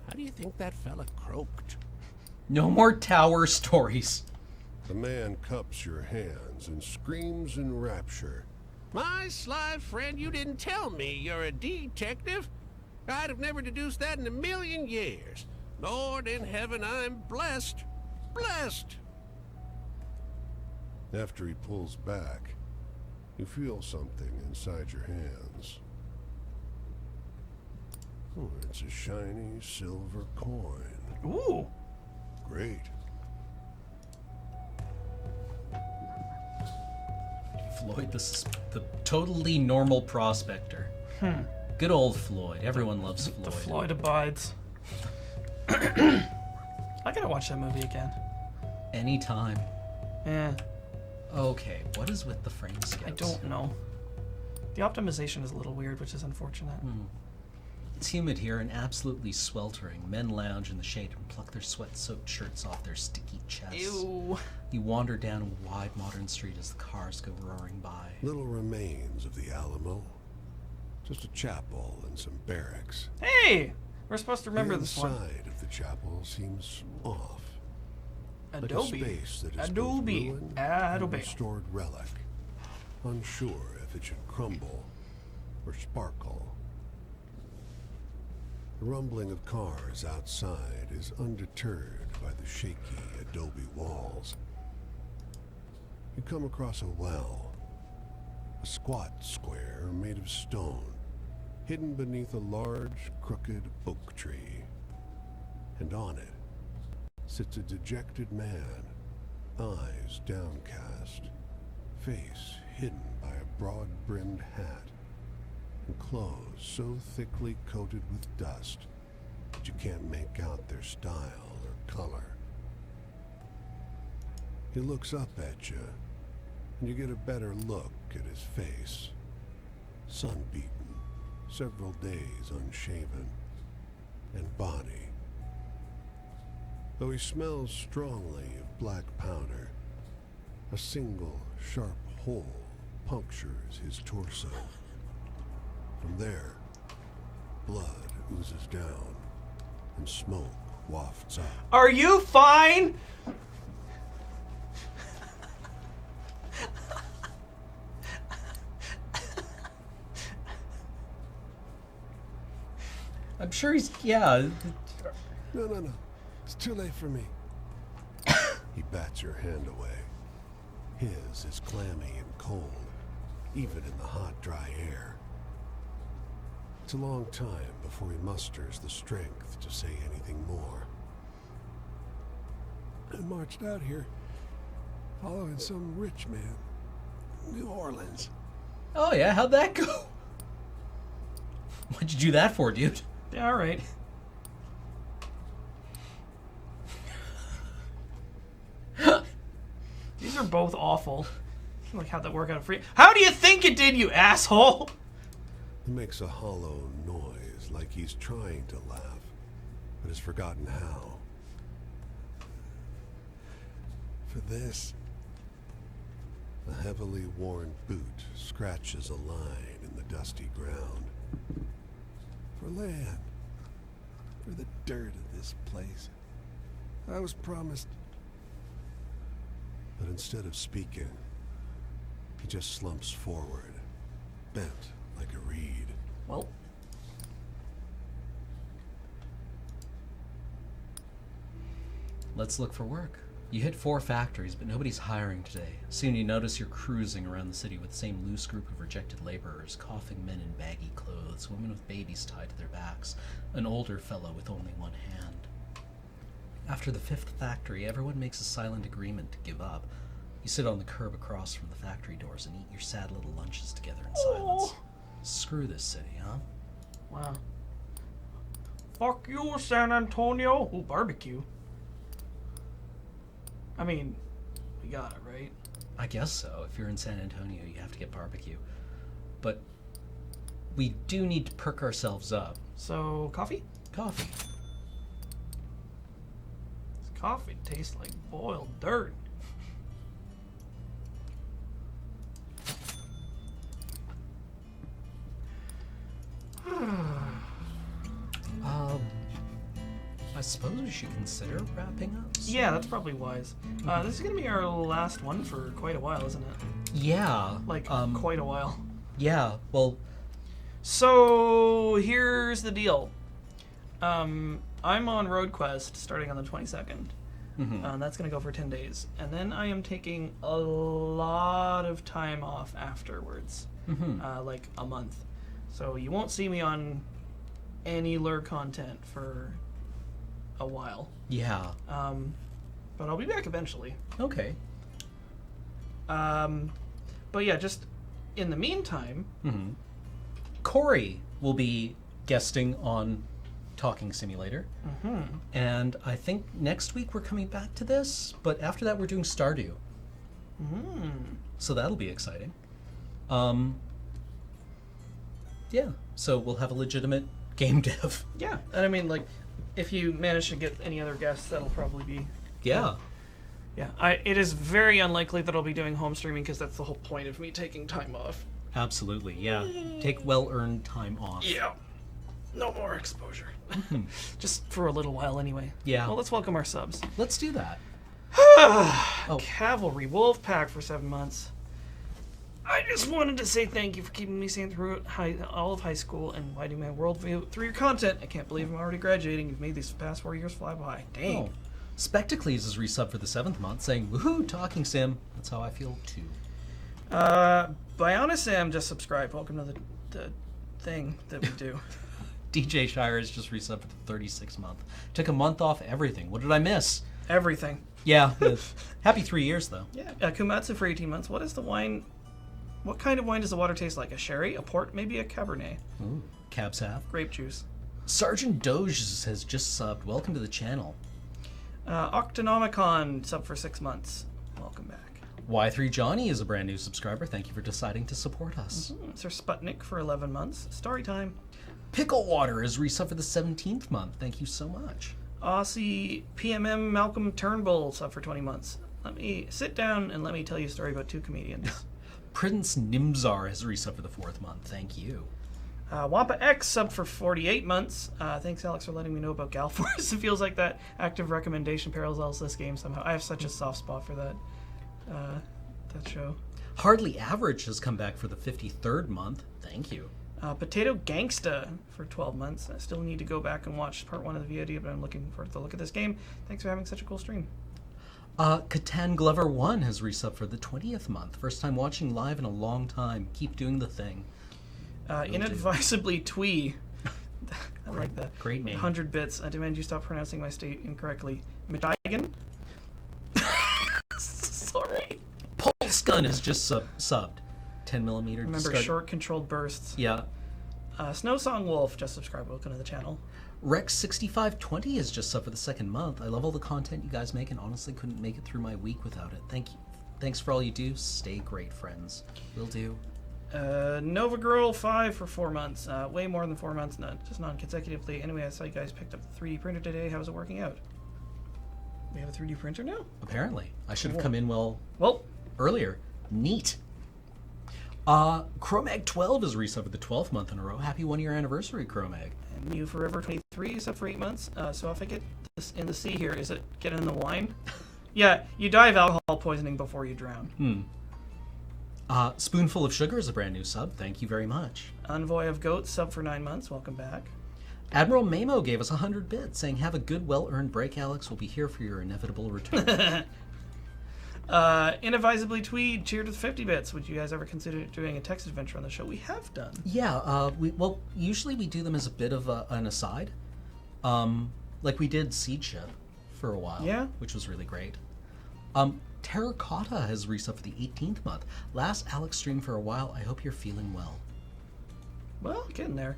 How do you think that fella croaked? No more tower stories. The man cups your hands and screams in rapture. My sly friend, you didn't tell me you're a detective. I'd have never deduced that in a million years. Lord in heaven, I'm blessed. Blessed! After he pulls back, you feel something inside your hands. Oh, it's a shiny silver coin. Ooh. Great. Floyd, the totally normal prospector. Good old Floyd. Everyone loves Floyd. The Floyd abides. I gotta watch that movie again. Anytime. Yeah, Okay, what is with the frame skips? I don't know. The optimization is a little weird, which is unfortunate. It's humid here and absolutely sweltering. Men lounge in the shade and pluck their sweat-soaked shirts off their sticky chests. Ew. You wander down a wide modern street as the cars go roaring by. Little remains of the Alamo. Just a chapel and some barracks. Hey! We're supposed to remember the this one. inside of the chapel seems off. Like a Adobe. space that is both Adobe. ruin and Adobe. restored relic. Unsure if it should crumble or sparkle. The rumbling of cars outside is undeterred by the shaky adobe walls. You come across a well, a squat square made of stone, hidden beneath a large, crooked oak tree. And on it sits a dejected man, eyes downcast, face hidden by a broad-brimmed hat, and clothes so thickly coated with dust that you can't make out their style or color. He looks up at you, and you get a better look at his face. Sun-beaten, several days unshaven, and body. Though he smells strongly of black powder, a single sharp hole punctures his torso. From there, blood oozes down, and smoke wafts up. Are you fine? I'm sure he's, yeah. No. It's too late for me. He bats your hand away. His is clammy and cold, even in the hot, dry air. It's a long time before he musters the strength to say anything more. I marched out here following some rich man in New Orleans. Oh yeah, how'd that go? What'd you do that for, dude? Yeah, all right. These are both awful. Like, how'd that work out free? How do you think it did, you asshole? He makes a hollow noise like he's trying to laugh, but has forgotten how. For this, a heavily worn boot scratches a line in the dusty ground. For land, for the dirt of this place, I was promised. But instead of speaking, he just slumps forward, bent like a reed. Well, Let's look for work. You hit 4 factories, but nobody's hiring today. Soon you notice you're cruising around the city with the same loose group of rejected laborers, coughing men in baggy clothes, women with babies tied to their backs, an older fellow with only one hand. After the 5th factory, everyone makes a silent agreement to give up. You sit on the curb across from the factory doors and eat your sad little lunches together in silence. Screw this city, huh? wow. Fuck you, San Antonio. Ooh, barbecue. I mean, we got it, right? I guess so. If you're in San Antonio, you have to get barbecue. But we do need to perk ourselves up. So, coffee? Coffee. This coffee tastes like boiled dirt. suppose we should consider wrapping up. Yeah, that's probably wise. This is gonna be our last one for quite a while, isn't it? Yeah. Like, quite a while. Yeah. Well. So, here's the deal. I'm on Road Quest starting on the 22nd. That's going to go for 10 days. And then I am taking a lot of time off afterwards. Like a month. So you won't see me on any lure content for a while. Yeah. But I'll be back eventually. Okay. But yeah, just in the meantime... Corey will be guesting on Talking Simulator. And I think next week we're coming back to this, but after that we're doing Stardew. So that'll be exciting. Yeah, so we'll have a legitimate game dev. Yeah, and I mean, like, if you manage to get any other guests, that'll probably be... Yeah. Yeah, it is very unlikely that I'll be doing home streaming because that's the whole point of me taking time off. Absolutely, yeah. Take well-earned time off. Yeah. No more exposure. Just for a little while anyway. Yeah. Well, let's welcome our subs. Let's do that. Cavalry Wolf Pack for 7 months. I just wanted to say thank you for keeping me sane through all of high school and widening my worldview through your content. I can't believe I'm already graduating. You've made these past 4 years fly by. Dang. Oh. Spectacles is resub for the 7th month, saying, woohoo, Talking Sim. That's how I feel, too. Bionisam just subscribed. Welcome to the thing that we do. DJ Shire is just resub for the 36th month. Took a month off everything. What did I miss? Everything. Yeah. Happy 3 years, though. Yeah. Kumatsu for 18 months. What is the wine? What kind of wine does the water taste like? A sherry? A port? Maybe a cabernet? Ooh, Cab Sav. Grape juice. Sergeant Doge has just subbed. Welcome to the channel. Octonomicon sub for 6 months. Welcome back. Y3 Johnny is a brand new subscriber. Thank you for deciding to support us. Sir Sputnik for 11 months. Story time. Pickle Water is resub for the 17th month. Thank you so much. Aussie PMM Malcolm Turnbull sub for 20 months. Let me sit down and let me tell you a story about 2 comedians. Prince Nimzar has resub for the 4th month. Thank you. Wampa X sub for 48 months. Thanks, Alex, for letting me know about Galforce. It feels like that active recommendation parallels this game somehow. I have such a soft spot for that show. Hardly Average has come back for the 53rd month. Thank you. Potato Gangsta for 12 months. I still need to go back and watch part 1 of the VOD, but I'm looking forward to look at this game. Thanks for having such a cool stream. Catan Glover 1 has resub for the 20th month. First time watching live in a long time. Keep doing the thing. Inadvisably Twee. I like that. Great name. 100 bits. I demand you stop pronouncing my state incorrectly. Midigan? Sorry. Pulse Gun has just subbed. 10mm. Remember, short controlled bursts. Yeah. Snow Song Wolf just subscribed. Welcome to the channel. Rex6520 has just subbed for the 2nd month. I love all the content you guys make and honestly couldn't make it through my week without it. Thank you. Thanks for all you do. Stay great, friends. Will do. Nova Girl 5 for 4 months. Way more than 4 months, just non-consecutively. Anyway, I saw you guys picked up the 3D printer today. How's it working out? We have a 3D printer now? Apparently. I should have come in well earlier. Neat. Chromag 12 is resub for the 12th month in a row. Happy 1 year anniversary, Chromag. And you Forever 23 is up for 8 months. So if I get this in the sea here, is it get in the wine? Yeah, you die of alcohol poisoning before you drown. Spoonful of Sugar is a brand new sub. Thank you very much. Envoy of Goats sub for 9 months. Welcome back. Admiral Mamo gave us 100 bits, saying, have a good, well-earned break, Alex. We'll be here for your inevitable return. Inadvisably Tweed cheered with 50 bits. Would you guys ever consider doing a text adventure on the show? We have done. Yeah, usually we do them as a bit of an aside. Like we did Seed Ship for a while. Yeah. Which was really great. Terracotta has resubbed for the 18th month. Last Alex stream for a while. I hope you're feeling well. Well, getting there.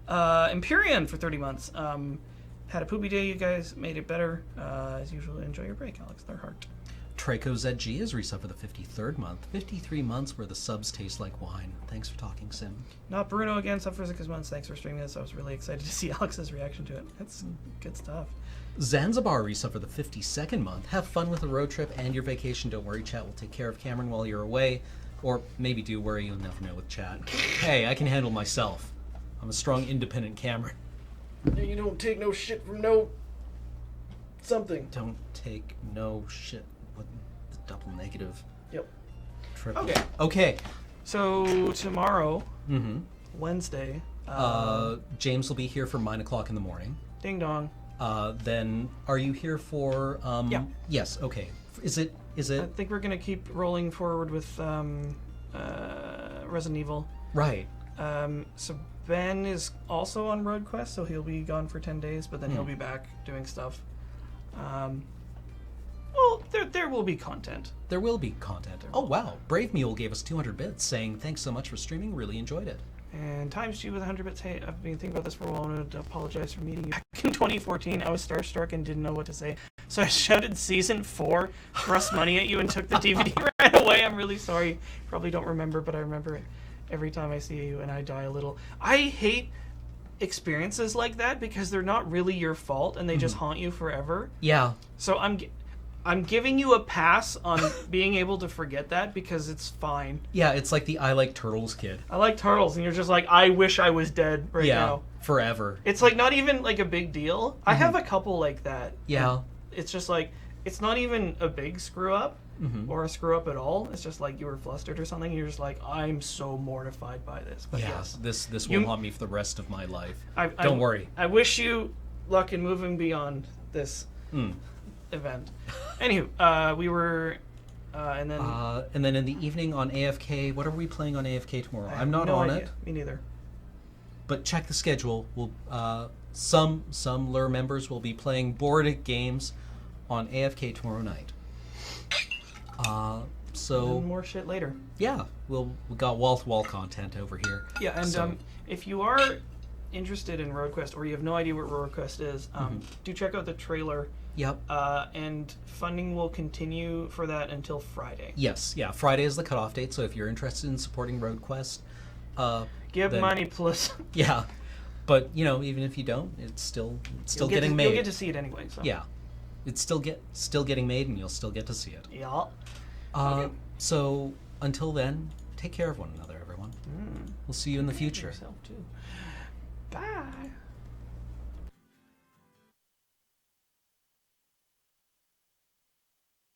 Empyrean for 30 months. Had a poopy day. You guys made it better. As usual, enjoy your break, Alex. Their heart. Traco ZG is resubbed for the 53rd month. 53 months where the subs taste like wine. Thanks for talking, Sim. Not Bruno again, sub for 6 months. Thanks for streaming this. I was really excited to see Alex's reaction to it. That's good stuff. Zanzibar resubbed for the 52nd month. Have fun with the road trip and your vacation. Don't worry, chat will take care of Cameron while you're away. Or maybe do worry, you'll never know with chat. Hey, I can handle myself. I'm a strong, independent Cameron. You don't take no shit from no something. Don't take no shit with the double negative. Yep. Triple. Okay. Okay. So tomorrow, Mm-hmm. Wednesday, James will be here for 9 o'clock in the morning. ding dong. Then, are you here for? Yeah. Yes. Okay. Is it? I think we're gonna keep rolling forward with Resident Evil. Right. So Ben is also on Road Quest, so he'll be gone for 10 days, but then he'll be back doing stuff. Well, there will be content. There will be content. Oh wow! Brave Mule gave us 200 bits, saying thanks so much for streaming. Really enjoyed it. And Times G with 100 bits. Hey, I've been thinking about this for a while. I wanted to apologize for meeting you back in 2014. I was starstruck and didn't know what to say, so I shouted season 4, thrust money at you, and took the DVD right away. I'm really sorry. Probably don't remember, but I remember it every time I see you, and I die a little. I hate experiences like that because they're not really your fault, and they just haunt you forever. Yeah. So I'm giving you a pass on being able to forget that because it's fine. Yeah. It's like the I like turtles kid. I like turtles, and you're just like, I wish I was dead right now. Forever. It's like not even like a big deal. I have a couple like that. Yeah. It's just like, it's not even a big screw up or a screw up at all. It's just like you were flustered or something. And you're just like, I'm so mortified by this. But yes, This will haunt me for the rest of my life. I Don't worry. I wish you luck in moving beyond this event. Anywho, we were, and then And then in the evening on AFK, what are we playing on AFK tomorrow? I have I'm not no on idea. it, Me neither. but check the schedule. We'll some Lure members will be playing board games on AFK tomorrow night. So And more shit later. yeah, we got wall-to-wall content over here. Yeah, and So- if you are interested in Road Quest or you have no idea what Road Quest is, do check out the trailer. Yep. And funding will continue for that until Friday. Yes. Yeah. Friday is the cutoff date. So if you're interested in supporting Road Quest, Give then- money, plus. Yeah. But even if you don't, it's still getting made. You'll get to see it anyway. So. Yeah. It's still getting made, and you'll still get to see it. Yeah. So until then, take care of one another, everyone. We'll see you in the future. Yourself too.